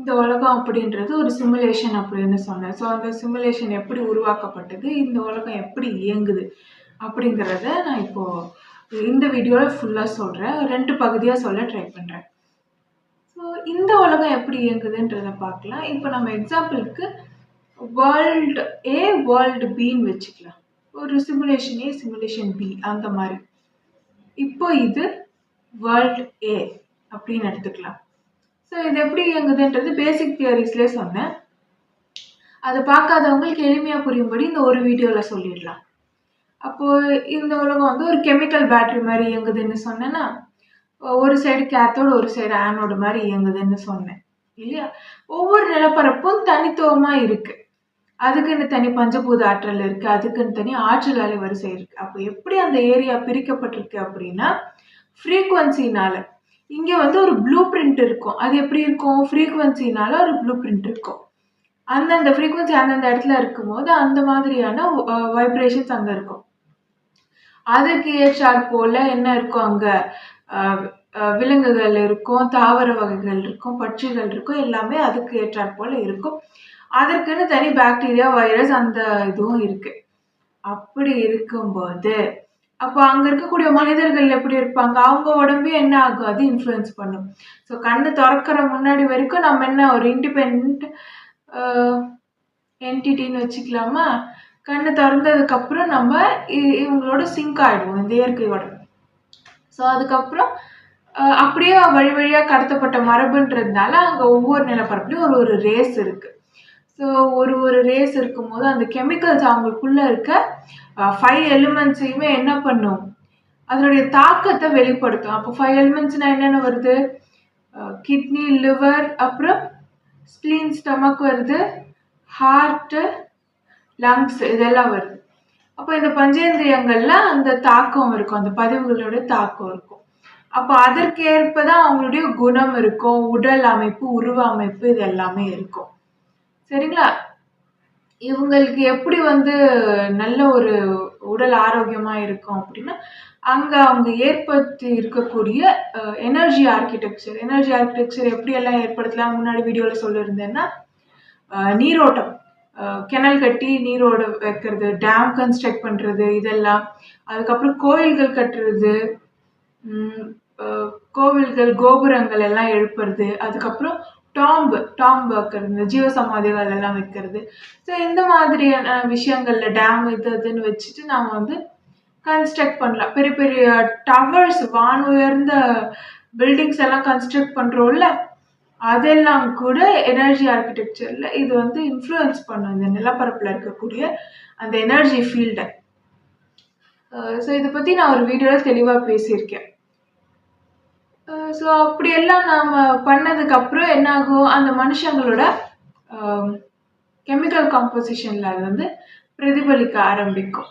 இந்த உலகம் அப்படின்றது ஒரு சிமுலேஷன் அப்படின்னு சொன்னேன். ஸோ அந்த சிமுலேஷன் எப்படி உருவாக்கப்பட்டது, இந்த உலகம் எப்படி இயங்குது அப்படிங்கிறத நான் இப்போ இந்த வீடியோவில் ஃபுல்லாக சொல்கிறேன். 2 பகுதியாக சொல்ல ட்ரை பண்ணுறேன். ஸோ இந்த உலகம் எப்படி இயங்குதுன்றதை பார்க்கலாம். இப்போ நம்ம எக்ஸாம்பிளுக்கு வேர்ல்டு ஏ வேர்ல்டு பின்னு வச்சுக்கலாம். ஒரு சிமுலேஷன் ஏ சிமுலேஷன் பி அந்த மாதிரி. இப்போ இது வேர்ல்டு ஏ அப்படின்னு எடுத்துக்கலாம். ஸோ இது எப்படி இயங்குதுன்றது பேசிக் தியரிஸ்லேயே சொன்னேன். அதை பார்க்காதவங்களுக்கு எளிமையாக புரியும்படி இந்த ஒரு வீடியோவில் சொல்லிடலாம். அப்போது இந்த உலகம் வந்து ஒரு கெமிக்கல் பேட்டரி மாதிரி இயங்குதுன்னு சொன்னேன்னா, ஒரு சைடு கேத்தோடு ஒரு சைடு ஆனோடு மாதிரி இயங்குதுன்னு சொன்னேன் இல்லையா? ஒவ்வொரு நிலப்பரப்பும் தனித்துவமாக இருக்குது. அதுக்குன்னு தனி பஞ்சபூத ஆற்றல் இருக்குது, அதுக்குன்னு தனி ஆற்றல் அலைவரிசை இருக்குது. அப்போ எப்படி அந்த ஏரியா பிரிக்கப்பட்டிருக்கு அப்படின்னா ஃப்ரீக்குவன்சினால. இங்கே வந்து ஒரு ப்ளூ பிரிண்ட் இருக்கும். அது எப்படி இருக்கும்? ஃப்ரீக்குவன்சினால ஒரு ப்ளூ பிரிண்ட் இருக்கும். அந்தந்த ஃப்ரீக்குவன்சி அந்தந்த இடத்துல இருக்கும்போது அந்த மாதிரியான வைப்ரேஷன்ஸ் அங்கே இருக்கும். அதுக்கு ஏற்றாற் போல என்ன இருக்கும்? அங்கே விலங்குகள் இருக்கும், தாவர வகைகள் இருக்கும், பட்சிகள் இருக்கும், எல்லாமே அதுக்கு ஏற்றாற் போல இருக்கும். அதற்குன்னு தனி பாக்டீரியா, வைரஸ் அந்த இதுவும் இருக்கு. அப்படி இருக்கும்போது அப்போ அங்கே இருக்கக்கூடிய மனிதர்கள் எப்படி இருப்பாங்க? அவங்க உடம்பே என்ன ஆகும்? அது இன்ஃப்ளூயன்ஸ் பண்ணும். ஸோ கண்ணு திறக்கிற முன்னாடி வரைக்கும் நம்ம என்ன ஒரு இண்டிபெண்ட் என்டிட்டின்னு வச்சுக்கலாமா? கண்ணு திறந்ததுக்கப்புறம் நம்ம இவங்களோட சிங்க் ஆகிடுவோம் இந்த இயற்கையோட. ஸோ அதுக்கப்புறம் அப்படியே வழி வழியாக கடத்தப்பட்ட மரபுன்றதுனால அங்கே ஒவ்வொரு நிலப்பரப்புலையும் ஒரு ரேஸ் இருக்குது. ஸோ ஒரு ரேஸ் இருக்கும்போது அந்த கெமிக்கல்ஸ் அவங்களுக்குள்ளே இருக்க 5 எலிமெண்ட்ஸையுமே என்ன பண்ணும்? அதனுடைய தாக்கத்தை வெளிப்படுத்தும். அப்போ 5 எலிமெண்ட்ஸ்னால் என்னென்ன வருது? கிட்னி, லிவர், அப்புறம் ஸ்ப்ளீன், ஸ்டமக் வருது, ஹார்ட்டு, லங்ஸ் இதெல்லாம் வருது. அப்போ இந்த பஞ்சேந்திரியங்கள்ல அந்த தாக்கம் இருக்கும், அந்த பதிவுகளோட தாக்கம் இருக்கும். அப்போ அதற்கு ஏற்பதான் அவங்களுடைய குணம் இருக்கும், உடல் அமைப்பு, உருவ அமைப்பு இது எல்லாமே இருக்கும். சரிங்களா? இவங்களுக்கு எப்படி வந்து நல்ல ஒரு உடல் ஆரோக்கியமா இருக்கும் அப்படின்னா அங்கே அவங்க ஏற்படுத்தி இருக்கக்கூடிய எனர்ஜி ஆர்கிடெக்சர் எப்படியெல்லாம் ஏற்படுத்தலாம் முன்னாடி வீடியோவில் சொல்லியிருந்தேன்னா, நீரோட்டம், கிணல் கட்டி நீரோட வைக்கிறது, டேம் கன்ஸ்ட்ரக்ட் பண்ணுறது இதெல்லாம், அதுக்கப்புறம் கோயில்கள் கட்டுறது, கோவில்கள் கோபுரங்கள் எல்லாம் எழுப்புறது, அதுக்கப்புறம் டாம் வைக்கிறது, ஜீவசமாதிகள் எல்லாம் வைக்கிறது. ஸோ இந்த மாதிரியான விஷயங்கள்ல டேம் இதுன்னு வச்சுட்டு நாம் வந்து கன்ஸ்ட்ரக்ட் பண்ணலாம். பெரிய பெரிய டவர்ஸ், வான் உயர்ந்த பில்டிங்ஸ் எல்லாம் கன்ஸ்ட்ரக்ட் பண்ணுறோம்ல, அதெல்லாம் கூட எனர்ஜி ஆர்கிடெக்சரில் இது வந்து இன்ஃப்ளூயன்ஸ் பண்ணும் இந்த நிலப்பரப்பில் இருக்கக்கூடிய அந்த எனர்ஜி ஃபீல்டை. ஸோ இதை பற்றி நான் ஒரு வீடியோவில் தெளிவாக பேசியிருக்கேன். ஸோ அப்படியெல்லாம் நாம் பண்ணதுக்கப்புறம் என்னாகும்? அந்த மனுஷங்களோட கெமிக்கல் காம்போசிஷனில் அது வந்து பிரதிபலிக்க ஆரம்பிக்கும்.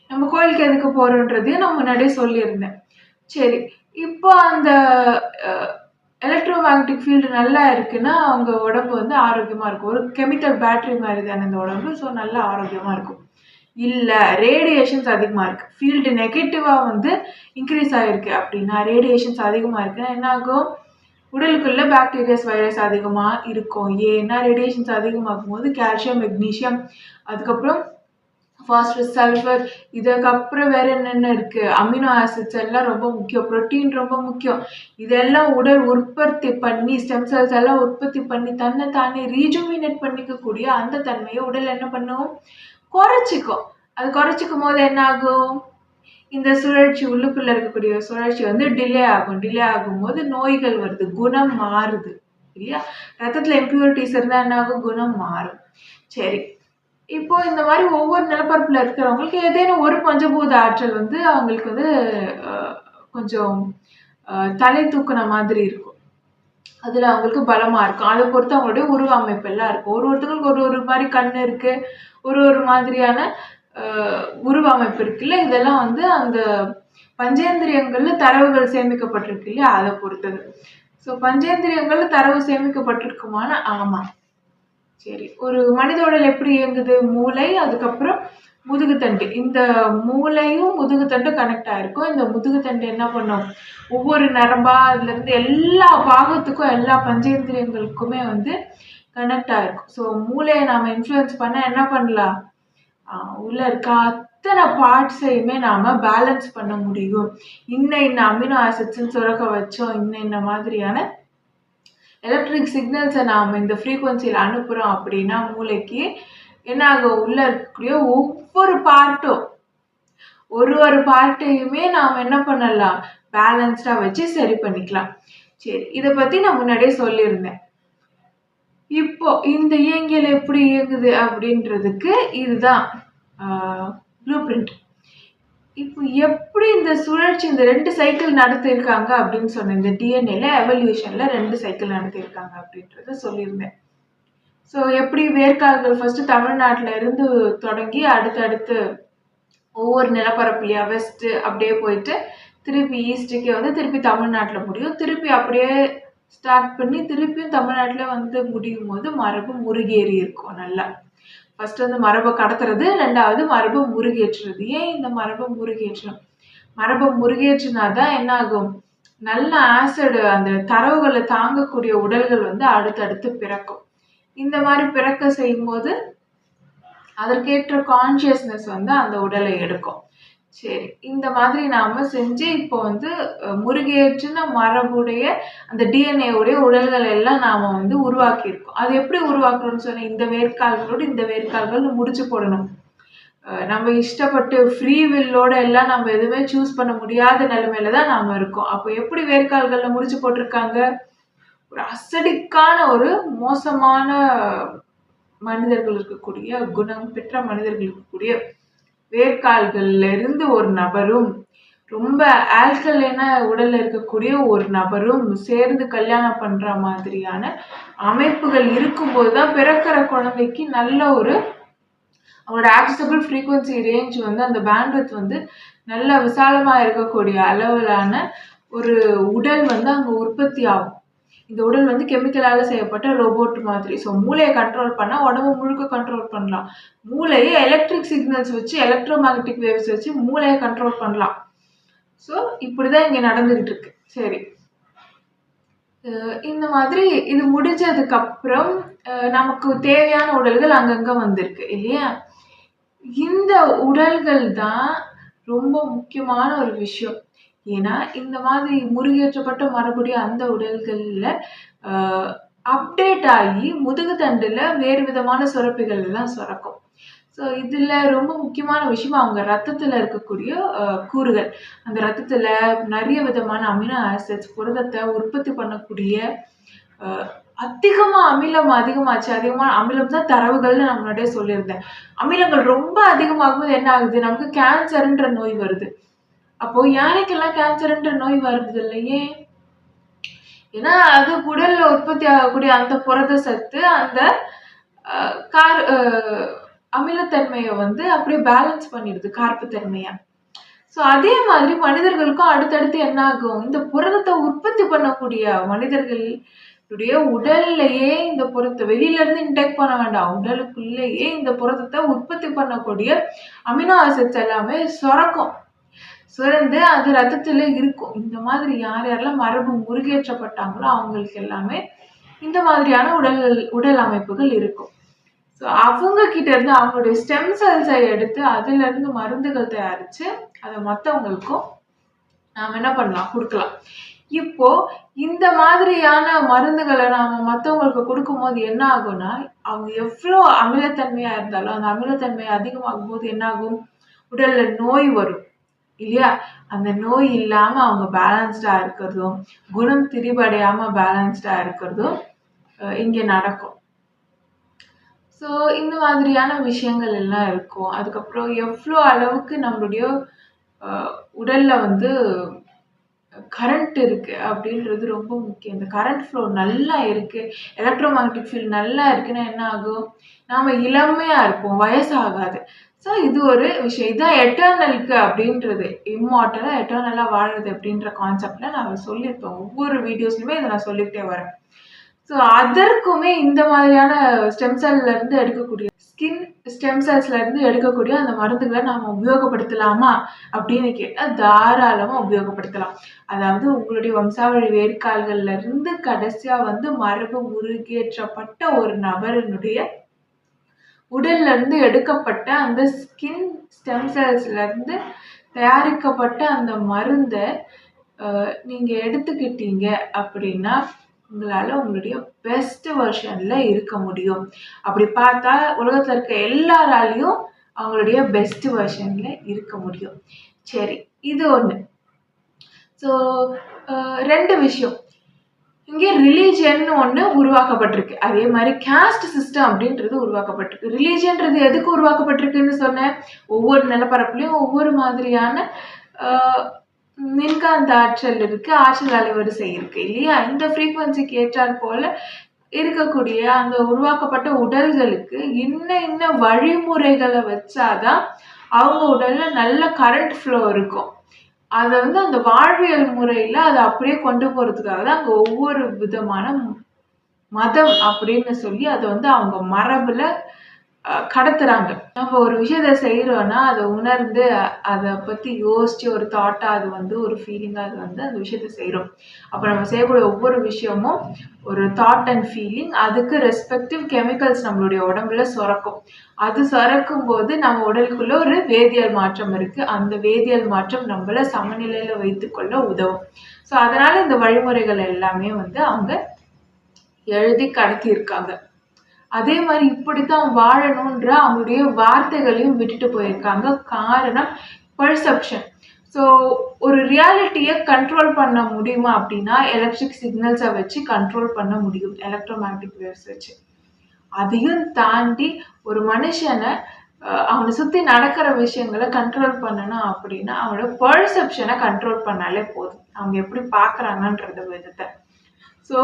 நம்ம கோயிலுக்கு எதுக்கு போகிறோன்றதையும் நான் முன்னாடியே சொல்லியிருந்தேன். சரி, இப்போ அந்த எலக்ட்ரோ மேக்னட்டிக் ஃபீல்டு நல்லா இருக்குன்னா அவங்க உடம்பு வந்து ஆரோக்கியமாக இருக்கும். ஒரு கெமிக்கல் பேட்டரி மாதிரி தானே இந்த உடம்பு. ஸோ நல்லா ஆரோக்கியமாக இருக்கும். இல்லை, ரேடியேஷன்ஸ் அதிகமாக இருக்குது, ஃபீல்டு நெகட்டிவாக வந்து இன்க்ரீஸ் ஆகிருக்கு அப்படின்னா, ரேடியேஷன்ஸ் அதிகமாக இருக்குன்னா என்ன ஆகும்? உடலுக்குள்ள பாக்டீரியாஸ், வைரஸ் அதிகமாக இருக்கும். ஏன்னா ரேடியேஷன்ஸ் அதிகமாகும் போது கால்சியம், மெக்னீஷியம், அதுக்கப்புறம் ஃபாஸ்பரஸ், சல்ஃபர், இதுக்கப்புறம் வேற என்னென்ன இருக்குது? அமினோ ஆசிட்ஸ் எல்லாம் ரொம்ப முக்கியம், ப்ரோட்டீன் ரொம்ப முக்கியம். இதெல்லாம் உடல் உற்பத்தி பண்ணி, ஸ்டெம் செல்ஸ் எல்லாம் உற்பத்தி பண்ணி தன்னை தானே ரீஜுமினேட் பண்ணிக்கக்கூடிய அந்த தன்மையை உடல் என்ன பண்ணும்? குறைச்சிக்கும். அது குறைச்சிக்கும் போது என்ன ஆகும்? இந்த சுழற்சி, உள்ளுக்குள்ள இருக்கக்கூடிய சுழற்சி வந்து டிலே ஆகும்போது நோய்கள் வருது, குணம் மாறுது இல்லையா? ரத்தத்துல இம்பியூரிட்டிஸ் இருந்தால் என்ன ஆகும்? குணம் மாறும். சரி, இப்போ இந்த மாதிரி ஒவ்வொரு நிலப்பரப்புல இருக்கிறவங்களுக்கு ஏதேனும் ஒரு பஞ்சபூத ஆற்றல் வந்து அவங்களுக்கு வந்து கொஞ்சம் தலை தூக்குன மாதிரி இருக்கும். அதில் அவங்களுக்கு பலமாக இருக்கும். அதை பொறுத்து அவங்களுடைய உருவ அமைப்பு எல்லாம் இருக்கும். ஒருத்தங்களுக்கு ஒரு மாதிரி கண் இருக்குது, ஒரு மாதிரியான உருவ அமைப்பு இருக்குல்ல. இதெல்லாம் வந்து அந்த பஞ்சேந்திரியங்கள்ல தரவுகள் சேமிக்கப்பட்டிருக்கு இல்லையா, அதை பொறுத்தது. ஸோ பஞ்சேந்திரியங்கள்ல தரவு சேமிக்கப்பட்டிருக்குமான? ஆமாம். சரி, ஒரு மனித உடல் எப்படி இயங்குது? மூளை, அதுக்கப்புறம் முதுகுத்தண்டு. இந்த மூளையும் முதுகுத்தண்டும் கனெக்ட் ஆயிருக்கும். இந்த முதுகுத்தண்டு என்ன பண்ணும்? ஒவ்வொரு நரம்பா அதுலேருந்து எல்லா பாகத்துக்கும், எல்லா பஞ்சேந்திரியங்களுக்குமே வந்து கனெக்ட் ஆயிருக்கும். ஸோ மூளையை நாம இன்ஃப்ளூயன்ஸ் பண்ண என்ன பண்ணலாம்? உள்ள இருக்க அத்தனை பார்ட்ஸையுமே நாம பேலன்ஸ் பண்ண முடியும். இன்ன அமினோ ஆசிட்ஸ்ன்னு சுரக்க வச்சோம். இன்ன மாதிரியான எலக்ட்ரிக் சிக்னல்ஸை நாம இந்த ஃப்ரீக்வன்சியில் அனுப்புறோம் அப்படின்னா மூளைக்கு என்ன ஆகும்? உள்ள இருக்கக்கூடிய ஒவ்வொரு பார்ட்டும் ஒரு பார்ட்டையுமே நாம் என்ன பண்ணலாம்? பேலன்ஸ்டா வச்சு சரி பண்ணிக்கலாம். சரி, இதை பத்தி நான் முன்னாடியே சொல்லியிருந்தேன். இப்போ இந்த இயங்கியல் எப்படி இயங்குது அப்படின்றதுக்கு இதுதான் ப்ளூ பிரிண்ட். இப்போ எப்படி இந்த சுழற்சி இந்த 2 சைக்கிள் நடத்தியிருக்காங்க அப்படின்னு சொன்னேன். இந்த டிஎன்ஏல எவல்யூஷன்ல 2 சைக்கிள் நடத்தியிருக்காங்க அப்படின்றத சொல்லியிருந்தேன். ஸோ எப்படி வேர்க்கால்கள் ஃபர்ஸ்ட் தமிழ்நாட்டில் இருந்து தொடங்கி அடுத்தடுத்து ஒவ்வொரு நிலப்பரப்புலையா வெஸ்ட் அப்படியே போயிட்டு திருப்பி ஈஸ்ட்டுக்கே வந்து திருப்பி தமிழ்நாட்டில் முடியும். திருப்பி அப்படியே ஸ்டார்ட் பண்ணி திருப்பியும் தமிழ்நாட்டில் வந்து முடியும் போது மரபு முருகேறி இருக்கும். நல்லா ஃபர்ஸ்ட் வந்து மரபை கடத்துறது, 2வது மரபு முருகேற்றுறது. ஏன் இந்த மரபை முருகேற்றணும்? மரபை முருகேற்றினாதான் என்ன ஆகும்? நல்ல ஆசிட் அந்த தரவுகளை தாங்கக்கூடிய உடல்கள் வந்து அடுத்தடுத்து பிறக்கும். இந்த மாதிரி பிறக்க செய்யும் போது அதற்கேற்ற கான்சியஸ்னஸ் வந்து அந்த உடலை எடுக்கும். சரி, இந்த மாதிரி நாம செஞ்சு இப்போ வந்து முருகேற்றின மரபுடைய அந்த டிஎன்ஏ உடைய உடல்கள் எல்லாம் நாம வந்து உருவாக்கி இருக்கோம். அது எப்படி உருவாக்குறோம்னு சொன்ன இந்த வேர்க்கால்களோடு இந்த வேர்க்கால்கள் முடிச்சு போடணும். நம்ம இஷ்டப்பட்டு ஃப்ரீ வில்லோட எல்லாம் நம்ம எதுவுமே சூஸ் பண்ண முடியாத நிலைமையில தான் நாம இருக்கோம். அப்போ எப்படி வேர்க்கால்கள்ல முடிச்சு போட்டிருக்காங்க? ஒரு அசடிக்கான ஒரு மோசமான மனிதர்கள் இருக்கக்கூடிய குணம் பெற்ற மனிதர்கள் இருக்கக்கூடிய வேர்க்கால்கள்ல இருந்து ஒரு நபரும் ரொம்ப ஆல்கலைனா உடல்ல இருக்கக்கூடிய ஒரு நபரும் சேர்ந்து கல்யாணம் பண்ற மாதிரியான அமைப்புகள் இருக்கும்போதுதான் பிறக்கிற குழந்தைக்கு நல்ல ஒரு அவங்களோட ஆக்சசபிள் ஃப்ரீக்வன்சி ரேஞ்ச் வந்து அந்த பேண்ட்வித் வந்து நல்ல விசாலமா இருக்கக்கூடிய அளவிலான ஒரு உடல் வந்து அங்க உற்பத்தி ஆகும். இந்த உடல் வந்து கெமிக்கலால செய்யப்பட்ட ரோபோட் மாதிரி. ஸோ மூளையை கண்ட்ரோல் பண்ணா உடம்பு முழுக்க கண்ட்ரோல் பண்ணலாம். மூளையை எலக்ட்ரிக் சிக்னல்ஸ் வச்சு எலக்ட்ரோ மேக்னெட்டிக் வேவ்ஸ் வச்சு மூளையை கண்ட்ரோல் பண்ணலாம். ஸோ இப்படிதான் இங்க நடந்துகிட்டு இருக்கு. சரி, இந்த மாதிரி இது முடிஞ்சதுக்கு அப்புறம் நமக்கு தேவையான உடல்கள் அங்கங்க வந்திருக்கு இல்லையா? இந்த உடல்கள் தான் ரொம்ப முக்கியமான ஒரு விஷயம். ஏன்னா இந்த மாதிரி முருகேற்றப்பட்ட மரபுடைய அந்த உடல்கள்ல அப்டேட் ஆகி முதுகுத்தண்டுல வேறு விதமான சுரப்பிகள் எல்லாம் சுரக்கும். ஸோ இதுல ரொம்ப முக்கியமான விஷயம் அவங்க ரத்தத்துல இருக்கக்கூடிய கூறுகள். அந்த ரத்தத்துல நிறைய விதமான அமினோ ஆசிட்ஸ் புரதத்தை உற்பத்தி பண்ணக்கூடிய அதிகமா அமிலம் அதிகமாச்சு. அதிகமான அமிலம் தான் தரவுகள்னு நான் முன்னாடியே சொல்லியிருந்தேன். அமிலங்கள் ரொம்ப அதிகமாகும்போது என்ன ஆகுது? நமக்கு கேன்சர்ன்ற நோய் வருது. அப்போ யானைக்கெல்லாம் கேன்சர்ன்ற நோய் வருது இல்லையே? ஏன்னா அது உடல்ல உற்பத்தி ஆகக்கூடிய அந்த புரத சத்து அந்த அமிலத்தன்மையை வந்து அப்படியே பேலன்ஸ் பண்ணிடுது கார்ப்புத்தன்மையா. ஸோ அதே மாதிரி மனிதர்களுக்கும் அடுத்தடுத்து என்ன ஆகும்? இந்த புரதத்தை உற்பத்தி பண்ணக்கூடிய மனிதர்களுடைய உடல்லையே இந்த புரதத்தை வெளியில இருந்து இன்டேக் பண்ண வேண்டாம். உடலுக்குள்ளேயே இந்த புரதத்தை உற்பத்தி பண்ணக்கூடிய அமினோ ஆசிட்ஸ் எல்லாமே சுரக்கும். சுரந்து அது ரத்தத்துல இருக்கும். இந்த மாதிரி யார் யாரெல்லாம் மரபு முருகேற்றப்பட்டாங்களோ அவங்களுக்கு எல்லாமே இந்த மாதிரியான உடல் அமைப்புகள் இருக்கும். ஸோ அவங்க கிட்ட இருந்து அவங்களுடைய ஸ்டெம் செல்ஸை எடுத்து அதுல இருந்து மருந்துகள் தயாரிச்சு அதை மற்றவங்களுக்கும் நாம என்ன பண்ணலாம்? கொடுக்கலாம். இப்போ இந்த மாதிரியான மருந்துகளை நாம மற்றவங்களுக்கு கொடுக்கும் போது என்ன ஆகும்னா, அவங்க எவ்வளோ அமிலத்தன்மையா இருந்தாலும் அந்த அமிலத்தன்மை அதிகமாகும் போது என்ன ஆகும்? உடல்ல நோய் வரும் இல்லையா? அந்த நோய் இல்லாம அவங்க பேலன்ஸ்டா இருக்கிறதும் குணம் திரிபடையாம பேலன்ஸ்டா இருக்கிறதும் இங்க நடக்கும். ஸோ இந்த மாதிரியான விஷயங்கள் எல்லாம் இருக்கும். அதுக்கப்புறம் எவ்வளோ அளவுக்கு நம்மளுடைய உடல்ல வந்து கரண்ட் இருக்கு அப்படின்றது ரொம்ப முக்கியம். இந்த கரண்ட் ஃப்ளோ நல்லா இருக்கு, எலக்ட்ரோ மேக்னெட்டிக் ஃபீல்ட் நல்லா இருக்குன்னா என்ன ஆகும்? நாம இளமையா இருப்போம், வயசாகாது. ஸோ இது ஒரு விஷயம். இதுதான் எட்டர்னலுக்கு அப்படின்றது, இம்மார்டலா எட்டர்னலா வாழ்றது அப்படின்ற கான்செப்ட்ல நான் சொல்லியிருப்பேன். ஒவ்வொரு வீடியோஸ்லையுமே இதை நான் சொல்லிக்கிட்டே வரேன். ஸோ அதற்குமே இந்த மாதிரியான ஸ்டெம் செல்ல இருந்து எடுக்கக்கூடிய ஸ்டெம் செல்ஸ்லேருந்து எடுக்கக்கூடிய அந்த மருந்துகளை நாம் உபயோகப்படுத்தலாமா அப்படின்னு கேட்டால் தாராளமாக உபயோகப்படுத்தலாம். அதாவது உங்களுடைய வம்சாவழி வேர்க்கால்கள்லேருந்து கடைசியாக வந்து மரபு உருகேற்றப்பட்ட ஒரு நபரினுடைய உடல்லேருந்து எடுக்கப்பட்ட அந்த ஸ்கின் ஸ்டெம் செல்ஸ்லேருந்து தயாரிக்கப்பட்ட அந்த மருந்தை நீங்கள் எடுத்துக்கிட்டீங்க அப்படின்னா உங்களால் உங்களுடைய பெஸ்ட் வெர்ஷனில் இருக்க முடியும். அப்படி பார்த்தா உலகத்தில் இருக்க எல்லாராலையும் அவங்களுடைய பெஸ்ட் வெர்ஷனில் இருக்க முடியும். சரி, இது ஒன்று. ஸோ 2 விஷயம். இங்கே ரிலீஜியன் ஒன்று உருவாக்கப்பட்டிருக்கு, அதே மாதிரி கேஸ்ட் சிஸ்டம் அப்படின்றது உருவாக்கப்பட்டிருக்கு. ரிலீஜியன்றது எதுக்கு உருவாக்கப்பட்டிருக்குன்னு சொன்னேன், ஒவ்வொரு நிலப்பரப்புலையும் ஒவ்வொரு மாதிரியான மின்காந்த ஆற்றல் இருக்கு, ஆற்றல் அலைவரிசை இருக்கு இல்லையா? இந்த ஃப்ரீக்வன்சிக்கு ஏற்றாற் போல இருக்கக்கூடிய அந்த உருவாக்கப்பட்ட உடல்களுக்கு இன்ன வழிமுறைகளை வச்சாதான் அவங்க உடல்ல நல்ல கரண்ட் ஃப்ளோ இருக்கும். அதை வந்து அந்த வாழ்வியல் முறையில அதை அப்படியே கொண்டு போறதுக்காக தான் அங்க ஒவ்வொரு விதமான மதம் அப்படின்னு சொல்லி அதை வந்து அவங்க மரபுல கடத்துறாங்க. நம்ம ஒரு விஷயத்த செய்யறோம்னா அதை உணர்ந்து அதை பத்தி யோசிச்சு ஒரு தாட்டா அது வந்து ஒரு ஃபீலிங்கா அது வந்து அந்த விஷயத்த செய்யறோம். அப்ப நம்ம செய்யக்கூடிய ஒவ்வொரு விஷயமும் ஒரு தாட் அண்ட் ஃபீலிங், அதுக்கு ரெஸ்பெக்டிவ் கெமிக்கல்ஸ் நம்மளுடைய உடம்புல சுரக்கும். அது சுரக்கும் போது நம்ம உடலுக்குள்ள ஒரு வேதியியல் மாற்றம் இருக்கு. அந்த வேதியியல் மாற்றம் நம்மள சமநிலையில வைத்துக்கொள்ள உதவும். ஸோ அதனால இந்த வழிமுறைகள் எல்லாமே வந்து அவங்க எழுதி கடத்தி இருக்காங்க. அதே மாதிரி இப்படித்தான் வாழணுன்ற அவங்களுடைய வார்த்தைகளையும் விட்டுட்டு போயிருக்காங்க. காரணம் பர்செப்ஷன். ஸோ ஒரு ரியாலிட்டியை கண்ட்ரோல் பண்ண முடியுமா அப்படின்னா எலக்ட்ரிக் சிக்னல்ஸை வச்சு கண்ட்ரோல் பண்ண முடியும், எலக்ட்ரோமேக்னெட்டிக் வேவ்ஸ் வச்சு. அதையும் தாண்டி ஒரு மனுஷனை அவனை சுற்றி நடக்கிற விஷயங்களை கண்ட்ரோல் பண்ணணும் அப்படின்னா அவனோட பர்செப்ஷனை கண்ட்ரோல் பண்ணாலே போதும், அவங்க எப்படி பார்க்குறாங்கன்றத விதத்தை. ஸோ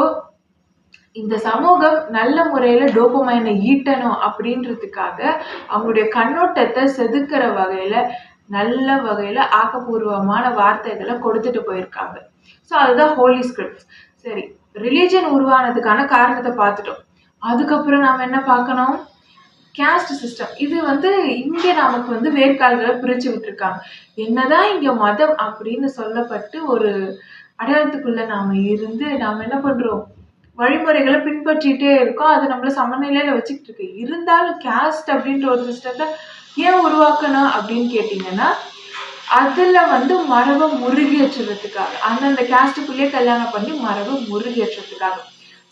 இந்த சமூகம் நல்ல முறையில் டோபமைனை ஈட்டணும் அப்படின்றதுக்காக அவங்களுடைய கண்ணோட்டத்தை செதுக்கிற வகையில் நல்ல வகையில் ஆக்கப்பூர்வமான வார்த்தைகளை கொடுத்துட்டு போயிருக்காங்க. ஸோ அதுதான் ஹோலி ஸ்கிரிப்ட்ஸ். சரி, ரிலீஜன் உருவானதுக்கான காரணத்தை பார்த்துட்டோம். அதுக்கப்புறம் நாம் என்ன பார்க்கணும்? Caste system. இது வந்து இங்கே நமக்கு வந்து வேர்க்கால்களை பிரித்து விட்டுருக்காங்க. என்னதான் இங்கே மதம் அப்படின்னு சொல்லப்பட்டு ஒரு அடையாளத்துக்குள்ள நாம் இருந்து நாம் என்ன பண்ணுறோம், வழிமுறைகளை பின்பற்றிட்டே இருக்கோம். அது நம்மள சமநிலையில வச்சுக்கிட்டு இருக்கு. இருந்தாலும் கேஸ்ட் அப்படின்ற ஒரு சிஸ்டத்தை ஏன் உருவாக்கணும் அப்படின்னு கேட்டிங்கன்னா அதுல வந்து மரபை முருகேற்றுறதுக்காக, அந்தந்த கேஸ்டுக்குள்ளேயே கல்யாணம் பண்ணி மரபை முருகேற்றுறதுக்காக.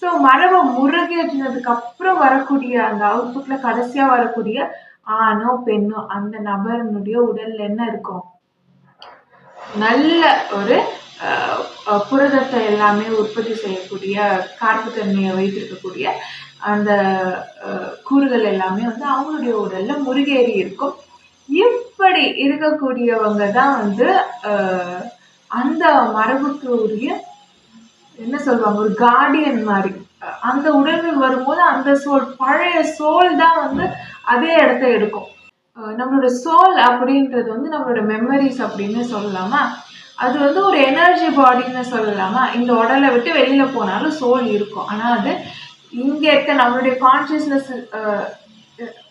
ஸோ மரபை முருகேற்றினதுக்கு அப்புறம் வரக்கூடிய அந்த அவுட்புட்ல கடைசியா வரக்கூடிய ஆணோ பெண்ணோ அந்த நபரினுடைய உடல்ல என்ன இருக்கும், நல்ல ஒரு புரதத்தை எல்லாமே உற்பத்தி செய்யக்கூடிய கார்ப்புத்தன்மையை வைத்திருக்கக்கூடிய அந்த கூறுகள் எல்லாமே வந்து அவங்களுடைய உடல்ல முருகேறி இருக்கும். இப்படி இருக்கக்கூடியவங்க தான் வந்து அந்த மரபுக்கு உரிய என்ன சொல்லுவாங்க, ஒரு கார்டியன் மாதிரி. அந்த உடல்கள் வரும்போது அந்த சோல், பழைய சோல் தான் வந்து அதே இடத்த எடுக்கும். நம்மளோட சோல் அப்படின்றது வந்து நம்மளோட மெமரிஸ் அப்படின்னு சொல்லலாமா, அது வந்து ஒரு எனர்ஜி பாடின்னு சொல்லலாமா. இந்த உடலை விட்டு வெளியில போனாலும் சோல் இருக்கும், ஆனா அது இங்க இருக்க நம்மளுடைய கான்சியஸ்னஸ்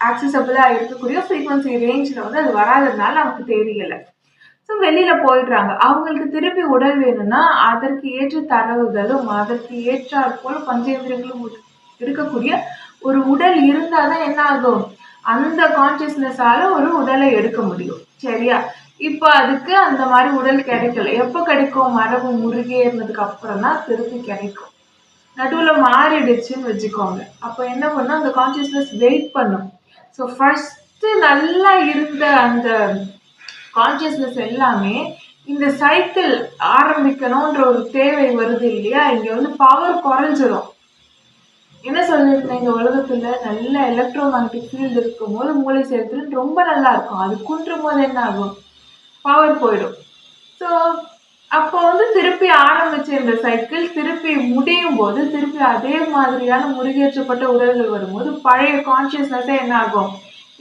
ஆக்சசபிளா இருக்கக்கூடிய ஃப்ரீக்வன்சி ரேஞ்சில் வந்து அது வராததுனால நமக்கு தெரியலை. ஸோ வெளியில போயிடுறாங்க. அவங்களுக்கு திருப்பி உடல் வேணும்னா அதற்கு ஏற்ற தரவுகளும் அதற்கு ஏற்றாற் போல பஞ்சேந்திரங்களும் இருக்கக்கூடிய ஒரு உடல் இருந்தால் தான் என்ன ஆகும், அந்த கான்சியஸ்னஸால ஒரு உடலை எடுக்க முடியும். சரியா? இப்போ அதுக்கு அந்த மாதிரி உடல் கிடைக்கல. எப்போ கிடைக்கும்? மரபு முருகேறினதுக்கு அப்புறம் தான் திருப்பி கிடைக்கும். நடுவில் மாறிடுச்சுன்னு வச்சுக்கோங்க. அப்போ என்ன பண்ணும், அந்த கான்சியஸ்னஸ் வெயிட் பண்ணும். ஸோ ஃபர்ஸ்ட் நல்லா இருந்த அந்த கான்சியஸ்னஸ் எல்லாமே இந்த சைக்கிள் ஆரம்பிக்கணும்ன்ற ஒரு தேவை வருது இல்லையா, இங்க வந்து பவர் குறைஞ்சிரும். என்ன சொல்லியிருந்தேன், இந்த உலகத்துல நல்ல எலக்ட்ரோமேக்னெட்டிக் ஃபீல்டு இருக்கும் போது மூளை செயல்திறன் ரொம்ப நல்லா இருக்கும். அது குன்றும் போது என்ன ஆகும், பவர் போயிடும். ஸோ அப்போ வந்து திருப்பி ஆரம்பிச்ச இந்த சைக்கிள் திருப்பி முடியும் போது திருப்பி அதே மாதிரியான முருகேற்றப்பட்ட உடல்கள் வரும்போது பழைய கான்சியஸ்னஸே என்ன ஆகும்,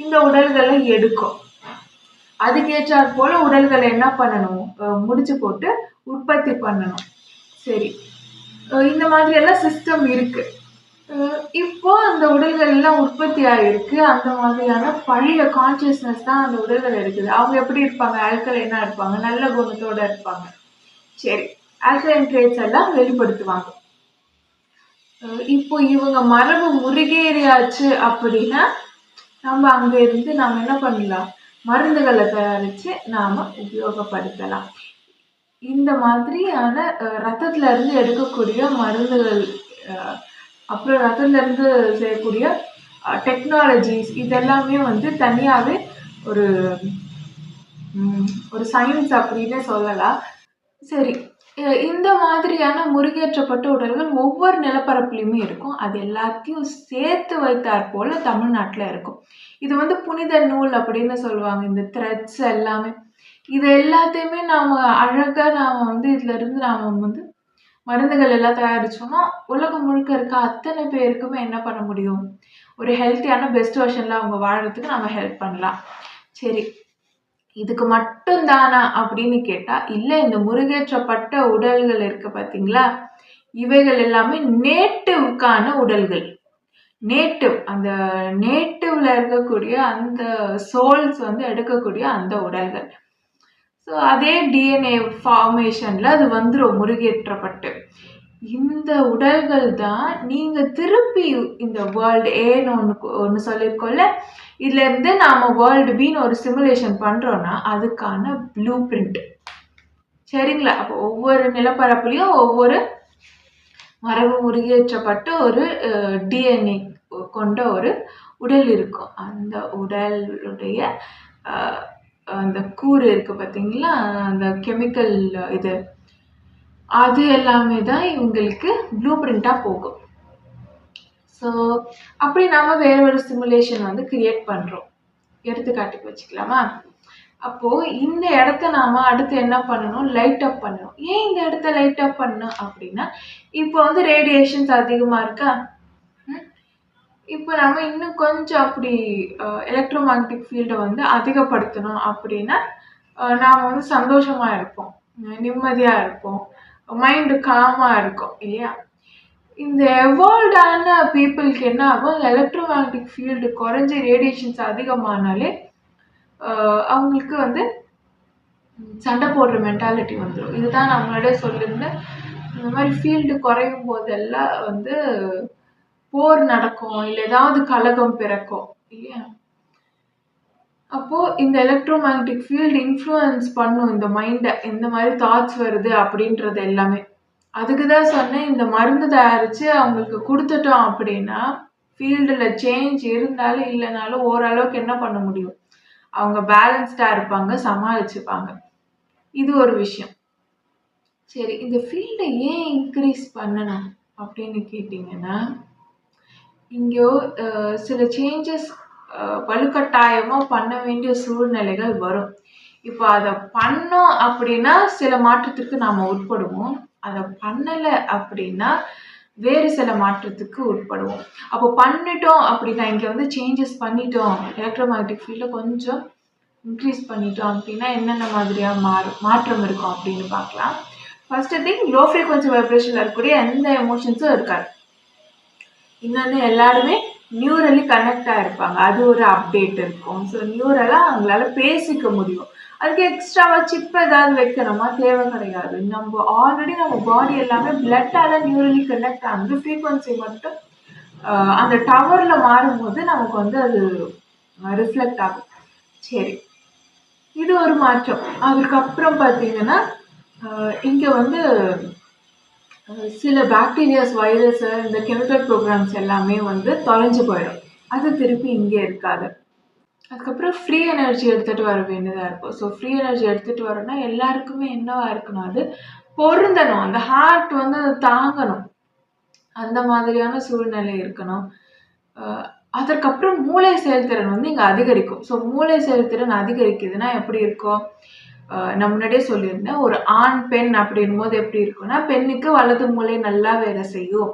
இந்த உடல்களை எடுக்கும். அதுக்கேற்றாற் போல உடல்களை என்ன பண்ணணும், முடிச்சு போட்டு உற்பத்தி பண்ணணும். சரி, இந்த மாதிரி எல்லாம் சிஸ்டம் இருக்கு. இப்போ அந்த உடல்கள் எல்லாம் உற்பத்தி ஆயிருக்கு. அந்த மாதிரியான பழைய கான்ஷியஸ்னஸ் தான் அந்த உடல்கள் இருக்குது. அவங்க எப்படி இருப்பாங்க? ஆல்கலைனா இருப்பாங்க. நல்ல குணத்தோட இருப்பாங்க. சரி. ஆல்கலைன் ட்ரேட்ஸ் எல்லாம் வெளிப்படுத்துவாங்க. இப்போ இவங்க மரபு முருகேறியாச்சு அப்படின்னா, நம்ம அங்க இருந்து நாம என்ன பண்ணலாம்? மருந்துகளை தயாரிச்சு நாம உபயோகப்படுத்தலாம். இந்த மாதிரியான ரத்தத்துல இருந்து எடுக்கக்கூடிய மருந்துகள், அப்புறம் ரத்தத்துல இருந்து செய்யக்கூடிய டெக்னாலஜிஸ் இதெல்லாமே வந்து தனியாவே ஒரு ஒரு சயின்ஸ் அப்படின்னு சொல்லலாம். சரி. இந்த மாதிரியான முருகேற்றப்பட்ட உடல்கள் ஒவ்வொரு நிலப்பரப்புலையுமே இருக்கும். அது எல்லாத்தையும் சேர்த்து வைத்தாற் போல தமிழ்நாட்டுல இருக்கும். இது வந்து புனித நூல் அப்படின்னு சொல்லுவாங்க. இந்த த்ரெட்ஸ் எல்லாமே. இது எல்லாத்தையுமே நாம வந்து இதுல இருந்து நாம வந்து மருந்துகள் எல்லாம் தயாரிச்சோம்னா, உலகம் முழுக்க இருக்க அத்தனை பேருக்குமே என்ன பண்ண முடியும்? ஒரு ஹெல்த்தியான பெஸ்ட் வெர்ஷன்ல அவங்க வாழறதுக்கு நம்ம ஹெல்ப் பண்ணலாம். சரி. இதுக்கு மட்டும் தானா அப்படின்னு கேட்டா, இல்ல. இந்த முருகேற்றப்பட்ட உடல்கள் இருக்கு பார்த்தீங்களா? இவைகள் எல்லாமே நேட்டிவ்க்கான உடல்கள். நேட்டிவ் அந்த நேட்டிவ்ல இருக்கக்கூடிய அந்த சோல்ஸ் வந்து எடுக்கக்கூடிய அந்த உடல்கள். ஸோ அதே டிஎன்ஏ ஃபார்மேஷன்ல அது வந்துரும் முருகேற்றப்பட்டு. இந்த உடல்கள் தான் நீங்க திருப்பி இந்த வேர்ல்டு ஏன்னு ஒன்று சொல்லியிருக்கோம்ல, இதுல இருந்து நாம வேர்ல்டு பின்னு ஒரு சிமுலேஷன் பண்றோம்னா அதுக்கான ப்ளூ பிரிண்ட். சரிங்களா? அப்போ ஒவ்வொரு நிலப்பரப்புலையும் ஒவ்வொரு மரபு முருகேற்றப்பட்ட ஒரு டிஎன்ஏ கொண்ட ஒரு உடல் இருக்கும். அந்த உடலுடைய அந்த கூறு இருக்கு பார்த்தீங்களா? அந்த கெமிக்கல் இது அது எல்லாமே தான் இவங்களுக்கு ப்ளூ பிரிண்டா போகும். ஸோ அப்படி நாம வேற ஒரு சிமுலேஷன் வந்து கிரியேட் பண்றோம். எடுத்துக்காட்டுக்கு வச்சுக்கலாமா? அப்போ இந்த இடத்த நாம அடுத்து என்ன பண்ணணும்? லைட் அப் பண்ணணும். ஏன் இந்த இடத்த லைட் அப் பண்ணணும் அப்படின்னா, இப்போ வந்து ரேடியேஷன்ஸ் அதிகமா இருக்கா? இப்போ நம்ம இன்னும் கொஞ்சம் அப்படி எலக்ட்ரோ மேக்னெட்டிக் ஃபீல்டை வந்து அதிகப்படுத்தணும் அப்படின்னா, நாம் வந்து சந்தோஷமா இருப்போம், நிம்மதியா இருப்போம், மைண்டு காமா இருக்கும் இல்லையா? இந்த எவால்வ்டான பீப்புளுக்கு என்ன ஆகும்? எலக்ட்ரோ மேக்னெட்டிக் ஃபீல்டு குறைஞ்சி ரேடியேஷன்ஸ் அதிகமானாலே அவங்களுக்கு வந்து சண்டை போடுற மென்டாலிட்டி வந்துடும். இதுதான் நான் முன்னாடியே சொல்லியிருந்தேன். இந்த மாதிரி ஃபீல்டு குறையும் போதெல்லாம் வந்து போர் நடக்கும், இல்லை ஏதாவது கலகம் பிறக்கும் இல்லையா? அப்போ இந்த எலக்ட்ரோ மேக்னெட்டிக் ஃபீல்டு இன்ஃப்ளூயன்ஸ் பண்ணும் இந்த மைண்டை, எந்த மாதிரி தாட்ஸ் வருது அப்படின்றது எல்லாமே. அதுக்கு தான் சொன்னேன், இந்த மருந்து தயாரித்து அவங்களுக்கு கொடுத்துட்டோம் அப்படின்னா ஃபீல்டில் சேஞ்ச் இருந்தாலும் இல்லைனாலும் ஓரளவுக்கு என்ன பண்ண முடியும்? அவங்க பேலன்ஸ்டாக இருப்பாங்க, சமாளிச்சுப்பாங்க. இது ஒரு விஷயம். சரி, இந்த ஃபீல்டை ஏன் இன்க்ரீஸ் பண்ணணும் அப்படின்னு கேட்டிங்கன்னா, இங்கே சில சேஞ்சஸ் வலுக்கட்டாயமாக பண்ண வேண்டிய சூழ்நிலைகள் வரும். இப்போ அதை பண்ணோம் அப்படின்னா சில மாற்றத்துக்கு நாம் உட்படுவோம். அதை பண்ணலை அப்படின்னா வேறு சில மாற்றத்துக்கு உட்படுவோம். அப்போ பண்ணிட்டோம் அப்படின்னா, இங்கே வந்து சேஞ்சஸ் பண்ணிட்டோம், எலக்ட்ரோ மேக்னெட்டிக் ஃபீல்டை கொஞ்சம் இன்க்ரீஸ் பண்ணிட்டோம் அப்படின்னா என்னென்ன மாதிரியாக மாற்றம் இருக்கும் அப்படின்னு பார்க்கலாம். ஃபர்ஸ்ட் திங், லோ ஃப்ரீக்வன்சி வைப்ரேஷனில் இருக்கக்கூடிய எந்த எமோஷன்ஸும் இருக்காது. இன்னொன்று, எல்லாருமே நியூரலி கனெக்ட் ஆகிருப்பாங்க, அது ஒரு அப்டேட் இருக்கும். ஸோ நியூரலாக அவங்களால பேசிக்க முடியும். அதுக்கு எக்ஸ்ட்ராவாக சிப் ஏதாவது வைக்கணுமா? தேவை கிடையாது. நம்ம ஆல்ரெடி நம்ம பாடி எல்லாமே பிளட்டால நியூரலி கனெக்ட் ஆகுது. ஃப்ரீக்வன்சி மட்டும் அந்த டவரில் மாறும்போது நமக்கு வந்து அது ரிஃப்ளெக்ட் ஆகும். சரி, இது ஒரு மாற்றம். அதுக்கப்புறம் பார்த்தீங்கன்னா, இங்கே வந்து சில பாக்டீரியாஸ், வைரஸ், இந்த கெமிக்கல் ப்ரோக்ராம்ஸ் எல்லாமே வந்து தொலைஞ்சு போயிடும். அது திருப்பி இங்கே இருக்காது. அதுக்கப்புறம் ஃப்ரீ எனர்ஜி எடுத்துகிட்டு வர வேண்டியதாக இருக்கும். ஸோ ஃப்ரீ எனர்ஜி எடுத்துகிட்டு வரோன்னா எல்லாருக்குமே என்னவா இருக்கணும்? அது பொருந்தணும். அந்த ஹார்ட் வந்து அதை தாங்கணும். அந்த மாதிரியான சூழ்நிலை இருக்கணும். அதற்கப்புறம் மூளை செயல்திறன் வந்து இங்கே அதிகரிக்கும். ஸோ மூளை செயல்திறன் அதிகரிக்குதுன்னா எப்படி இருக்கும்? நான் முன்னாடியே சொல்லியிருந்தேன், ஒரு ஆண் பெண் அப்படின் போது எப்படி இருக்குன்னா, பெண்ணுக்கு வலது மூளை நல்லா வேலை செய்யும்.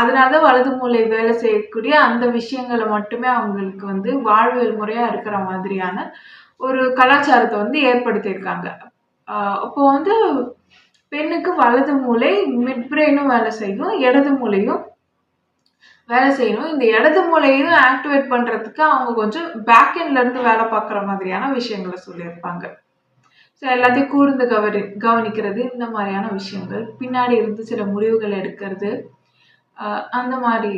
அதனால தான் வலது மூளை வேலை செய்யக்கூடிய அந்த விஷயங்களை மட்டுமே அவங்களுக்கு வந்து வாழ்வியல் முறையாக இருக்கிற மாதிரியான ஒரு கலாச்சாரத்தை வந்து ஏற்படுத்தியிருக்காங்க. அப்போ வந்து பெண்ணுக்கு வலது மூளை மிட் பிரெயினும் வேலை செய்யும், இடது மூளையும் வேலை செய்யணும். இந்த இடது மூளையும் ஆக்டிவேட் பண்ணுறதுக்கு அவங்க கொஞ்சம் பேக் எண்ட்லேருந்து வேலை பார்க்குற மாதிரியான விஷயங்களை சொல்லியிருப்பாங்க. ஸோ எல்லாத்தையும் கூர்ந்து கவனிக்கிறது, இந்த மாதிரியான விஷயங்கள், பின்னாடி இருந்து சில முடிவுகள் எடுக்கிறது, அந்த மாதிரி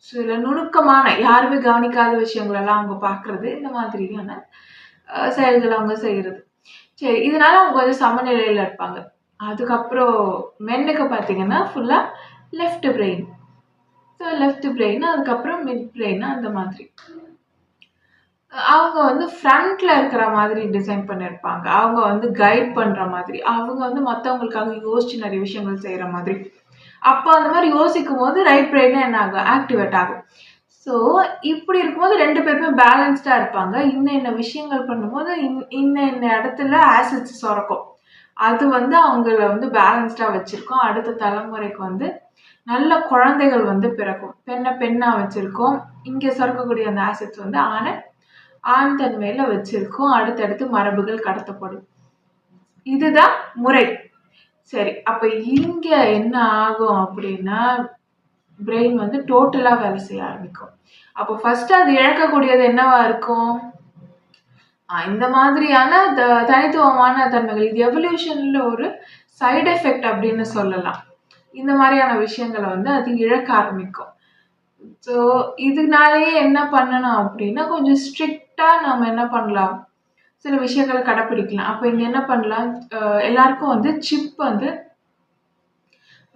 சில நுணுக்கமான யாருமே கவனிக்காத விஷயங்களெல்லாம் அவங்க பார்க்குறது, இந்த மாதிரியான செயல்கள் அவங்க செய்கிறது. சரி, இதனால அவங்க கொஞ்சம் சமநிலையில் இருப்பாங்க. அதுக்கப்புறம் மென்னுக்கு பார்த்தீங்கன்னா ஃபுல்லாக left brain. So left brain, அதுக்கப்புறம் மிட் பிரெயின், அந்த மாதிரி அவங்க வந்து ஃப்ரண்ட்ல இருக்கிற மாதிரி டிசைன் பண்ணியிருப்பாங்க. அவங்க வந்து கைட் பண்ற மாதிரி, அவங்க வந்து மற்றவங்களுக்காக யோசிச்சு நிறைய விஷயங்கள் செய்யற மாதிரி. அப்போ அந்த மாதிரி யோசிக்கும் போது ரைட் பிரெயின் என்ன ஆகும், ஆக்டிவேட் ஆகும். ஸோ இப்படி இருக்கும்போது 2 பேருமே பேலன்ஸ்டா இருப்பாங்க. இன்ன விஷயங்கள் பண்ணும்போது இன்ன இடத்துல ஆசிட்ஸ் சுரக்கும். அது வந்து அவங்கள வந்து பேலன்ஸ்டா வச்சிருக்கோம். அடுத்த தலைமுறைக்கு வந்து நல்ல குழந்தைகள் வந்து பிறக்கும். பெண்ணா வச்சிருக்கோம். இங்க சுரக்கக்கூடிய அந்த ஆசிட்ஸ் வந்து ஆண் தன்மையில வச்சிருக்கோம். அடுத்தடுத்து மரபுகள் கடத்தப்படும். இதுதான் முறை. சரி, அப்ப இங்க என்ன ஆகும் அப்படின்னா, பிரெயின் வந்து டோட்டலா வேலை செய்ய ஆரம்பிக்கும். அப்போ ஃபர்ஸ்ட் அது இழக்கக்கூடியது என்னவா இருக்கும், இந்த மாதிரியான தனித்துவமான தன்மைகள். இது எவல்யூஷன்ல ஒரு சைடு எஃபெக்ட் அப்படின்னு சொல்லலாம். இந்த மாதிரியான விஷயங்களை வந்து அது இழக்க ஆரம்பிக்கும். ஸோ இதனாலேயே என்ன பண்ணணும் அப்படின்னா, கொஞ்சம் ஸ்ட்ரிக்டா நம்ம என்ன பண்ணலாம், சில விஷயங்களை கடைப்பிடிக்கலாம். அப்போ இங்க என்ன பண்ணலாம், எல்லாருக்கும் வந்து சிப் வந்து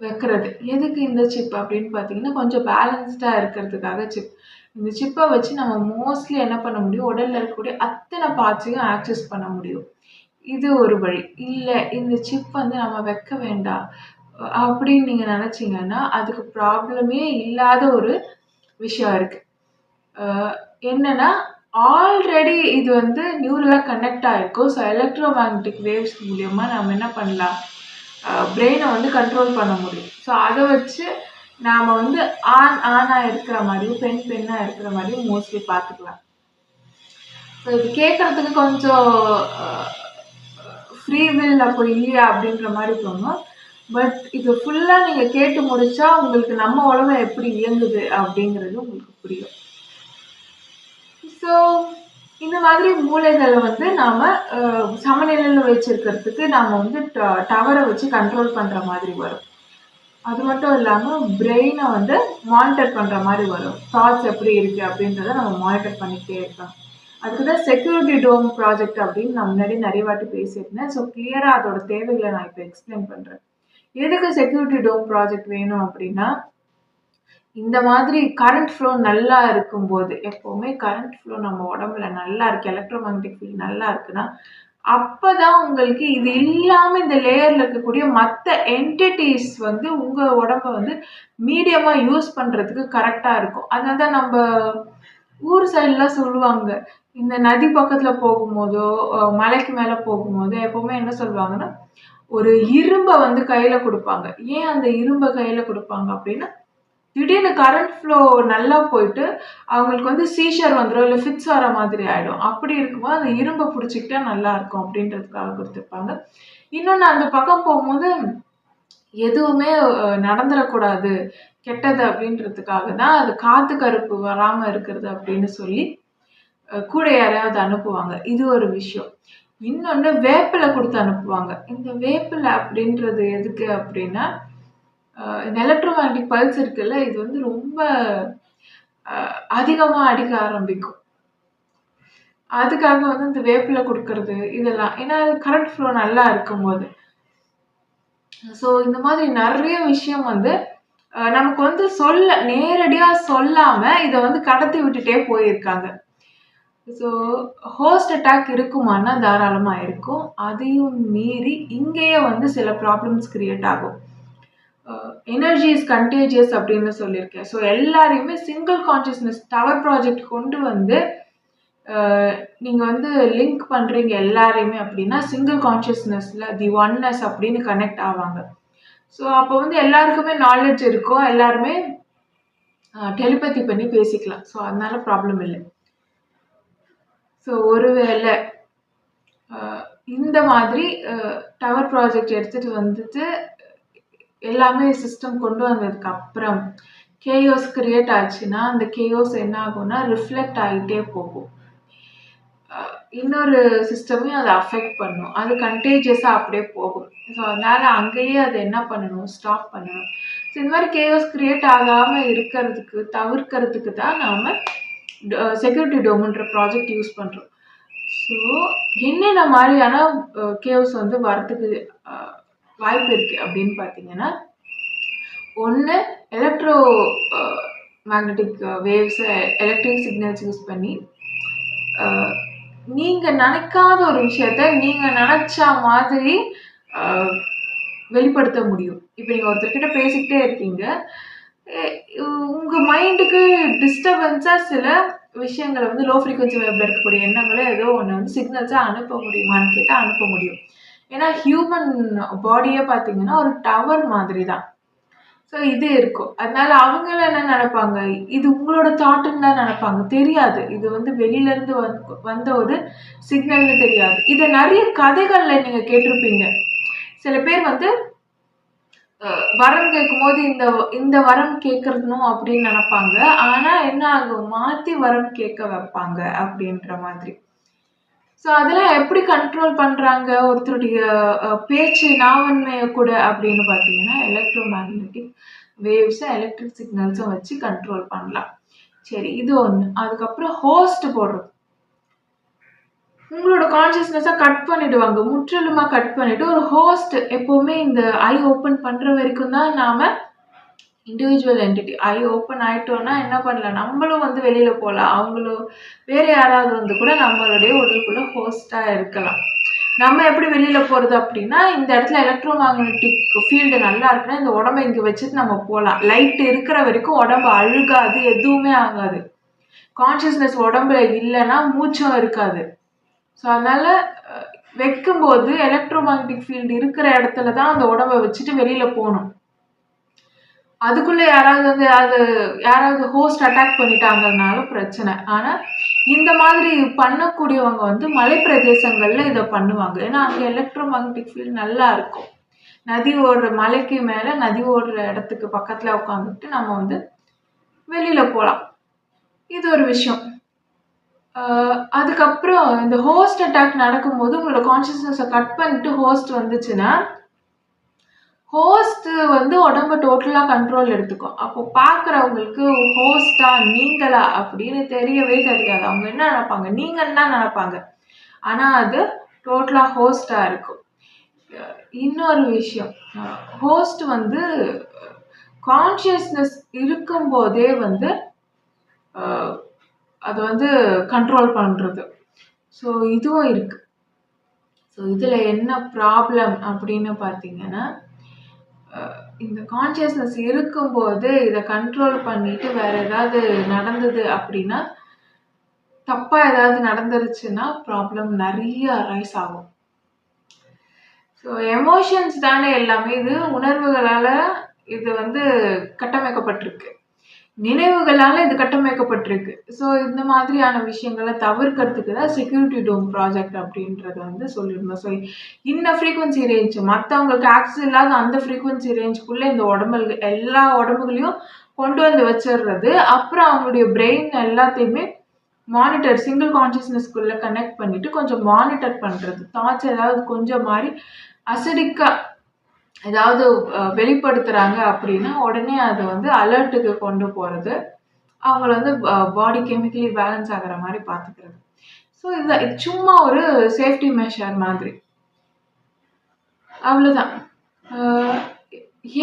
வைக்கிறது. எதுக்கு இந்த சிப் அப்படின்னு பார்த்தீங்கன்னா, கொஞ்சம் பேலன்ஸ்டா இருக்கிறதுக்காக சிப். இந்த சிப்பை வச்சு நம்ம மோஸ்ட்லி என்ன பண்ண முடியும், உடல்ல இருக்கக்கூடிய அத்தனை பார்ட்ஸையும் ஆக்சஸ் பண்ண முடியும். இது ஒரு வழி. இல்லை இந்த சிப் வந்து நம்ம வைக்க வேண்டாம் அப்படின்னு நீங்க நினைச்சீங்கன்னா, அதுக்கு ப்ராப்ளமே இல்லாத ஒரு விஷயம் இருக்கு. என்னன்னா, ஆல்ரெடி இது வந்து நியூரலா கனெக்ட் ஆயிருக்கும். ஸோ எலக்ட்ரோ மேக்னெட்டிக் வேவ்ஸ் மூலியமா நம்ம என்ன பண்ணலாம், பிரெயினை வந்து கண்ட்ரோல் பண்ண முடியும். ஸோ அதை வச்சு நாம வந்து ஆணா இருக்கிற மாதிரியும் பெண்ணா இருக்கிற மாதிரியும் மோஸ்ட்லி பார்த்துக்கலாம். ஸோ இது கேட்கறதுக்கு கொஞ்சம் ஃப்ரீ வில் அப்போ இல்லையா அப்படின்ற மாதிரி தோணும். பட் இது ஃபுல்லா நீங்க கேட்டு முடிச்சா உங்களுக்கு நம்ம உலகம் எப்படி இயங்குது அப்படிங்கிறது உங்களுக்கு புரியும். ஸோ இந்த மாதிரி மூளைகளை வந்து நாம சமநிலையில் வச்சிருக்கிறதுக்கு நாம வந்து டவரை வச்சு கண்ட்ரோல் பண்ற மாதிரி வரும். அது மட்டும் இல்லாம பிரெயினை வந்து மானிட்டர் பண்ற மாதிரி வரும். தாட்ஸ் எப்படி இருக்கு அப்படின்றத நம்ம மானிட்டர் பண்ணிக்கிட்டே இருக்கோம். அதுக்குதான் செக்யூரிட்டி டோம் ப்ராஜெக்ட் அப்படின்னு நான் முன்னாடி நிறைய வாட்டி பேசியிருந்தேன். ஸோ கிளியரா அதோட தேவைகளை நான் இப்போ எக்ஸ்பிளைன் பண்றேன். எதுக்கு செக்யூரிட்டி டோம் ப்ராஜெக்ட் வேணும் அப்படின்னா, இந்த மாதிரி கரண்ட் ஃப்ளோ நல்லா இருக்கும்போது, எப்பவுமே கரண்ட் ஃப்ளோ நம்ம உடம்புல நல்லா இருக்கு, எலக்ட்ரோ மேக்னெட்டிக் ஃபீல்ட் நல்லா இருக்குன்னா, அப்பதான் உங்களுக்கு இது இல்லாம இந்த லேயர்ல இருக்கக்கூடிய மற்ற என்டிட்டிஸ் வந்து உங்க உடம்ப வந்து மீடியமா யூஸ் பண்றதுக்கு கரெக்டா இருக்கும். அதனாலதான் நம்ம ஊர் சைட்லாம் சொல்லுவாங்க, இந்த நதி பக்கத்துல போகும்போதோ மலைக்கு மேல போகும்போதோ எப்பவுமே என்ன சொல்லுவாங்கன்னா, ஒரு இரும்ப வந்து கையில கொடுப்பாங்க. ஏன் அந்த இரும்ப கையில கொடுப்பாங்க அப்படின்னா, திடீர்னு கரண்ட் ஃப்ளோ நல்லா போயிட்டு அவங்களுக்கு வந்து சீஷர் வந்துடும், இல்லை ஃபிட்ஸ் வர மாதிரி ஆயிடும். அப்படி இருக்கும்போது அந்த இரும்பை பிடிச்சிக்கிட்டா நல்லா இருக்கும் அப்படின்றதுக்காக கொடுத்துருப்பாங்க. இன்னொன்று, அந்த பக்கம் போகும்போது எதுவுமே நடந்துடக்கூடாது கெட்டது அப்படின்றதுக்காக தான் அது காத்து கருப்பு வராம இருக்கிறது அப்படின்னு சொல்லி கூட யாரையாவது அனுப்புவாங்க. இது ஒரு விஷயம். இன்னொன்று, வேப்பிலை கொடுத்து அனுப்புவாங்க. இந்த வேப்பிலை அப்படின்றது எதுக்கு அப்படின்னா, இந்த எலக்ட்ரோ மேக்னெட்டிக் பல்ஸ் இருக்குல்ல, இது வந்து ரொம்ப அதிகமா அடிக்க ஆரம்பிக்கும். அதுக்காக வந்து இந்த வேப்பிலை கொடுக்கறது இதெல்லாம், ஏன்னா கரண்ட் ஃப்ளோ நல்லா இருக்கும்போது. ஸோ இந்த மாதிரி நிறைய விஷயம் வந்து நமக்கு வந்து நேரடியா சொல்லாம இதை வந்து கடத்தி விட்டுட்டே போயிருக்காங்க. ஸோ ஹோஸ்ட் அட்டாக் இருக்குமானா தாராளமா இருக்கும். அதையும் மீறி இங்கேயே வந்து சில ப்ராப்ளம்ஸ் கிரியேட் ஆகும். எனர்ஜி இஸ் கண்டேஜியஸ் அப்படின்னு சொல்லியிருக்கேன். ஸோ எல்லாரையுமே சிங்கிள் கான்சியஸ்னஸ் டவர் ப்ராஜெக்ட் கொண்டு வந்து நீங்க வந்து லிங்க் பண்றீங்க எல்லாரையுமே அப்படின்னா, சிங்கிள் கான்சியஸ்னஸ்ல தி ஒன்னஸ் அப்படின்னு கனெக்ட் ஆவாங்க. ஸோ அப்போ வந்து எல்லாருக்குமே நாலேஜ் இருக்கும், எல்லாருமே டெலிபதி பண்ணி பேசிக்கலாம். ஸோ அதனால ப்ராப்ளம் இல்லை. ஸோ ஒருவேளை இந்த மாதிரி டவர் ப்ராஜெக்ட் எடுத்துட்டு வந்துட்டு எல்லாமே சிஸ்டம் கொண்டு வந்ததுக்கு அப்புறம் கேயோஸ் கிரியேட் ஆச்சுன்னா அந்த கேயோஸ் என்ன ஆகும்னா ரிஃப்ளெக்ட் ஆகிட்டே போகும். இன்னொரு சிஸ்டமையும் அதை அஃபெக்ட் பண்ணும். அது கண்டேஜியஸாக அப்படியே போகும். ஸோ அதனால் அங்கேயே அதை என்ன பண்ணணும், ஸ்டாப் பண்ணணும். ஸோ இந்த மாதிரி கேயோஸ் கிரியேட் ஆகாமல் தவிர்க்கிறதுக்கு தான் நாம் செக்யூரிட்டி டோம்ன்ற ப்ராஜெக்ட் யூஸ் பண்ணுறோம். ஸோ என்னென்ன மாதிரியான கேவ்ஸ் வந்து வரத்துக்கு வாய்ப்பு இருக்குது அப்படின்னு பார்த்தீங்கன்னா, ஒன்று எலக்ட்ரோ மேக்னெட்டிக் வேவ்ஸை எலக்ட்ரிக் சிக்னல்ஸ் யூஸ் பண்ணி நீங்கள் நினைக்காத ஒரு விஷயத்த நீங்கள் நினச்சா மாதிரி வெளிப்படுத்த முடியும். இப்போ நீங்கள் ஒருத்தர்கிட்ட பேசிக்கிட்டே இருக்கீங்க, உங்கள் மைண்டுக்கு டிஸ்டர்பன்ஸாக சில விஷயங்களை வந்து லோ ஃப்ரீக்வன்சி வேவ்ல இருக்கக்கூடிய எண்ணங்களை ஏதோ ஒன்று வந்து சிக்னல்ஸாக அனுப்ப முடியுமான்னு கேட்டால் அனுப்ப முடியும். ஏன்னா ஹியூமன் பாடியே பார்த்தீங்கன்னா ஒரு டவர் மாதிரி தான். ஸோ இது இருக்கும். அதனால அவங்கள என்ன நினைப்பாங்க, இது உங்களோட தாட்டுன்னு தான் நினைப்பாங்க. தெரியாது, இது வந்து வெளியிலேருந்து வந்த ஒரு சிக்னல்னு தெரியாது. இதை நிறைய கதைகளில் நீங்கள் கேட்டிருப்பீங்க. சில பேர் வந்து வரம் கேட்கும்போது இந்த வரம் கேட்கறணும் அப்படின்னு நினைப்பாங்க. ஆனால் என்ன ஆகும், மாற்றி வரம் கேட்க வைப்பாங்க அப்படின்ற மாதிரி. ஸோ அதெல்லாம் எப்படி கண்ட்ரோல் பண்ணுறாங்க ஒருத்தருடைய பேச்சு நாவன்மையை கூட அப்படின்னு பார்த்தீங்கன்னா, எலக்ட்ரோ மேக்னெட்டிக் வேவ்ஸை எலக்ட்ரிக் சிக்னல்ஸும் வச்சு கண்ட்ரோல் பண்ணலாம். சரி, இது ஒன்று. அதுக்கப்புறம் ஹோஸ்ட் போடுறது. உங்களோட கான்சியஸ்னஸை கட் பண்ணிடுவாங்க, முற்றிலுமாக கட் பண்ணிவிட்டு ஒரு ஹோஸ்ட் எப்போவுமே இந்த ஐ ஓப்பன் பண்ணுற வரைக்கும் தான் நாம் இண்டிவிஜுவல் என்டிட்டி. ஐ ஓப்பன் ஆகிட்டோன்னா என்ன பண்ணலாம், நம்மளும் வந்து வெளியில் போகலாம், அவங்களும் வேறு யாராவது வந்து கூட நம்மளுடைய உடலுக்குள்ளே ஹோஸ்ட்டாக இருக்கலாம். நம்ம எப்படி வெளியில் போகிறது அப்படின்னா, இந்த இடத்துல எலக்ட்ரோ மேக்னெட்டிக் ஃபீல்டு நல்லா இருக்குன்னா இந்த உடம்பை இங்கே வச்சுட்டு நம்ம போகலாம். லைட் இருக்கிற வரைக்கும் உடம்பு அழுகாது, எதுவுமே ஆகாது. கான்ஷியஸ்னஸ் உடம்புல இல்லைன்னா மூச்சும் இருக்காது. ஸோ அதனால் வைக்கும்போது எலக்ட்ரோ மேக்னெட்டிக் ஃபீல்டு இருக்கிற இடத்துல தான் அந்த உடம்பை வச்சுட்டு வெளியில் போகணும். அதுக்குள்ளே யாராவது ஹோஸ்ட் அட்டாக் பண்ணிட்டாங்கன்னாலும் பிரச்சனை. ஆனால் இந்த மாதிரி பண்ணக்கூடியவங்க வந்து மலை பிரதேசங்களில் இதை பண்ணுவாங்க. ஏன்னா அங்கே எலக்ட்ரோ மேக்னெட்டிக் ஃபீல்டு நல்லா இருக்கும். நதி ஓடுற மலைக்கு மேலே நதி ஓடுற இடத்துக்கு பக்கத்தில் உட்காந்துட்டு நம்ம வந்து வெளியில் போகலாம். இது ஒரு விஷயம். அதுக்கப்புறம் இந்த ஹோஸ்ட் அட்டாக் நடக்கும்போது உங்களோட கான்ஷியஸ்னஸை கட் பண்ணிட்டு ஹோஸ்ட் வந்துச்சுன்னா, ஹோஸ்ட் வந்து உடம்ப டோட்டலாக கண்ட்ரோல் எடுத்துக்கும். அப்போ பார்க்குறவங்களுக்கு ஹோஸ்டா நீங்களா அப்படின்னு தெரியவே தெரியாது. அவங்க என்ன நினைப்பாங்க, நீங்கன்னு தான் நினைப்பாங்க. ஆனால் அது டோட்டலாக ஹோஸ்டாக இருக்கும். இன்னொரு விஷயம், ஹோஸ்ட் வந்து கான்ஷியஸ்னஸ் இருக்கும்போதே வந்து அது வந்து கண்ட்ரோல் பண்ணுறது. ஸோ இதுவும் இருக்குது. ஸோ இதில் என்ன ப்ராப்ளம் அப்படின்னு பார்த்தீங்கன்னா, இந்த கான்ஷியஸ்னஸ் இருக்கும்போது இதை கண்ட்ரோல் பண்ணிட்டு வேற ஏதாவது நடந்தது அப்படின்னா, தப்பாக ஏதாவது நடந்துருச்சுன்னா ப்ராப்ளம் நிறைய அரைஸ் ஆகும். ஸோ எமோஷன்ஸ் தானே எல்லாமே, இது உணர்வுகளால் இது வந்து கட்டமைக்கப்பட்டிருக்கு, நினைவுகளால் இது கட்டமைக்கப்பட்டிருக்கு. ஸோ இந்த மாதிரியான விஷயங்களை தவிர்க்கிறதுக்கு தான் செக்யூரிட்டி டோம் ப்ராஜெக்ட் அப்படின்றது வந்து சொல்லியிருந்தோம். ஸோ இந்த ஃப்ரீக்வன்சி ரேஞ்ச் மற்றவங்களுக்கு ஆக்சஸ் இல்லாத அந்த ஃப்ரீக்வன்சி ரேஞ்சுக்குள்ளே இந்த எல்லா உடம்புகளையும் கொண்டு வந்து வச்சிடுறது. அப்புறம் அவங்களுடைய பிரெயின் எல்லாத்தையுமே மானிட்டர், சிங்கிள் கான்ஷியஸ்னஸ்குள்ளே கனெக்ட் பண்ணிவிட்டு கொஞ்சம் மானிட்டர் பண்ணுறது. தாட்ஸ் ஏதாவது கொஞ்சம் மாதிரி அசிடிக்காக ஏதாவது வெளிப்படுத்துகிறாங்க அப்படின்னா உடனே அதை வந்து அலர்ட்டுக்கு கொண்டு போகிறது, அவங்கள வந்து பாடி கெமிக்கலி பேலன்ஸ் ஆகிற மாதிரி பார்த்துக்கிறது. ஸோ இது சும்மா ஒரு சேஃப்டி மெஷர் மாதிரி, அவ்வளோதான்.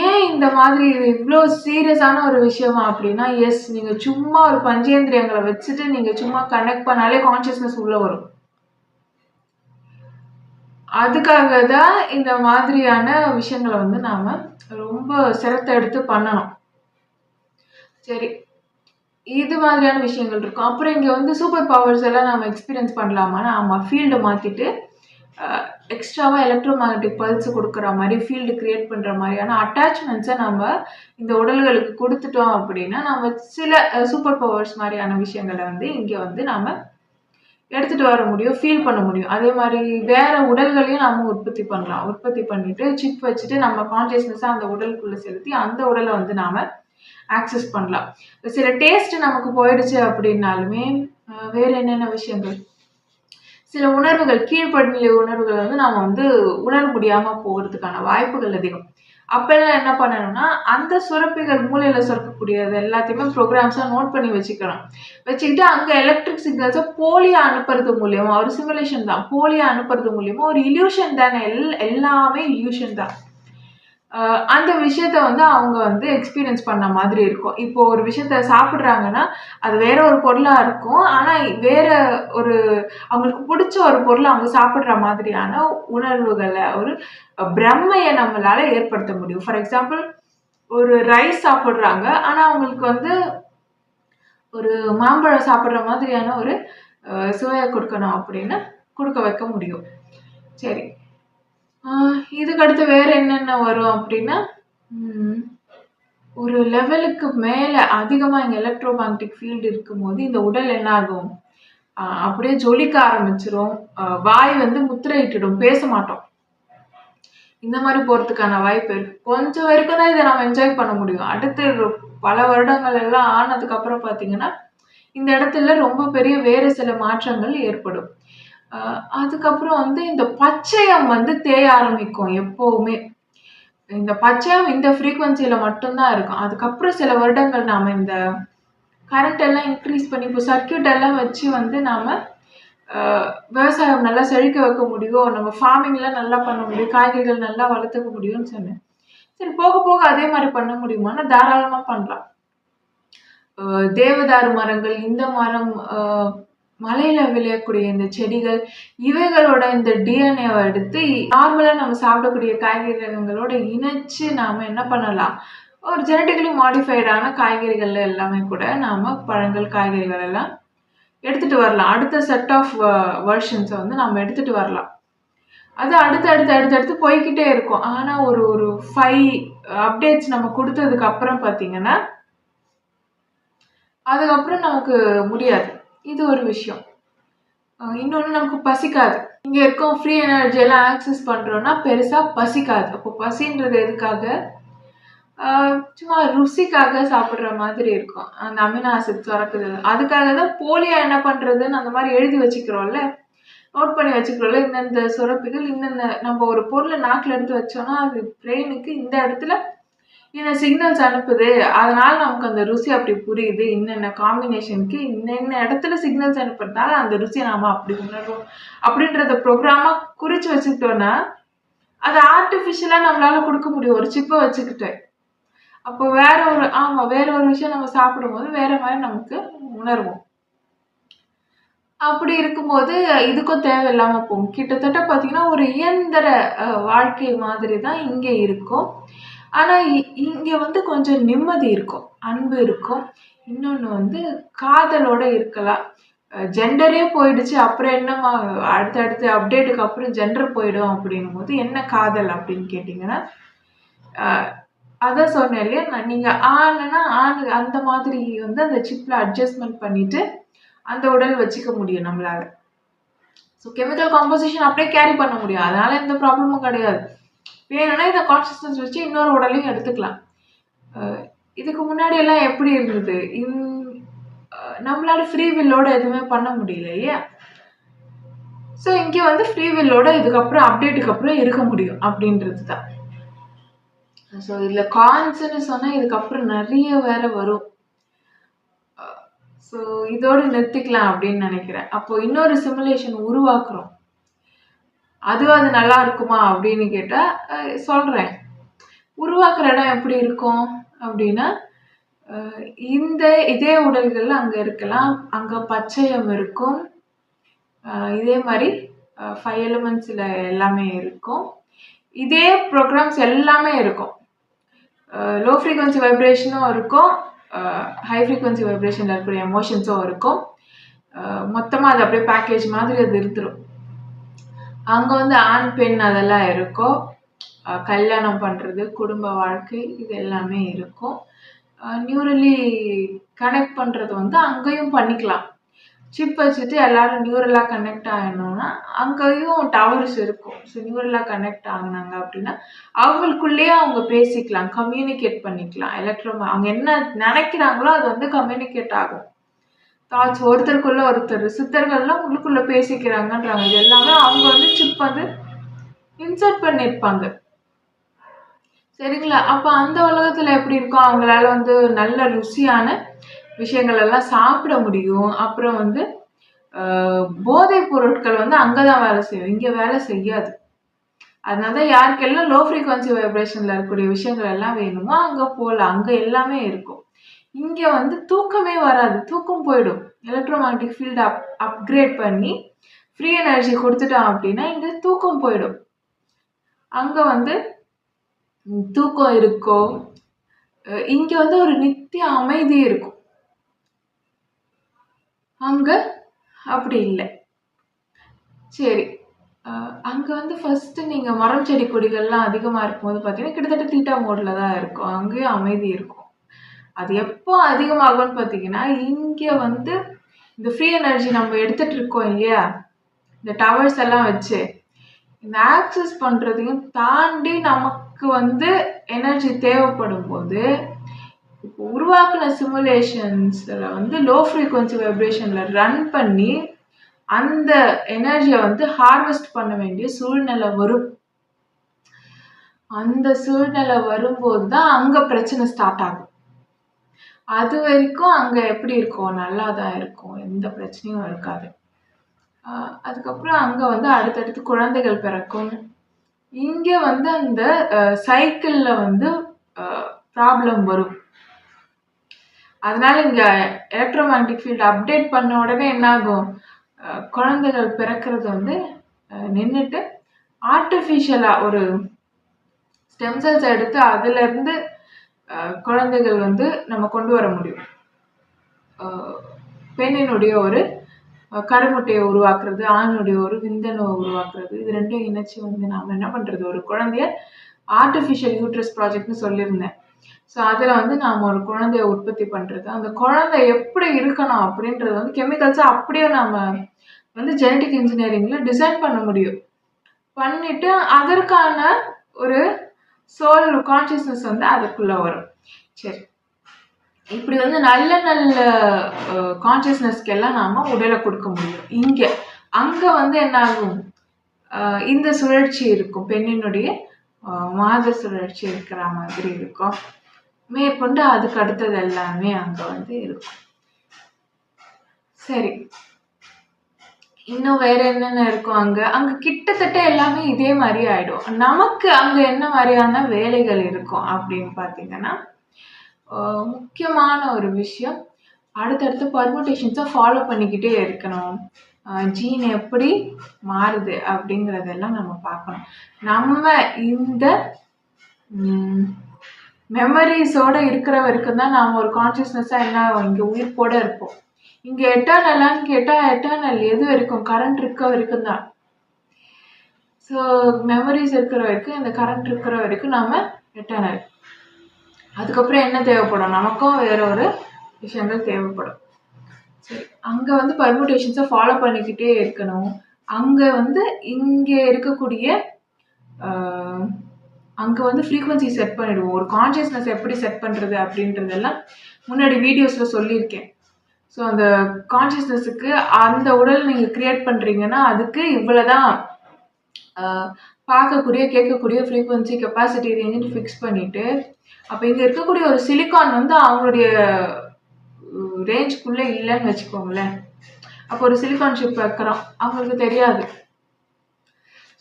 ஏன் இந்த மாதிரி இது இவ்வளோ சீரியஸான ஒரு விஷயமா அப்படின்னா, எஸ், நீங்கள் சும்மா ஒரு பஞ்சேந்திரியங்களை வச்சுட்டு நீங்கள் சும்மா கனெக்ட் பண்ணாலே கான்ஷியஸ்னஸ் உள்ளே வரும். அதுக்காக தான் இந்த மாதிரியான விஷயங்களை வந்து நாம் ரொம்ப சிரத்தை எடுத்து பண்ணணும். சரி, இது மாதிரியான விஷயங்கள் இருக்கும். அப்புறம் இங்கே வந்து சூப்பர் பவர்ஸ் எல்லாம் நம்ம எக்ஸ்பீரியன்ஸ் பண்ணலாமான்னா, ஆமாம், ஃபீல்டை மாற்றிட்டு எக்ஸ்ட்ராவாக எலக்ட்ரோ மேக்னெட்டிக் பல்ஸ் கொடுக்குற மாதிரி ஃபீல்டு க்ரியேட் பண்ணுற மாதிரியான அட்டாச்மெண்ட்ஸை நம்ம இந்த உடல்களுக்கு கொடுத்துட்டோம் அப்படின்னா, நம்ம சில சூப்பர் பவர்ஸ் மாதிரியான விஷயங்களை வந்து இங்கே வந்து நாம் எடுத்துகிட்டு வர முடியும், ஃபீல் பண்ண முடியும். அதே மாதிரி வேறு உடல்களையும் நம்ம உற்பத்தி பண்ணலாம். உற்பத்தி பண்ணிவிட்டு சிப் வச்சுட்டு நம்ம கான்ஷியஸ்னஸாக அந்த உடலுக்குள்ளே செலுத்தி அந்த உடலை வந்து நாம் ஆக்சஸ் பண்ணலாம். சில டேஸ்ட் நமக்கு போயிடுச்சு அப்படின்னாலுமே வேற என்னென்ன விஷயங்கள், சில உணர்வுகள், கீழ்ப்படிநிலை உணர்வுகள் வந்து நாம வந்து உணர முடியாம போகிறதுக்கான வாய்ப்புகள் அதிகம். அப்பெல்லாம் என்ன பண்ணணும்னா, அந்த சுரப்பிகள் மூளையில சுரக்கக்கூடியது எல்லாத்தையுமே ப்ரோகிராம்ஸா நோட் பண்ணி வச்சுக்கணும். வச்சுக்கிட்டு அங்க எலக்ட்ரிக் சிக்னல்ஸ போலியா அனுப்புறது மூலியமா, ஒரு சிமுலேஷன் தான். போலியா அனுப்புறது மூலியமா ஒரு இல்யூஷன் தானே, எல்லாமே இல்யூஷன் தான். அந்த விஷயத்த வந்து அவங்க வந்து எக்ஸ்பீரியன்ஸ் பண்ண மாதிரி இருக்கும். இப்போ ஒரு விஷயத்த சாப்பிடுறாங்கன்னா, அது வேற ஒரு பொருளா இருக்கும். ஆனா வேற ஒரு அவங்களுக்கு புடிச்ச ஒரு பொருள அவங்க சாப்பிடுற மாதிரியான உணர்வுகள, ஒரு பிரம்மைய நம்மளால ஏற்படுத்த முடியும். ஃபார் எக்ஸாம்பிள், ஒரு ரைஸ் சாப்பிடுறாங்க. ஆனா அவங்களுக்கு வந்து ஒரு மாம்பழம் சாப்பிடுற மாதிரியான ஒரு சுவைய குடுக்கணும் அப்படின்னு குடுக்க வைக்க முடியும். சரி. இதுக்கு அடுத்து வேற என்னென்ன வரும் அப்படின்னா, ஒரு லெவலுக்கு மேல அதிகமா இங்க எலக்ட்ரோ மேக்னெட்டிக் ஃபீல்டு இருக்கும்போது இந்த உடல் என்ன ஆகும்? அப்படியே ஜொலிக்க ஆரம்பிச்சுரும். வாய் வந்து முத்திரையிட்டுடும். பேச மாட்டோம். இந்த மாரி போறதுக்கான வாய்ப்பு இருக்கு. கொஞ்சம் வரைக்கும் தான் இத நம்ம என்ஜாய் பண்ண முடியும். அடுத்து பல வருடங்கள் எல்லாம் ஆனதுக்கு அப்புறம் பார்த்தீங்கன்னா, இந்த இடத்துல ரொம்ப பெரிய வேறு சில மாற்றங்கள் ஏற்படும். அதுக்கப்புறம் வந்து இந்த பச்சையம் வந்து தேய ஆரம்பிக்கும் எப்பவுமே. இந்த பச்சையம் இந்த ஃப்ரீக்வன்சில மட்டும் தான் இருக்கும். அதுக்கப்புறம் சில வருடங்கள் நாம இந்த கரண்ட் எல்லாம் இன்க்ரீஸ் பண்ணி இப்போ சர்க்யூட் எல்லாம் வச்சு வந்து நாம விவசாயம் நல்லா செழிக்க வைக்க முடியும். நம்ம ஃபார்மிங்லாம் நல்லா பண்ண முடியும். காய்கறிகள் நல்லா வளர்த்துக்க முடியும்னு சொன்னேன். சரி, போக போக அதே மாதிரி பண்ண முடியுமான்னா தாராளமா பண்ணலாம். தேவதாரு மரங்கள், இந்த மரம், மலையில விளையக்கூடிய இந்த செடிகள், இவைகளோட இந்த டிஎன்ஏவை எடுத்து நார்மலா நம்ம சாப்பிடக்கூடிய காய்கறி ரகங்களோட இணைச்சு நாம என்ன பண்ணலாம், ஒரு ஜெனட்டிக்கலி மாடிஃபைடான காய்கறிகள் எல்லாமே கூட நாம பழங்கள், காய்கறிகள் எல்லாம் எடுத்துட்டு வரலாம். அடுத்த செட் ஆஃப் வெர்ஷன்ஸை வந்து நம்ம எடுத்துட்டு வரலாம். அது அடுத்து போய்கிட்டே இருக்கும். ஆனா ஒரு 5 அப்டேட்ஸ் நம்ம கொடுத்ததுக்கு அப்புறம் பார்த்தீங்கன்னா, அதுக்கப்புறம் நமக்கு முடியாது. இது ஒரு விஷயம். இன்னொன்னு, நமக்கு பசிக்காது. இங்க இருக்கோம், ஃப்ரீ எனர்ஜி எல்லாம் ஆக்சஸ் பண்றோம்னா பெருசா பசிக்காது. அப்போ பசின்றது எதுக்காக? சும்மா ருசிக்காக சாப்பிடுற மாதிரி இருக்கும். அந்த அமினோ ஆசிட் சுரக்குது. அதுக்காக தான் போலியா என்ன பண்றதுன்னு அந்த மாதிரி எழுதி வச்சுக்கிறோம்ல, நோட் பண்ணி வச்சுக்கிறோம்ல, இந்தந்த சுரப்பிகள், இந்தந்த நம்ம ஒரு பொருளை நாக்கில் எடுத்து வச்சோம்னா அது பிரெயினுக்கு இந்த இடத்துல இந்த சிக்னல்ஸ் அனுப்புது. அதனால நமக்கு அந்த ருசி அப்படி புரியுது. இன்னென்ன காம்பினேஷனுக்கு இன்னென்ன இடத்துல சிக்னல்ஸ் அனுப்புறதுனால அந்த ருசியை நாம அப்படி உணர்றோம் அப்படின்றத ப்ரோக்ராமா குறிச்சு வச்சுக்கிட்டோம்னா, அதை ஆர்டிஃபிஷியலா நம்மளால கொடுக்க முடியும் ஒரு சிப்பை வச்சுக்கிட்டு. அப்போ வேற ஒரு விஷயம் நம்ம சாப்பிடும்போது வேற மாதிரி நமக்கு உணர்வோம். அப்படி இருக்கும்போது இதுக்கும் தேவையில்லாம போகும். கிட்டத்தட்ட பார்த்தீங்கன்னா ஒரு இயந்திர வாழ்க்கை மாதிரி தான் இங்க இருக்கும். ஆனா இங்க வந்து கொஞ்சம் நிம்மதி இருக்கும், அன்பு இருக்கும். இன்னொன்னு வந்து காதலோட இருக்கலாம். ஜெண்டரே போயிடுச்சு, அப்புறம் என்னம்மா அடுத்தடுத்து அப்டேட்டுக்கு அப்புறம் ஜெண்டர் போயிடும் அப்படின்னும் போது என்ன காதல் அப்படின்னு கேட்டிங்கன்னா, அதான் சொன்னேன் இல்லையா, நீங்க ஆணுன்னா ஆண் அந்த மாதிரி வந்து அந்த சிப்ல அட்ஜஸ்ட்மெண்ட் பண்ணிட்டு அந்த உடல் வச்சுக்க முடியும் நம்மளால. ஸோ கெமிக்கல் காம்போசிஷன் அப்படியே கேரி பண்ண முடியும். அதனால எந்த ப்ராப்ளமும் கிடையாது. வேணும்னா இதை கான்சியஸ்னஸ் வச்சு இன்னொரு உடலையும் எடுத்துக்கலாம். இதுக்கு முன்னாடி எல்லாம் எப்படி இருந்தது? நம்மளால ஃப்ரீ வில்லோட எதுவுமே பண்ண முடியல இல்லையா? ஸோ இங்கே வந்து ஃப்ரீ வில்லோட இதுக்கப்புறம் அப்டேட்டுக்கு அப்புறம் இருக்க முடியும் அப்படின்றது தான். ஸோ இதில் கான்ஸ்ன்னு சொன்னால் இதுக்கப்புறம் நிறைய வேற வரும். ஸோ இதோடு நிறுத்திக்கலாம் அப்படின்னு நினைக்கிறேன். அப்போ இன்னொரு சிமுலேஷன் உருவாக்குறோம். அது நல்லா இருக்குமா அப்படின்னு கேட்டால் சொல்கிறேன். உருவாக்குற இடம் எப்படி இருக்கும் அப்படின்னா, இதே உடல்கள் அங்கே இருக்கலாம். அங்கே பச்சையம் இருக்கும். இதே மாதிரி 5 எலிமெண்ட்ஸில் எல்லாமே இருக்கும். இதே ப்ரோக்ராம்ஸ் எல்லாமே இருக்கும். லோ ஃப்ரீக்வன்சி வைப்ரேஷனும் இருக்கும், ஹை ஃப்ரீக்வன்சி வைப்ரேஷனில் இருக்கிற எமோஷன்ஸும் இருக்கும். மொத்தமாக அது அப்படியே பேக்கேஜ் மாதிரி அது இருந்துடும். அங்கே வந்து ஆண் பெண் அதெல்லாம் இருக்கும். கல்யாணம் பண்ணுறது, குடும்ப வாழ்க்கை, இது எல்லாமே இருக்கும். நியூரலி கனெக்ட் பண்ணுறது வந்து அங்கேயும் பண்ணிக்கலாம். சிப் வச்சுட்டு எல்லாரும் நியூரலாக கனெக்ட் ஆகணும்னா அங்கேயும் டவர்ஸ் இருக்கும். ஸோ நியூரலாக கனெக்ட் ஆகினாங்க அப்படின்னா அவங்களுக்குள்ளேயே அவங்க பேசிக்கலாம், கம்யூனிகேட் பண்ணிக்கலாம். அவங்க என்ன நினைக்கிறாங்களோ அது வந்து கம்யூனிகேட் ஆகும். தாட்ஸ் ஒருத்தருக்குள்ள ஒருத்தர், சித்தர்கள்லாம் உள்ளுக்குள்ள பேசிக்கிறாங்கன்றாங்க. இது எல்லாமே அவங்க வந்து சிப் வந்து இன்சர்ட் பண்ணியிருப்பாங்க. சரிங்களா? அப்போ அந்த உலகத்தில் எப்படி இருக்கும், அவங்களால வந்து நல்ல ருசியான விஷயங்கள் எல்லாம் சாப்பிட முடியும். அப்புறம் வந்து போதைப் பொருட்கள் வந்து அங்கே தான் வேலை செய்யும், இங்கே வேலை செய்யாது. அதனால தான் யாருக்கெல்லாம் லோ ஃப்ரீக்வன்சி வைப்ரேஷனில் இருக்கக்கூடிய விஷயங்கள் எல்லாம் வேணுமோ அங்கே போகலாம், அங்கே எல்லாமே இருக்கும். இங்கே வந்து தூக்கமே வராது, தூக்கம் போயிடும். எலக்ட்ரோமேக்னெட்டிக் ஃபீல்டு அப்கிரேட் பண்ணி ஃப்ரீ எனர்ஜி கொடுத்துட்டோம் அப்படின்னா இங்கே தூக்கம் போயிடும். அங்கே வந்து தூக்கம் இருக்கும். இங்கே வந்து ஒரு நித்திய அமைதி இருக்கும். அங்கே அப்படி இல்லை. சரி, அங்கே வந்து ஃபஸ்ட்டு நீங்கள் மரம் செடி கொடிகள்லாம் அதிகமாக இருக்கும்போது பார்த்தீங்கன்னா கிட்டத்தட்ட தீட்டா மோடில் தான் இருக்கும். அங்கேயும் அமைதி இருக்கும். அது எப்போ அதிகமாகும்னு பார்த்தீங்கன்னா இங்கே வந்து இந்த ஃப்ரீ எனர்ஜி நம்ம எடுத்துகிட்டு இருக்கோம் இல்லையா, இந்த டவர்ஸ் எல்லாம் வச்சு இந்த ஆக்சஸ் பண்ணுறதையும் தாண்டி நமக்கு வந்து எனர்ஜி தேவைப்படும் போது இப்போ உருவாக்குன சிமுலேஷன்ஸில் வந்து லோ ஃப்ரீக்வன்சி வைப்ரேஷனில் ரன் பண்ணி அந்த எனர்ஜியை வந்து ஹார்வெஸ்ட் பண்ண வேண்டிய சூழ்நிலை வரும். அந்த சூழ்நிலை வரும்போது தான் அங்கே பிரச்சனை ஸ்டார்ட் ஆகும். அது வரைக்கும் அங்கே எப்படி இருக்கும், நல்லா தான் இருக்கும், எந்த பிரச்சனையும் இருக்காது. அதுக்கப்புறம் அங்கே வந்து அடுத்தடுத்து குழந்தைகள் பிறக்கும். இங்கே வந்து அந்த சைக்கிளில் வந்து ப்ராப்ளம் வரும். அதனால இங்கே எலக்ட்ரோமேக்னெட்டிக் ஃபீல்டு அப்டேட் பண்ண உடனே என்னாகும், குழந்தைகள் பிறக்கிறது வந்து நின்றுட்டு ஆர்டிஃபிஷியலாக ஒரு ஸ்டெம் செல்ஸ் எடுத்து அதிலிருந்து குழந்தைகள் வந்து நம்ம கொண்டு வர முடியும். பெண்ணினுடைய ஒரு கருமுட்டையை உருவாக்குறது, ஆணுடைய ஒரு விந்தணுவை உருவாக்குறது, இது ரெண்டும் இணைச்சி வந்து நாம் என்ன பண்ணுறது, ஒரு குழந்தைய ஆர்டிஃபிஷியல் யூட்ரஸ் ப்ராஜெக்ட்னு சொல்லியிருந்தேன். ஸோ அதில் வந்து நாம் ஒரு குழந்தைய உற்பத்தி பண்ணுறது, அந்த குழந்தை எப்படி இருக்கணும் அப்படின்றது வந்து கெமிக்கல்ஸை அப்படியே நாம் வந்து ஜெனட்டிக் இன்ஜினியரிங்கில் டிசைன் பண்ண முடியும். பண்ணிவிட்டு அதற்கான ஒரு சோல் கான்ஷியஸ்னஸ் வந்து அதுக்குள்ளே வரும். சரி, இப்படி வந்து நல்ல நல்ல கான்ஷியஸ்னஸ்க்கெல்லாம் நாம் உடலை கொடுக்க முடியும். இங்கே அங்கே வந்து என்ன ஆகும், இந்த சுழற்சி இருக்கும், பெண்ணினுடைய மாத சுழற்சி இருக்கிற மாதிரி இருக்கும். மேற்கொண்டு அதுக்கு அடுத்தது எல்லாமே அங்கே வந்து இருக்கும். சரி, இன்னும் வேற என்னென்ன இருக்கும் அங்கே, அங்கே கிட்டத்தட்ட எல்லாமே இதே மாதிரி ஆயிடும். நமக்கு அங்கே என்ன மாதிரியான வேலைகள் இருக்கும் அப்படின்னு பார்த்தீங்கன்னா, முக்கியமான ஒரு விஷயம், அடுத்தடுத்து பர்முடேஷன்ஸை ஃபாலோ பண்ணிக்கிட்டே இருக்கணும். ஜீன் எப்படி மாறுது அப்படிங்கிறதெல்லாம் நம்ம பார்க்கணும். நம்ம இந்த மெமரிஸோடு இருக்கிற வரைக்கும் தான் நாம் ஒரு கான்ஷியஸ்னஸாக என்ன இங்கே உயிர்ப்போடு இருப்போம். இங்கே எட்டர்னலான்னு கேட்டால் எட்டர்னல் எது வரைக்கும், கரண்ட் இருக்க வரைக்கும் தான். ஸோ மெமரிஸ் இருக்கிற வரைக்கும், இந்த கரண்ட் இருக்கிற வரைக்கும் நாம் எட்டர்னல். அதுக்கப்புறம் என்ன தேவைப்படும், நமக்கும் வேற ஒரு விஷயங்கள் தேவைப்படும். சரி, அங்கே வந்து பர்முடேஷன்ஸை ஃபாலோ பண்ணிக்கிட்டே இருக்கணும். அங்கே வந்து இங்கே இருக்கக்கூடிய அங்கே வந்து ஃப்ரீக்வன்சி செட் பண்ணிவிடுவோம். ஒரு கான்ஷியஸ்னஸ் எப்படி செட் பண்ணுறது அப்படின்றதெல்லாம் முன்னாடி வீடியோஸில் சொல்லியிருக்கேன். ஸோ அந்த கான்ஷியஸ்னஸுக்கு அந்த உடல் நீங்கள் க்ரியேட் பண்ணுறீங்கன்னா அதுக்கு இவ்வளோ தான் பார்க்கக்கூடிய கேட்கக்கூடிய ஃப்ரீக்வன்சி கெப்பாசிட்டி ரேஞ்சுன்னு ஃபிக்ஸ் பண்ணிவிட்டு, அப்போ இங்கே இருக்கக்கூடிய ஒரு சிலிக்கான் வந்து அவங்களுடைய ரேஞ்சுக்குள்ளே இல்லைன்னு வச்சுக்கோங்களேன். அப்போ ஒரு சிலிக்கான் ஷிப் வைக்கிறோம், அவங்களுக்கு தெரியாது.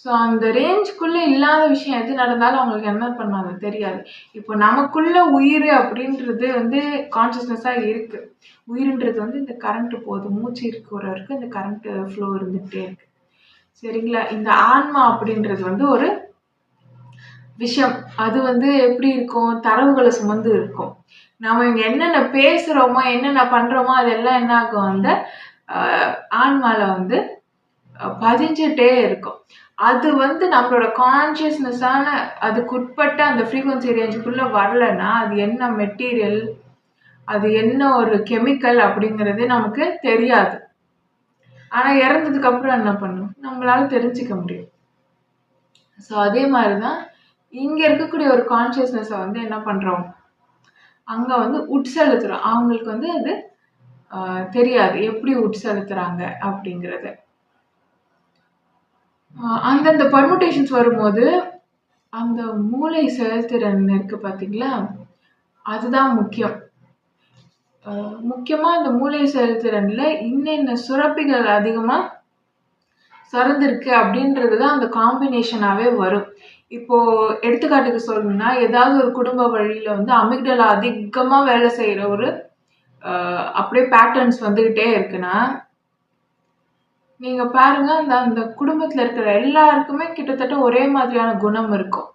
ஸோ அந்த ரேஞ்சுக்குள்ளே இல்லாத விஷயம் எது நடந்தாலும் அவங்களுக்கு என்ன பண்ணாது தெரியாது. இப்போ நமக்குள்ள உயிர் அப்படின்றது வந்து கான்ஷியஸ்னஸாக இருக்குது. உயிர்ன்றது வந்து இந்த கரண்ட்டு போகுது, மூச்சு இருக்கிற வரைக்கும் இந்த கரண்ட்டு ஃப்ளோ இருந்துகிட்டே இருக்குது. சரிங்களா? இந்த ஆன்மா அப்படின்றது வந்து ஒரு விஷயம். அது வந்து எப்படி இருக்கும், தரவுகளை சுமந்து இருக்கும். நம்ம இங்கே என்னென்ன பேசுகிறோமோ என்னென்ன பண்ணுறோமோ அதெல்லாம் என்ன ஆகும், அந்த ஆன்மாவில் வந்து பதிஞ்சிட்டே இருக்கும். அது வந்து நம்மளோட கான்ஷியஸ்னஸான அதுக்குட்பட்ட அந்த ஃப்ரீக்வன்சி ரேஞ்சுக்குள்ளே வரலைன்னா அது என்ன மெட்டீரியல், அது என்ன ஒரு கெமிக்கல் அப்படிங்கிறது நமக்கு தெரியாது. ஆனால் இறந்ததுக்கு அப்புறம் என்ன பண்ணும் நம்மளால தெரிஞ்சுக்க முடியும். ஸோ அதே மாதிரி தான் இங்கே இருக்கக்கூடிய ஒரு கான்ஷியஸ்னஸை வந்து என்ன பண்ணுறோம், அங்கே வந்து உட்செலுத்துறோம். அவங்களுக்கு வந்து அது தெரியாது எப்படி உட்செலுத்துறாங்க அப்படிங்கிறது. அந்தந்த பர்முட்டேஷன்ஸ் வரும்போது அந்த மூளை செயல்திறன் இருக்கு பார்த்தீங்களா, அதுதான் முக்கியம். முக்கியமாக இந்த மூளை செயல்திறனில் இன்னென்ன சுரப்பிகள் அதிகமாக சுரந்திருக்கு அப்படின்றது தான் அந்த காம்பினேஷனாகவே வரும். இப்போது எடுத்துக்காட்டுக்கு சொல்லணும்னா, ஏதாவது ஒரு குடும்ப வழியில் வந்து அமிக்டலா அதிகமாக வேலை செய்கிற ஒரு அப்படியே பேட்டர்ன்ஸ் வந்துக்கிட்டே இருக்குன்னா, நீங்கள் பாருங்கள் அந்த அந்த குடும்பத்தில் இருக்கிற எல்லாருக்குமே கிட்டத்தட்ட ஒரே மாதிரியான குணம் இருக்கும்.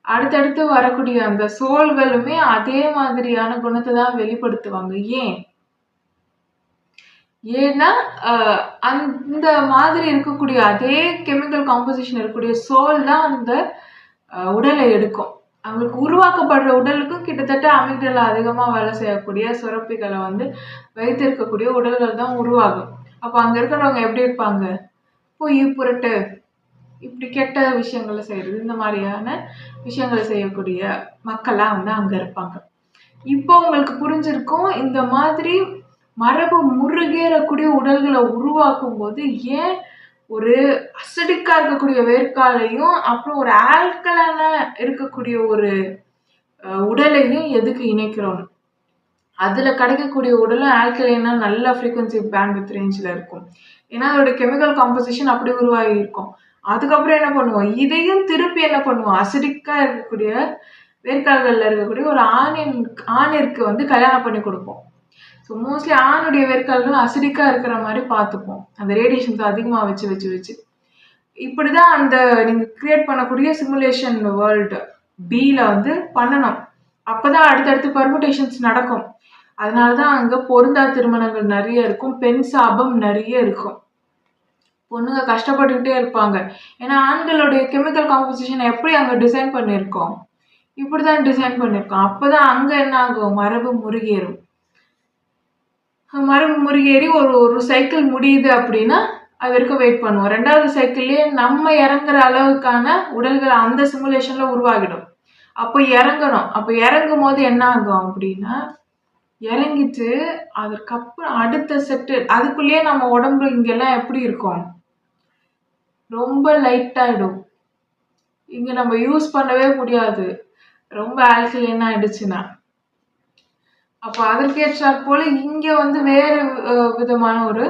அடுத்தடுத்து வரக்கூடிய அந்த சோல்களுமே அதே மாதிரியான குணத்தை தான் வெளிப்படுத்துவாங்க. ஏன்னா அந்த மாதிரி இருக்கக்கூடிய அதே கெமிக்கல் காம்போசிஷன் இருக்கக்கூடிய சோல் தான் அந்த உடலை எடுக்கும். அவங்களுக்கு உருவாக்கப்படுற உடலுக்கும் கிட்டத்தட்ட அமிக்டலா அதிகமாக வேலை செய்யக்கூடிய சுரப்பிகளை வந்து வைத்திருக்கக்கூடிய உடல்கள் தான் உருவாகும். அப்போ அங்கே இருக்கிறவங்க எப்படி இருப்பாங்க, பொய் புரட்டு இப்படி கெட்ட விஷயங்களை செய்கிறது, இந்த மாதிரியான விஷயங்களை செய்யக்கூடிய மக்கள்லாம் வந்து அங்கே இருப்பாங்க. இப்போ உங்களுக்கு புரிஞ்சிருக்கும் இந்த மாதிரி மரபு முறுகேறக்கூடிய உடல்களை உருவாக்கும் போது ஏன் ஒரு அசிடிக்கா இருக்கக்கூடிய வேர்க்காலையும் அப்புறம் ஒரு ஆல்கலான இருக்கக்கூடிய ஒரு உடலையும் எதுக்கு இணைக்கிறோம். அதுல கிடைக்கக்கூடிய உடலும் ஆல்கலைனா நல்ல ஃப்ரீக்வன்சி பேண்ட்வித் ரேஞ்சில் இருக்கும். ஏன்னா அதோட கெமிக்கல் காம்போசிஷன் அப்படி உருவாகி இருக்கும். அதுக்கப்புறம் என்ன பண்ணுவோம், இதையும் திருப்பி என்ன பண்ணுவோம், அசிடிக்கா இருக்கக்கூடிய வேர்க்கால்களில் இருக்கக்கூடிய ஒரு ஆணிற்கு வந்து கல்யாணம் பண்ணி கொடுப்போம். ஸோ மோஸ்ட்லி ஆணுடைய வேர்க்கால்கள் அசிடிக்காக இருக்கிற மாதிரி பார்த்துப்போம், அந்த ரேடியேஷன்ஸ் அதிகமாக வச்சு வச்சு வச்சு. இப்படி தான் அந்த நீங்கள் க்ரியேட் பண்ணக்கூடிய சிமுலேஷன் வேர்ல்டு பியில் வந்து பண்ணணும். அப்போ தான் அடுத்தடுத்து பர்முட்டேஷன்ஸ் நடக்கும். அதனால தான் அங்கே பொருந்தா திருமணங்கள் நிறைய இருக்கும், பெண் சாபம் நிறைய இருக்கும். பொண்ணுங்க கஷ்டப்பட்டுக்கிட்டே இருப்பாங்க. ஏன்னா ஆண்களுடைய கெமிக்கல் காம்போசிஷனை எப்படி அங்கே டிசைன் பண்ணியிருக்கோம், இப்படி தான் டிசைன் பண்ணியிருக்கோம். அப்போ தான் அங்கே என்ன ஆகும், மரபு முறுகேறும். மரபு முறுகேறி ஒரு சைக்கிள் முடியுது அப்படின்னா அது வரைக்கும் வெயிட் பண்ணுவோம். 2வது சைக்கிள்லேயே நம்ம இறங்குற அளவுக்கான உடல்கள் அந்த சிமுலேஷனில் உருவாகிடும். அப்போ இறங்கணும். அப்போ இறங்கும் போது என்ன ஆகும் அப்படின்னா, இறங்கிட்டு அதுக்கப்புறம் அடுத்த செட்டு அதுக்குள்ளேயே நம்ம உடம்பு இங்கெல்லாம் எப்படி இருக்கும், ரொம்ப லைட்டாகிடும். இங்கே நம்ம யூஸ் பண்ணவே முடியாது, ரொம்ப ஆல்கலைன் ஆகிடுச்சுன்னா. அப்போ அதற்கேற்றாற் போல் இங்கே வந்து வேறு விதமான ஒரு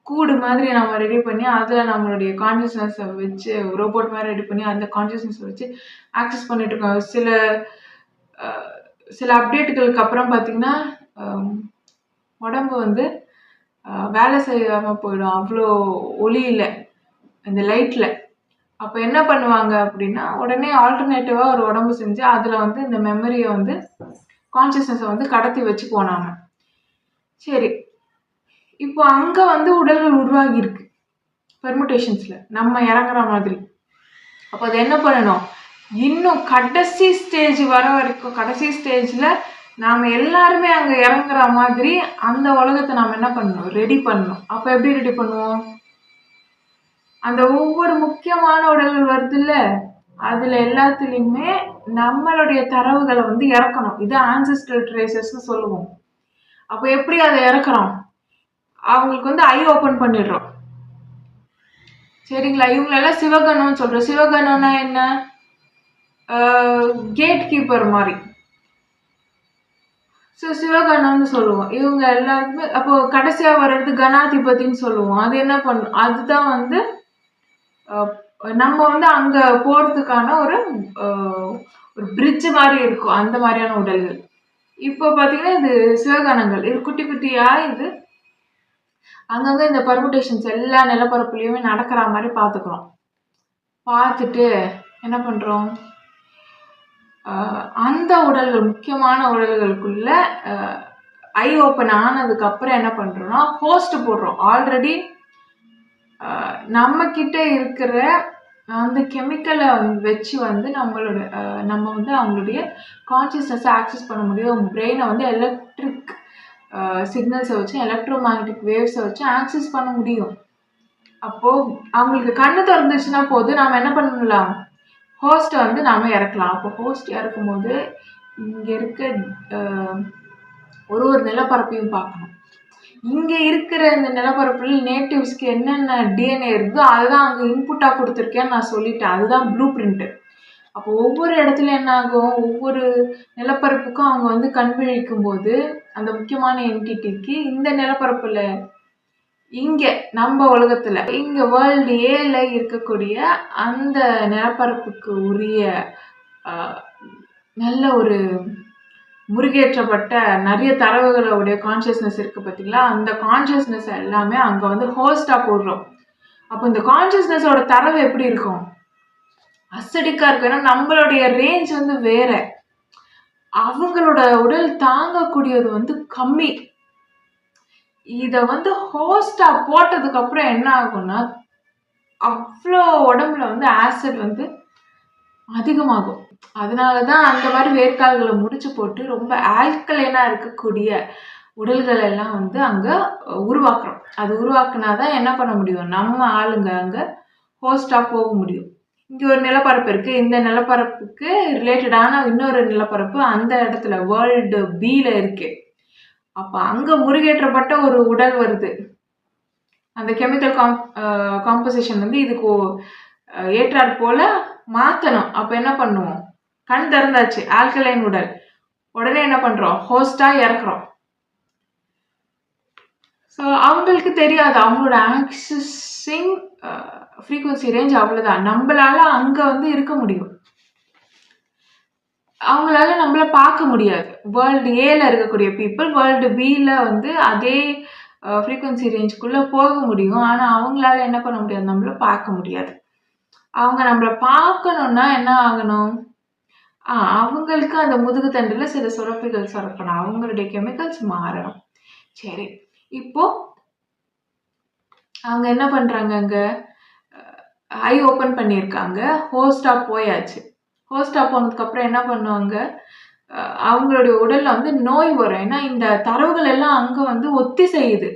கூடு மாதிரி நம்ம ரெடி பண்ணி அதில் நம்மளுடைய கான்ஷியஸ்னஸை வச்சு ரோபோட் மாதிரி ரெடி பண்ணி அந்த கான்ஷியஸ்னஸை வச்சு ஆக்சஸ் பண்ணிட்டு இருக்கோம். சில அப்டேட்டுகளுக்கு அப்புறம் பார்த்திங்கன்னா உடம்பு வந்து வேலை செய்யாமல் போயிடும், அவ்வளோ ஒளியில் இந்த லைட்டில். அப்போ என்ன பண்ணுவாங்க அப்படின்னா, உடனே ஆல்டர்னேட்டிவாக ஒரு உடம்பு செஞ்சு அதில் வந்து இந்த மெமரியை வந்து கான்ஷியஸ்னஸை வந்து கடத்தி வச்சு போனாங்க. சரி, இப்போ அங்கே வந்து உடல்கள் உருவாகி இருக்கு பெர்முட்டேஷன்ஸில் நம்ம இறங்குற மாதிரி. அப்போ அது என்ன பண்ணணும், இன்னும் கடைசி ஸ்டேஜ் வர வரைக்கும், கடைசி ஸ்டேஜில் நாம் எல்லாருமே அங்கே இறங்குற மாதிரி அந்த உலகத்தை நாம் என்ன பண்ணணும், ரெடி பண்ணணும். அப்போ எப்படி ரெடி பண்ணுவோம், அந்த ஒவ்வொரு முக்கியமான உடல்கள் வருது இல்லை, அதில் எல்லாத்துலேயுமே நம்மளுடைய தரவுகளை வந்து இறக்கணும். இது ஆன்செஸ்ட்ரல் ட்ரேசஸ்ன்னு சொல்லுவோம். அப்போ எப்படி அதை இறக்குறோம், அவங்களுக்கு வந்து ஐ ஓப்பன் பண்ணிடுறோம். சரிங்களா, இவங்களெல்லாம் சிவகணம்னு சொல்கிறோம். சிவகணம்னா என்ன, கேட் கீப்பர் மாதிரி. ஸோ சிவகணம்னு சொல்லுவோம். இவங்க எல்லாருக்குமே அப்போ கடைசியாக வர்றது கணாதிபதின்னு சொல்லுவோம். அது என்ன பண்ணும், அதுதான் வந்து நம்ம வந்து அங்கே போகிறதுக்கான ஒரு பிரிட்ஜ் மாதிரி இருக்கும், அந்த மாதிரியான உடல்கள். இப்போ பார்த்தீங்கன்னா இது சிவகணங்கள், இது குட்டி குட்டியாக இது அங்கங்கே இந்த பர்முட்டேஷன்ஸ் எல்லா நிலப்பரப்புலையுமே நடக்கிற மாதிரி பார்த்துக்கிறோம். பார்த்துட்டு என்ன பண்ணுறோம், அந்த உடல்கள் முக்கியமான உடல்களுக்குள்ள ஐ ஓப்பன் ஆனதுக்கப்புறம் என்ன பண்ணுறோன்னா ஹோஸ்ட் போடுறோம். ஆல்ரெடி நம்மக்கிட்ட இருக்கிற அந்த கெமிக்கலை வச்சு வந்து நம்ம வந்து அவங்களுடைய கான்ஷியஸ்னஸை ஆக்சஸ் பண்ண முடியும். பிரெயினை வந்து எலக்ட்ரிக் சிக்னல்ஸை வச்சு எலக்ட்ரோ மேக்னெட்டிக் வேவ்ஸை வச்சு ஆக்சஸ் பண்ண முடியும். அப்போது அவங்களுக்கு கண்ணு திறந்துச்சுன்னா போது நாம் என்ன பண்ணலாம், ஹோஸ்ட்டை வந்து நாம் இறக்கலாம். அப்போ ஹோஸ்ட் இறக்கும்போது இங்கே இருக்க ஒரு நிலப்பரப்பையும் பார்க்கணும். இங்கே இருக்கிற இந்த நிலப்பரப்பில் நேட்டிவ்ஸ்க்கு என்னென்ன டிஎன்ஏ இருக்குதோ அதுதான் அங்கே இன்புட்டாக கொடுத்துருக்கேன்னு நான் சொல்லிட்டேன். அதுதான் ப்ளூ பிரிண்ட்டு. அப்போ ஒவ்வொரு இடத்துல என்ன ஆகும், ஒவ்வொரு நிலப்பரப்புக்கும் அவங்க வந்து கண் விழிக்கும் போது அந்த முக்கியமான என்டிட்டிக்கு இந்த நிலப்பரப்பில் இங்கே நம்ம உலகத்தில் இங்கே வேர்ல்டு ஏல இருக்கக்கூடிய அந்த நிலப்பரப்புக்கு உரிய நல்ல ஒரு முருகேற்றப்பட்ட நிறைய தரவுகளுடைய கான்ஷியஸ்னஸ் இருக்குது பார்த்தீங்களா, அந்த கான்ஷியஸ்னஸ் எல்லாமே அங்கே வந்து ஹோஸ்டாக போடுறோம். அப்போ இந்த கான்ஷியஸ்னஸோட தரவு எப்படி இருக்கும், அசடிக்காக இருக்கும். ஏன்னா நம்மளுடைய ரேஞ்ச் வந்து வேற, அவங்களோட உடல் தாங்கக்கூடியது வந்து கம்மி. இதை வந்து ஹோஸ்டாக போட்டதுக்கு அப்புறம் என்ன ஆகும்னா அவ்வளோ உடம்புல வந்து ஆசிட் வந்து அதிகமாகும். அதனால தான் அந்த மாதிரி வேர்க்கால்களை முடிச்சு போட்டு ரொம்ப ஆல்கலைனாக இருக்கக்கூடிய உடல்கள் எல்லாம் வந்து அங்கே உருவாக்குறோம். அது உருவாக்குனா தான் என்ன பண்ண முடியும், நம்ம ஆளுங்க அங்கே ஹோஸ்டாக போக முடியும். இங்கே ஒரு நிலப்பரப்பு இருக்குது, இந்த நிலப்பரப்புக்கு ரிலேட்டடான இன்னொரு நிலப்பரப்பு அந்த இடத்துல வேர்ல்டு பியில் இருக்குது. அப்போ அங்கே முருகேற்றப்பட்ட ஒரு உடல் வருது. அந்த கெமிக்கல் காம்போசிஷன் வந்து இதுக்கு ஏற்றாற் போல் மாற்றணும். அப்போ என்ன பண்ணுவோம், கண் திறந்தாச்சு ஆல்கலைன் உடல், உடனே என்ன பண்ணுறோம், ஹோஸ்டாக இறக்குறோம். ஸோ அவங்களுக்கு தெரியாது, அவங்களோட ஆக்சஸிங் ஃப்ரீக்குவன்சி ரேஞ்ச் அவ்வளோதான். நம்மளால அங்கே வந்து இருக்க முடியும், அவங்களால நம்மள பார்க்க முடியாது. வேர்ல்டு ஏல இருக்கக்கூடிய பீப்புள் வேர்ல்டு பியில் வந்து அதே ஃப்ரீக்குவன்சி ரேஞ்சுக்குள்ளே போக முடியும். ஆனால் அவங்களால என்ன பண்ண முடியாது, நம்மள பார்க்க முடியாது. அவங்க நம்மளை பார்க்கணுன்னா என்ன ஆகணும், அவங்களுக்கு அந்த முதுகு தண்டில் சில சுரப்பிகள் சுரக்கணும், அவங்களுடைய கெமிக்கல்ஸ் மாறணும். சரி, இப்போ அவங்க என்ன பண்ணுறாங்க, அங்கே ஐ ஓப்பன் பண்ணியிருக்காங்க, ஹோஸ்டாக போயாச்சு. ஹோஸ்டாக போனதுக்கப்புறம் என்ன பண்ணுவாங்க, அவங்களுடைய உடலில் வந்து நோய் வரும். ஏன்னா இந்த தரவுகள் எல்லாம் அங்கே வந்து ஒத்தி செய்யுது,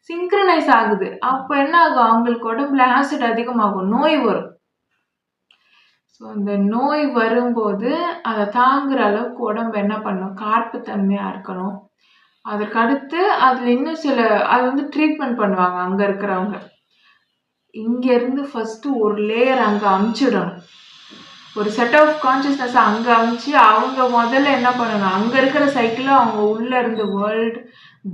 சிங்க்ரனைஸ் ஆகுது. அப்போ என்ன ஆகும், அவங்களுக்கு உடம்புல ஆசிட் அதிகமாகும், நோய் வரும். ஸோ இந்த நோய் வரும்போது அதை தாங்குகிற அளவுக்கு உடம்பு என்ன பண்ணணும், கார்ப்புத்தன்மையாக இருக்கணும். அதற்கடுத்து அதில் இன்னும் சில அது வந்து ட்ரீட்மெண்ட் பண்ணுவாங்க அங்கே இருக்கிறவங்க. இங்கேருந்து ஃபஸ்ட்டு ஒரு லேயர் அங்கே அமுச்சிடணும், ஒரு செட் ஆஃப் கான்ஷியஸ்னஸ் அங்கே அமுச்சு அவங்க முதல்ல என்ன பண்ணணும், அங்கே இருக்கிற சைக்கிளில் அவங்க உள்ளே இருந்து வேர்ல்டு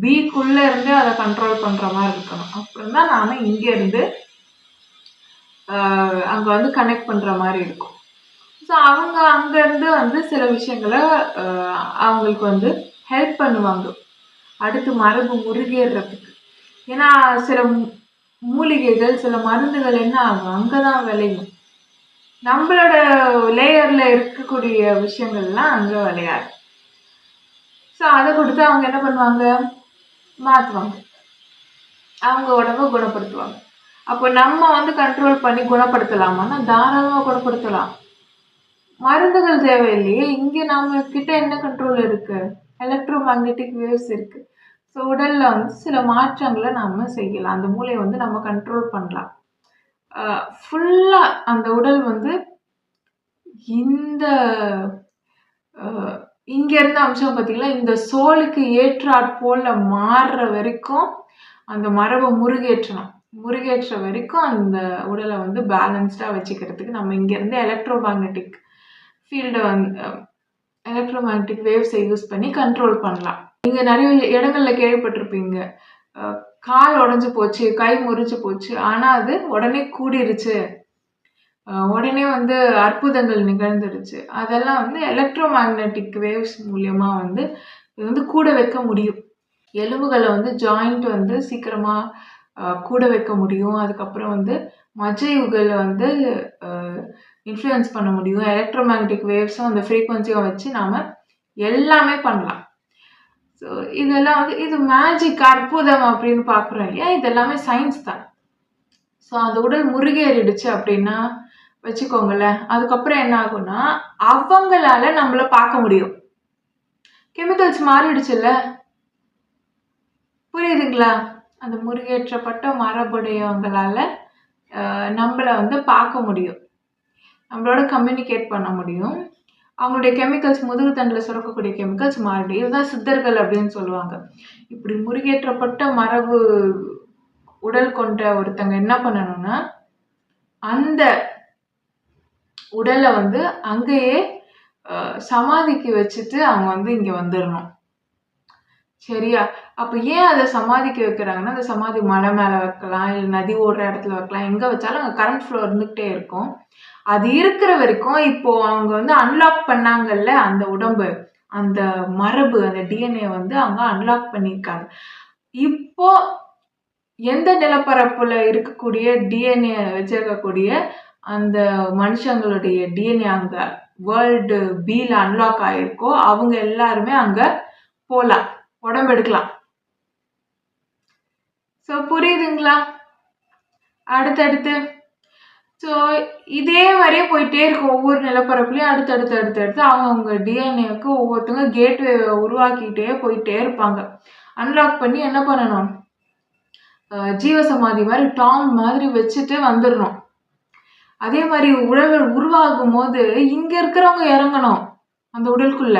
பிக்குள்ளே இருந்து அதை கண்ட்ரோல் பண்ணுற மாதிரி இருக்கணும். அப்புறம் தான் நாம் இங்கேருந்து அங்கே வந்து கனெக்ட் பண்ணுற மாதிரி இருக்கும். ஸோ அவங்க அங்கேருந்து வந்து சில விஷயங்களை அவங்களுக்கு வந்து ஹெல்ப் பண்ணுவாங்க அடுத்து மரபு முருகேறதுக்கு. ஏன்னா சில மூலிகைகள் சில மருந்துகள் என்ன ஆகும், அங்கே தான் விளையும். நம்மளோட லேயரில் இருக்கக்கூடிய விஷயங்கள்லாம் அங்கே விளையாது. ஸோ அதை கொடுத்து அவங்க என்ன பண்ணுவாங்க, மாற்றுவாங்க, அவங்க உடம்ப குணப்படுத்துவாங்க. அப்போ நம்ம வந்து கண்ட்ரோல் பண்ணி குணப்படுத்தலாமான்னா தாராளமாக குணப்படுத்தலாம், மருந்துகள் தேவையில்லையே. இங்கே நம்ம கிட்ட என்ன கண்ட்ரோல் இருக்கு, எலக்ட்ரோ மேக்னெட்டிக் வேவ்ஸ் இருக்கு. ஸோ உடல்ல வந்து சில மாற்றங்களை நம்ம செய்யலாம், அந்த மூளையை வந்து நம்ம கண்ட்ரோல் பண்ணலாம். ஃபுல்லாக அந்த உடல் வந்து இந்த இங்கேருந்து அம்சம் பார்த்தீங்களா, இந்த சோலுக்கு ஏற்றாற்போல் மாறுற வரைக்கும் அந்த மரபை முருகேற்ற வரைக்கும் அந்த உடலை வந்து பேலன்ஸ்டாக வச்சுக்கிறதுக்கு நம்ம இங்கேருந்து எலக்ட்ரோ மேக்னெட்டிக் ஃபீல்டை வந்து எலக்ட்ரோ மேக்னெட்டிக் வேவ்ஸை யூஸ் பண்ணி கண்ட்ரோல் பண்ணலாம். நீங்கள் நிறைய இடங்களில் கேள்விப்பட்டிருப்பீங்க, கால் உடஞ்சி போச்சு, கை முறிஞ்சு போச்சு, ஆனால் அது உடனே கூடிருச்சு, உடனே வந்து அற்புதங்கள் நிகழ்ந்துருச்சு. அதெல்லாம் வந்து எலக்ட்ரோ மேக்னெட்டிக் வேவ்ஸ் மூலியமாக வந்து இது வந்து கூட வைக்க முடியும். எலும்புகளை வந்து ஜாயிண்ட் வந்து சீக்கிரமாக கூட வைக்க முடியும். அதுக்கப்புறம் வந்து மஜைவுகளை வந்து இன்ஃப்ளூயன்ஸ் பண்ண முடியும். எலக்ட்ரோ மேக்னெட்டிக் வேவ்ஸும் அந்த ஃப்ரீக்வன்சியும் வச்சு நாம் எல்லாமே பண்ணலாம். ஸோ இதெல்லாம் வந்து இது மேஜிக் அற்புதம் அப்படின்னு பார்க்குறோம் இல்லையா, இதெல்லாமே சயின்ஸ் தான். ஸோ அந்த உடல் முருகேறிடுச்சு அப்படின்னா வச்சுக்கோங்களேன், அதுக்கப்புறம் என்ன ஆகும்னா அவங்களால நம்மளை பார்க்க முடியும். கெமிக்கல்ஸ் மாறிடுச்சுல்ல, புரியுதுங்களா? அந்த முருகேற்றப்பட்ட மரபுடையவங்களால நம்மள வந்து பார்க்க முடியும். நம்மளோட கம்யூனிகேட் பண்ண முடியும். அவங்களுடைய கெமிக்கல்ஸ் முதுகு தண்டில் சுரக்கக்கூடிய கெமிக்கல்ஸ் மாறிடும். இதுதான் சித்தர்கள் அப்படின்னு சொல்லுவாங்க. இப்படி முருகேற்றப்பட்ட மரபு உடல் கொண்ட ஒருத்தங்க என்ன பண்ணணும்னா, அந்த உடலை வந்து அங்கேயே சமாதிக்கு வச்சுட்டு அவங்க வந்து இங்க வந்துடணும். சரியா? அப்ப ஏன் அதை சமாதிக்கு வைக்கிறாங்கன்னா, அந்த சமாதி மலை மேல வைக்கலாம், இல்லை நதி ஓடுற இடத்துல வைக்கலாம், எங்க வச்சாலும் அங்கே கரண்ட் ஃப்ளோ இருந்துகிட்டே இருக்கும். அது இருக்கிற வரைக்கும் இப்போ அவங்க வந்து அன்லாக் பண்ணாங்கல்ல அந்த உடம்பு, அந்த மரபு, அந்த டிஎன்ஏ வந்து அவங்க அன்லாக் பண்ணியிருக்காங்க. இப்போ எந்த நிலப்பரப்புல இருக்கக்கூடிய டிஎன்ஏ வச்சிருக்கக்கூடிய அந்த மனுஷங்களுடைய டிஎன்ஏ அங்க வேர்ல்டு பில அன்லாக் ஆயிருக்கோ அவங்க எல்லாருமே அங்க போலாம், உடம்பு எடுக்கலாம். ஸோ புரியுதுங்களா? அடுத்தடுத்து ஸோ இதே மாதிரியே போயிட்டே இருக்கும். ஒவ்வொரு நிலப்பரப்புலையும் அடுத்தடுத்து அவங்க டிஎன்ஏவுக்கு ஒவ்வொருத்தவங்க கேட்வே உருவாக்கிட்டே போயிட்டே இருப்பாங்க. அன்லாக் பண்ணி என்ன பண்ணணும், ஜீவசமாதி மாதிரி டாம் மாதிரி வச்சுட்டு வந்துடணும். அதே மாதிரி உடல்கள் உருவாகும் போது இங்க இருக்கிறவங்க இறங்கணும் அந்த உடலுக்குள்ள.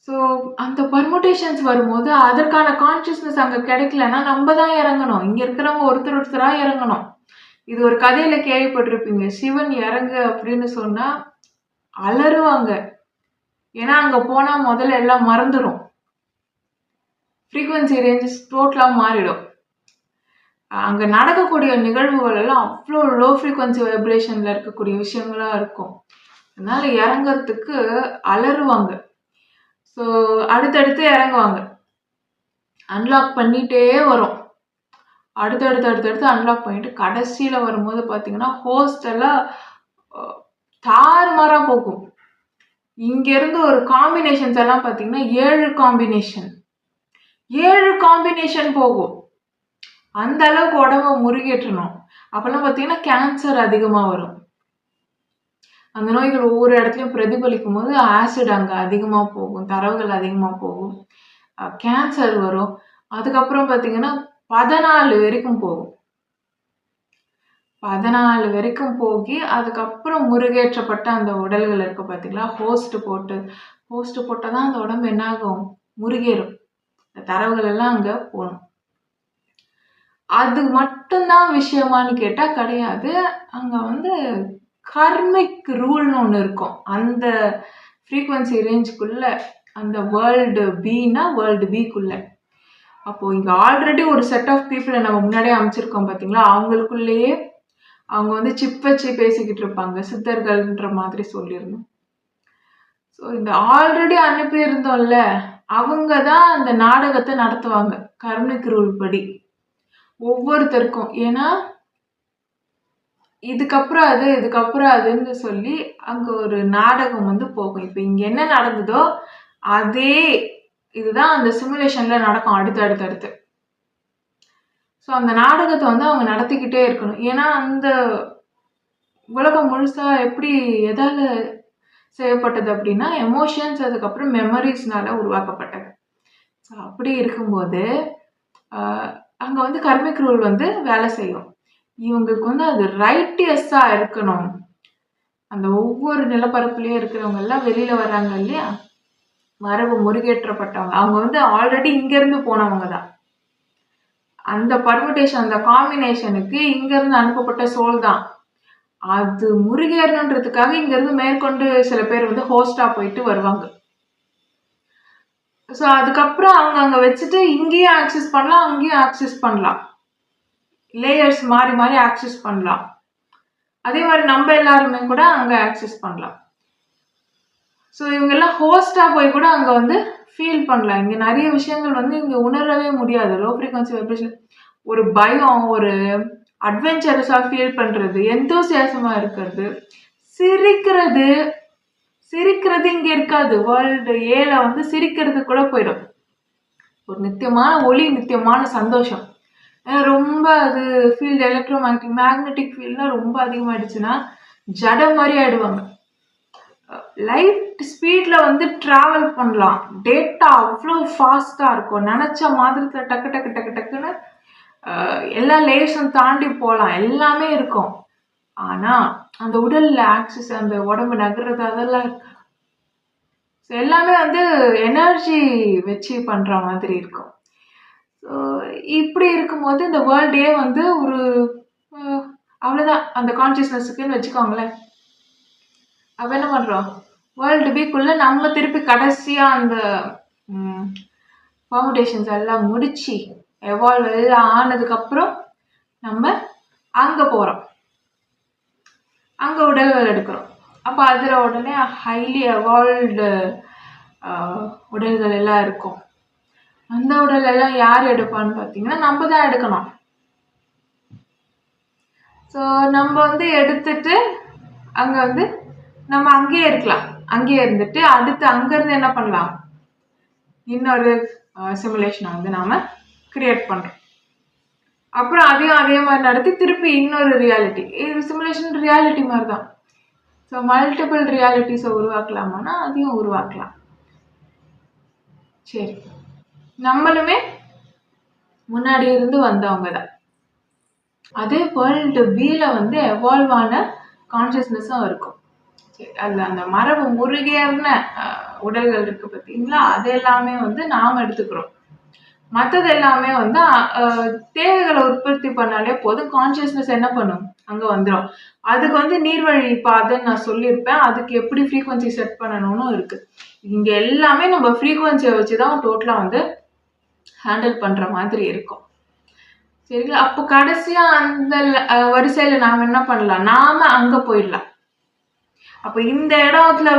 ஸோ அந்த பர்முடேஷன்ஸ் வரும்போது அதற்கான கான்சியஸ்னஸ் அங்கே கிடைக்கலன்னா நம்ம தான் இறங்கணும். இங்கே இருக்கிறவங்க ஒருத்தராக இறங்கணும். இது ஒரு கதையில கேள்விப்பட்டிருப்பீங்க. சிவன் இறங்கு அப்படின்னு சொன்னா அலறுவாங்க. ஏன்னா அங்கே போனால் முதல்ல எல்லாம் மறந்துடும். ஃப்ரீக்வன்சி ரேஞ்சஸ் டோட்டலாக மாறிடும். அங்கே நடக்கக்கூடிய நிகழ்வுகள் எல்லாம் அவ்வளோ லோ ஃப்ரீக்வன்சி வைப்ரேஷனில் இருக்கக்கூடிய விஷயங்களாக இருக்கும். அதனால இறங்கிறதுக்கு அலறுவாங்க. ஸோ அடுத்தடுத்து இறங்குவாங்க. அன்லாக் பண்ணிகிட்டே வரும். அடுத்தடுத்து அன்லாக் பண்ணிட்டு கடைசியில் வரும்போது பார்த்தீங்கன்னா ஹோஸ்ட் எல்லாம் தாறுமாறாக போகும். இங்கேருந்து ஒரு காம்பினேஷன்ஸ் எல்லாம் பார்த்தீங்கன்னா 7 காம்பினேஷன் போகும். அந்த அளவுக்கு உடம்ப முருகேற்றணும். அப்போல்லாம் பார்த்தீங்கன்னா கேன்சர் அதிகமாக வரும். அந்த நோய்கள் ஒவ்வொரு இடத்துலையும் பிரதிபலிக்கும் போது ஆசிட் அங்கே அதிகமாக போகும், தரவுகள் அதிகமாக போகும், கேன்சர் வரும். அதுக்கப்புறம் பார்த்தீங்கன்னா 14 வரைக்கும் போகும். 14 வரைக்கும் போகி அதுக்கப்புறம் முருகேற்றப்பட்ட அந்த உடல்கள் இருக்கு பார்த்தீங்களா, ஹோஸ்ட் போட்டால் தான் அந்த உடம்பு என்ன ஆகும், முருகேறும். தரவுகள் எல்லாம் அங்கே போகணும். அது மட்டும்தான் விஷயமானு கேட்டால் கிடையாது. அங்கே வந்து கர்மிக் ரூல்னு ஒன்று இருக்கும். அந்த ஃப்ரீக்வன்சி ரேஞ்சுக்குள்ள, அந்த வேர்ல்டு பின்னா வேர்ல்டு பிக்குள்ள. அப்போது இங்கே ஆல்ரெடி ஒரு செட் ஆஃப் பீப்புளை நம்ம முன்னாடியே அமைச்சிருக்கோம் பார்த்தீங்களா, அவங்களுக்குள்ளேயே அவங்க வந்து சிப் வச்சு பேசிக்கிட்டு இருப்பாங்க, சித்தர்கள்ன்ற மாதிரி சொல்லியிருந்தோம். ஸோ இந்த ஆல்ரெடி அனுப்பியிருந்தோம்ல, அவங்க தான் அந்த நாடகத்தை நடத்துவாங்க கர்மிக் ரூல் படி ஒவ்வொருத்தருக்கும். ஏன்னா இதுக்கப்புறம் அதுன்னு சொல்லி அங்கே ஒரு நாடகம் வந்து போகும். இப்போ இங்கே என்ன நடந்ததோ அதே இதுதான் அந்த சிமுலேஷனில் நடக்கும் அடுத்து. ஸோ அந்த நாடகத்தை வந்து அவங்க நடத்திக்கிட்டே இருக்கணும். ஏன்னா அந்த உலகம் முழுசாக எப்படி எதால் செய்யப்பட்டது அப்படின்னா எமோஷன்ஸ், அதுக்கப்புறம் மெமரிஸ்னால உருவாக்கப்பட்டது. ஸோ அப்படி இருக்கும்போது அங்கே வந்து கர்மிக் ரூல் வந்து வேலை செய்யும். இவங்களுக்கு வந்து அது ரைட்டியஸாக இருக்கணும். அந்த ஒவ்வொரு நிலப்பரப்புலேயும் இருக்கிறவங்க எல்லாம் வெளியில் வர்றாங்க இல்லையா, மரபு முருகேற்றப்பட்டவங்க, அவங்க வந்து ஆல்ரெடி இங்கேருந்து போனவங்க தான். அந்த பர்முடேஷன், அந்த காம்பினேஷனுக்கு இங்கேருந்து அனுப்பப்பட்ட சோல் தான். அது முருகேறணுன்றதுக்காக இங்கேருந்து மேற்கொண்டு சில பேர் வந்து ஹோஸ்டாக போயிட்டு வருவாங்க. ஸோ அதுக்கப்புறம் அவங்க அங்கே வச்சுட்டு இங்கேயும் ஆக்சஸ் பண்ணலாம், அங்கேயும் ஆக்சஸ் பண்ணலாம், லேயர்ஸ் மாறி ஆக்சஸ் பண்ணலாம். அதே மாதிரி நம்ம எல்லாருமே கூட அங்கே ஆக்சஸ் பண்ணலாம். ஸோ இவங்கெல்லாம் ஹோஸ்டாக போய் கூட அங்கே வந்து ஃபீல் பண்ணலாம். இங்கே நிறைய விஷயங்கள் வந்து இங்கே உணரவே முடியாது. லோ ஃப்ரீக்வன்சி வைப்ரேஷன், ஒரு பயம், ஒரு அட்வென்ச்சரஸாக ஃபீல் பண்ணுறது, எந்தோசியாசமாக இருக்கிறது, சிரிக்கிறது இங்கே இருக்காது. வேர்ல்டு ஏல வந்து சிரிக்கிறது கூட போயிடும். ஒரு நித்தியமான ஒளி, நித்தியமான சந்தோஷம். ரொம்ப அது ஃபீல்டு மேக்னெட்டிக் ஃபீல்ட்லாம் ரொம்ப அதிகமாகிடுச்சுன்னா ஜடம் மாதிரி ஆகிடுவாங்க. லைட் ஸ்பீடில் வந்து ட்ராவல் பண்ணலாம். டேட்டா அவ்வளோ ஃபாஸ்ட்டாக இருக்கும். நினச்ச மாதிரத்தில் டக்கு டக்கு டக்கு டக்குன்னு எல்லா லேயர்ஸும் தாண்டி போகலாம். எல்லாமே இருக்கும். ஆனால் அந்த உடலில் ஆக்சஸ், அந்த உடம்பு நகர்றது அதெல்லாம் ஸோ எல்லாமே வந்து எனர்ஜி வச்சு பண்ணுற மாதிரி இருக்கும். ஸோ இப்படி இருக்கும்போது இந்த வேர்ல்டே வந்து ஒரு அவ்வளோதான் அந்த கான்ஷியஸ்னஸுக்குன்னு வச்சுக்கோங்களேன். அப்போ என்ன பண்ணுறோம், வேர்ல்டு பீக்குள்ளே நம்ம திருப்பி கடைசியாக அந்த ஃபவுண்டேஷன்ஸ் எல்லாம் முடித்து எவால்வ் எல்லாம் ஆனதுக்கப்புறம் நம்ம அங்கே போகிறோம், அங்கே உடல்கள் எடுக்கிறோம். அப்போ அதில் உடனே ஹைலி எவால்வ்டு உடல்கள் எல்லாம் இருக்கும். அந்த உடல் எல்லாம் யார் எடுப்பான்னு பார்த்தீங்கன்னா நம்ம தான் எடுக்கணும். ஸோ நம்ம வந்து எடுத்துட்டு அங்கே வந்து நம்ம அங்கேயே இருக்கலாம். அங்கேயே இருந்துட்டு அடுத்து அங்கேருந்து என்ன பண்ணலாம், இன்னொரு சிமுலேஷனை வந்து நாம் கிரியேட் பண்ணுறோம். அப்புறம் அதையும் அதே மாதிரி நடத்தி திருப்பி இன்னொரு ரியாலிட்டி. இது சிமுலேஷன் ரியாலிட்டி மாதிரி தான். ஸோ மல்டிபிள் ரியாலிட்டிஸை உருவாக்கலாமான்னா அதையும் உருவாக்கலாம். சரி, நம்மளுமே முன்னாடி இருந்து வந்தவங்க தான். அதே வேர்ல்டு பீல வந்து எவால்வ் ஆன கான்ஷியஸ்னஸும் இருக்கும். சரி, அதில் அந்த மரபு முருகேறின உடல்கள் இருக்குது பார்த்தீங்களா, அது எல்லாமே வந்து நாம் எடுத்துக்கிறோம். மற்றது எல்லாமே வந்து தேவைகளை உற்பத்தி பண்ணாலே போதும், கான்ஷியஸ்னஸ் என்ன பண்ணும், அங்கே வந்துடும். அதுக்கு வந்து நீர்வழி பாதைன்னு நான் சொல்லியிருப்பேன். அதுக்கு எப்படி ஃப்ரீக்வன்சி செட் பண்ணணும்னு இருக்குது. இங்கே எல்லாமே நம்ம ஃப்ரீக்வன்சியை வச்சு தான் டோட்டலாக வந்து ஹேண்டில் பண்ணுற மாதிரி இருக்கும். சரிங்களா? அப்போ கடைசியாக அந்த வரிசையில் நாம் என்ன பண்ணலாம், நாம் அங்கே போயிடலாம். அப்போ இந்த இடத்துல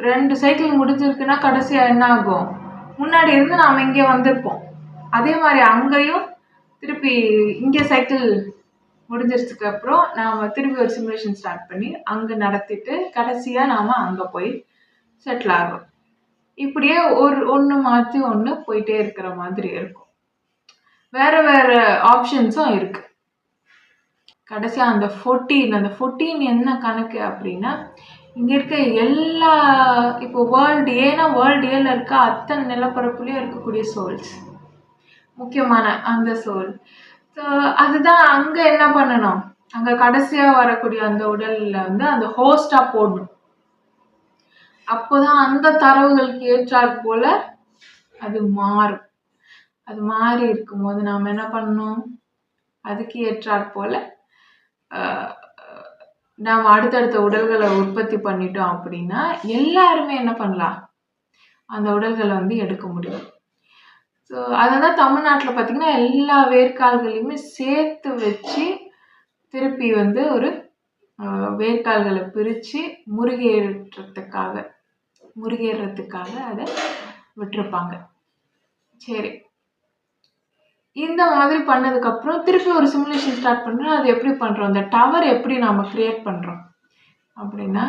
2 சைக்கிள் முடிஞ்சிருக்குன்னா கடைசியாக என்ன ஆகும், முன்னாடி இருந்து நாம் இங்கே வந்திருப்போம். அதே மாதிரி அங்கேயும் திருப்பி இங்கே சைக்கிள் முடிஞ்சிருச்சுக்கு அப்புறம் நாம் திருப்பி ஒரு சிமுலேஷன் ஸ்டார்ட் பண்ணி அங்கே நடத்திட்டு கடைசியாக நாம் அங்கே போய் செட்டில் ஆகும். இப்படியே ஒன்று மாற்றி ஒன்று போயிட்டே இருக்கிற மாதிரி இருக்கும். வேறு வேறு ஆப்ஷன்ஸும் இருக்குது. கடைசியாக அந்த 14 என்ன கணக்கு அப்படின்னா, இங்கே இருக்க எல்லா இப்போ வேர்ல்டு ஏல இருக்க அத்தனை நிலப்பரப்புலேயும் இருக்கக்கூடிய சோல்ஸ், முக்கியமான அந்த சோல். ஸோ அதுதான் அங்கே என்ன பண்ணணும், அங்கே கடைசியாக வரக்கூடிய அந்த உடலில் வந்து அந்த ஹோஸ்டாக போடணும். அப்போதான் அந்த தரவுகளுக்கு ஏற்றாற் போல் அது மாறும். அது மாறி இருக்கும்போது நாம் என்ன பண்ணணும், அதுக்கு ஏற்றாற் போல் நாம் அடுத்தடுத்த உடல்களை உற்பத்தி பண்ணிட்டோம் அப்படின்னா எல்லாருமே என்ன பண்ணலாம், அந்த உடல்களை வந்து எடுக்க முடியும். ஸோ அதை தான் தமிழ்நாட்டில் பார்த்திங்கன்னா எல்லா வேர்க்கால்களையுமே சேர்த்து வச்சு திருப்பி வந்து ஒரு வேர்க்கால்களை பிரித்து முருகேறதுக்காக அதை விட்டுருப்பாங்க. சரி, இந்த மாதிரி பண்ணதுக்கப்புறம் திருப்பி ஒரு சிமுலேஷன் ஸ்டார்ட் பண்ணுறோம். அது எப்படி பண்ணுறோம், அந்த டவர் எப்படி நாம் க்ரியேட் பண்ணுறோம் அப்படின்னா,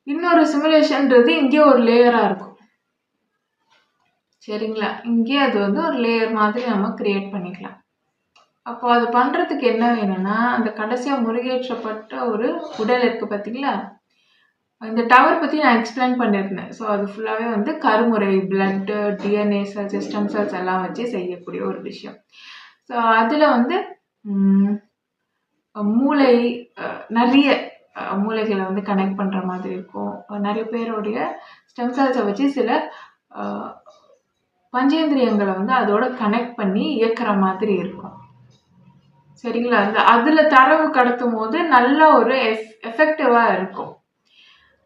இன்னொரு சிமுலேஷன்றது இங்கே ஒரு லேயராக இருக்கும். சரிங்களா? இங்கே அது வந்து ஒரு லேயர் மாதிரி நம்ம க்ரியேட் பண்ணிக்கலாம். அப்போ அது பண்ணுறதுக்கு என்ன வேணும்னா, அந்த கடைசியாக முருகேற்றப்பட்ட ஒரு உடல் இருக்குது பார்த்தீங்களா, இந்த டவர் பற்றி நான் எக்ஸ்பிளைன் பண்ணியிருந்தேன். ஸோ அது ஃபுல்லாகவே வந்து கருமுறை, blood, DNA cells, stem cells எல்லாம் வச்சு செய்யக்கூடிய ஒரு விஷயம். ஸோ அதில் வந்து மூளை, நிறைய மூளைகளை வந்து கனெக்ட் பண்ணுற மாதிரி இருக்கும். நிறைய பேருடைய ஸ்டெம் செல்ஸை வச்சு சில பஞ்சேந்திரியங்களை வந்து அதோட கனெக்ட் பண்ணி இயக்கிற மாதிரி இருக்கும். சரிங்களா? அதில் தரவு கடத்தும் போது நல்ல ஒரு எஃபெக்டிவாக இருக்கும்.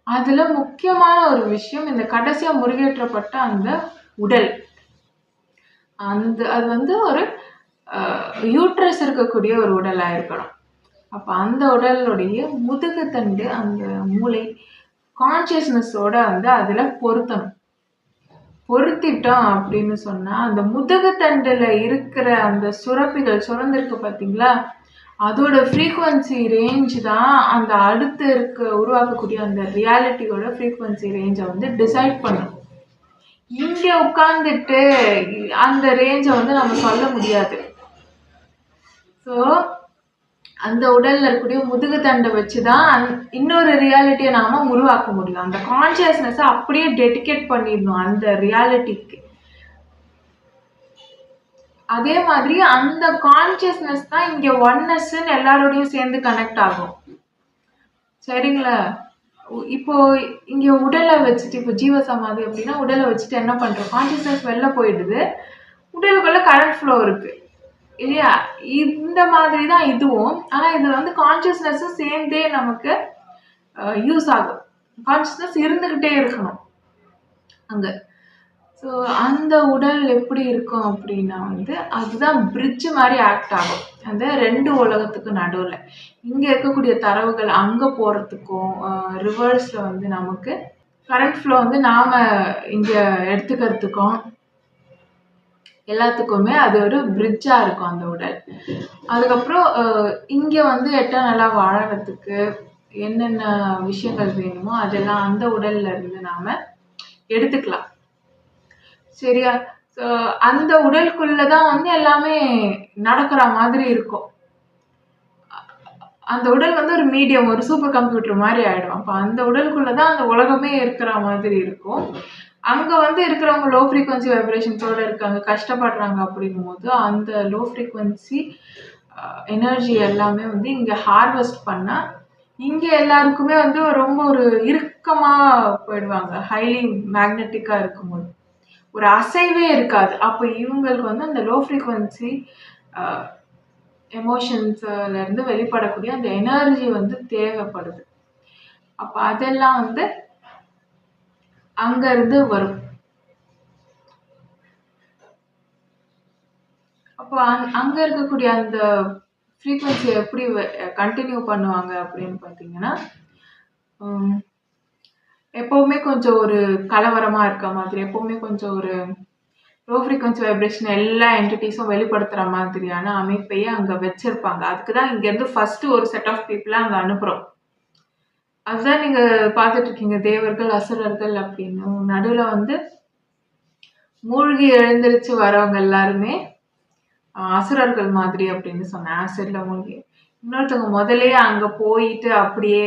அதில் முக்கியமான ஒரு விஷயம், இந்த கடைசியாக முருகேற்றப்பட்ட அந்த உடல், அது வந்து ஒரு யூட்ரஸ் இருக்கக்கூடிய ஒரு உடலாக இருக்கணும். அப்போ அந்த உடலுடைய முதுகுத்தண்டு, அந்த மூளை கான்ஷியஸ்னஸோட வந்து அதில் பொருத்திட்டோம் அப்படின்னு சொன்னால், அந்த முதுகுத்தண்டில் இருக்கிற அந்த சுரப்பிகள் சுரந்திருக்கு பார்த்தீங்களா, அதோட ஃப்ரீக்குவன்சி ரேஞ்ச் தான் அந்த அடுத்து உருவாக்கக்கூடிய அந்த ரியாலிட்டியோட ஃப்ரீக்குவன்சி ரேஞ்சை வந்து டிசைட் பண்ணும். இங்கே உட்காந்துட்டு அந்த ரேஞ்சை வந்து நம்ம சொல்ல முடியாது. ஸோ அந்த உடல்ல இருக்கக்கூடிய முதுகு தண்டை வச்சு தான் இன்னொரு ரியாலிட்டியை நாம உருவாக்க முடியும். அந்த கான்சியஸ்னஸை அப்படியே டெடிகேட் பண்ணிடணும் அந்த ரியாலிட்டிக்கு. அதே மாதிரி அந்த கான்சியஸ்னஸ் தான் இங்க ஒன்னஸ்ன்னு எல்லாரோடையும் சேர்ந்து கனெக்ட் ஆகும். சரிங்களா? இப்போ இங்க உடலை வச்சுட்டு, இப்போ ஜீவசமாதி அப்படின்னா உடலை வச்சுட்டு என்ன பண்றோம், கான்சியஸ்னஸ் வெளில போயிடுது, உடலுக்குள்ள கரண்ட் ஃப்ளோ இருக்கு இல்லையா? இந்த மாதிரி தான் இதுவும். ஆனா இதுல வந்து கான்சியஸ்னஸும் சேர்ந்தே நமக்கு யூஸ் ஆகும். கான்சியஸ்னஸ் இருந்துகிட்டே இருக்கணும் அங்க. ஸோ அந்த உடல் எப்படி இருக்கும் அப்படின்னா வந்து அதுதான் பிரிட்ஜ் மாதிரி ஆக்ட் ஆகும் அந்த 2 உலகத்துக்கு நடுவில். இங்கே இருக்கக்கூடிய தரவுகள் அங்கே போகிறதுக்கும் ரிவர்ஸில் வந்து நமக்கு கரண்ட் ஃப்ளோ வந்து நாம் இங்கே எடுத்துக்கிறதுக்கும் எல்லாத்துக்குமே அது ஒரு பிரிட்ஜாக இருக்கும் அந்த உடல். அதுக்கப்புறம் இங்கே வந்து எட்டர்னலாக வாழறதுக்கு என்னென்ன விஷயங்கள் வேணுமோ அதெல்லாம் அந்த உடல்ல இருந்து நாம் எடுத்துக்கலாம். சரியா? ஸோ அந்த உடலுக்குள்ளதான் வந்து எல்லாமே நடக்கிற மாதிரி இருக்கும். அந்த உடல் வந்து ஒரு மீடியம், ஒரு சூப்பர் கம்ப்யூட்டர் மாதிரி ஆயிடும். அப்போ அந்த உடலுக்குள்ளதான் அந்த உலகமே இருக்கிற மாதிரி இருக்கும். அங்க வந்து இருக்கிறவங்க லோ ஃப்ரீக்வன்சி வைப்ரேஷன்ஸோட இருக்காங்க, கஷ்டப்படுறாங்க அப்படிங்கும் போது அந்த லோ ஃப்ரீக்வன்சி எனர்ஜி எல்லாமே வந்து இங்க ஹார்வெஸ்ட் பண்ணா இங்க எல்லாருக்குமே வந்து ரொம்ப ஒரு இறுக்கமா போயிடுவாங்க. ஹைலி மேக்னெட்டிக்கா இருக்கும்போது ஒரு அசைவே இருக்காது. அப்போ இவங்களுக்கு வந்து அந்த லோ ஃப்ரீக்வன்சி எமோஷன்ஸ்ல இருந்து வெளிப்படக்கூடிய அந்த எனர்ஜி வந்து தேவைப்படுது. அப்போ அதெல்லாம் வந்து அங்க இருந்து வரும். அப்போ அங்க இருக்கக்கூடிய அந்த ஃப்ரீக்வன்சியை எப்படி கண்டினியூ பண்ணுவாங்க அப்படின்னு பார்த்தீங்கன்னா, எப்பவுமே கொஞ்சம் ஒரு கலவரமா இருக்க மாதிரி, எப்பவுமே கொஞ்சம் ஒரு லோ ஃப்ரீக்வன்சி வைப்ரேஷன் எல்லா என்டிட்டிஸும் வெளிப்படுத்துற மாதிரியான அமைப்பையே அங்க வச்சிருப்பாங்க. அதுக்கு தான் இங்க இருந்து ஃபர்ஸ்ட் ஒரு செட் ஆஃப் பீப்புளை அங்க அனுப்புறோம். அதுதான் நீங்க பார்த்துட்டு இருக்கீங்க தேவர்கள் அசுரர்கள் அப்படின்னு. நடுவுல வந்து மூழ்கி எழுந்திருச்சு வரவங்க எல்லாருமே அசுரர்கள் மாதிரி அப்படின்னு சொன்னேன். ஆசிட்ல மூழ்கி இன்னொருத்தவங்க முதல்லயே அங்க போயிட்டு அப்படியே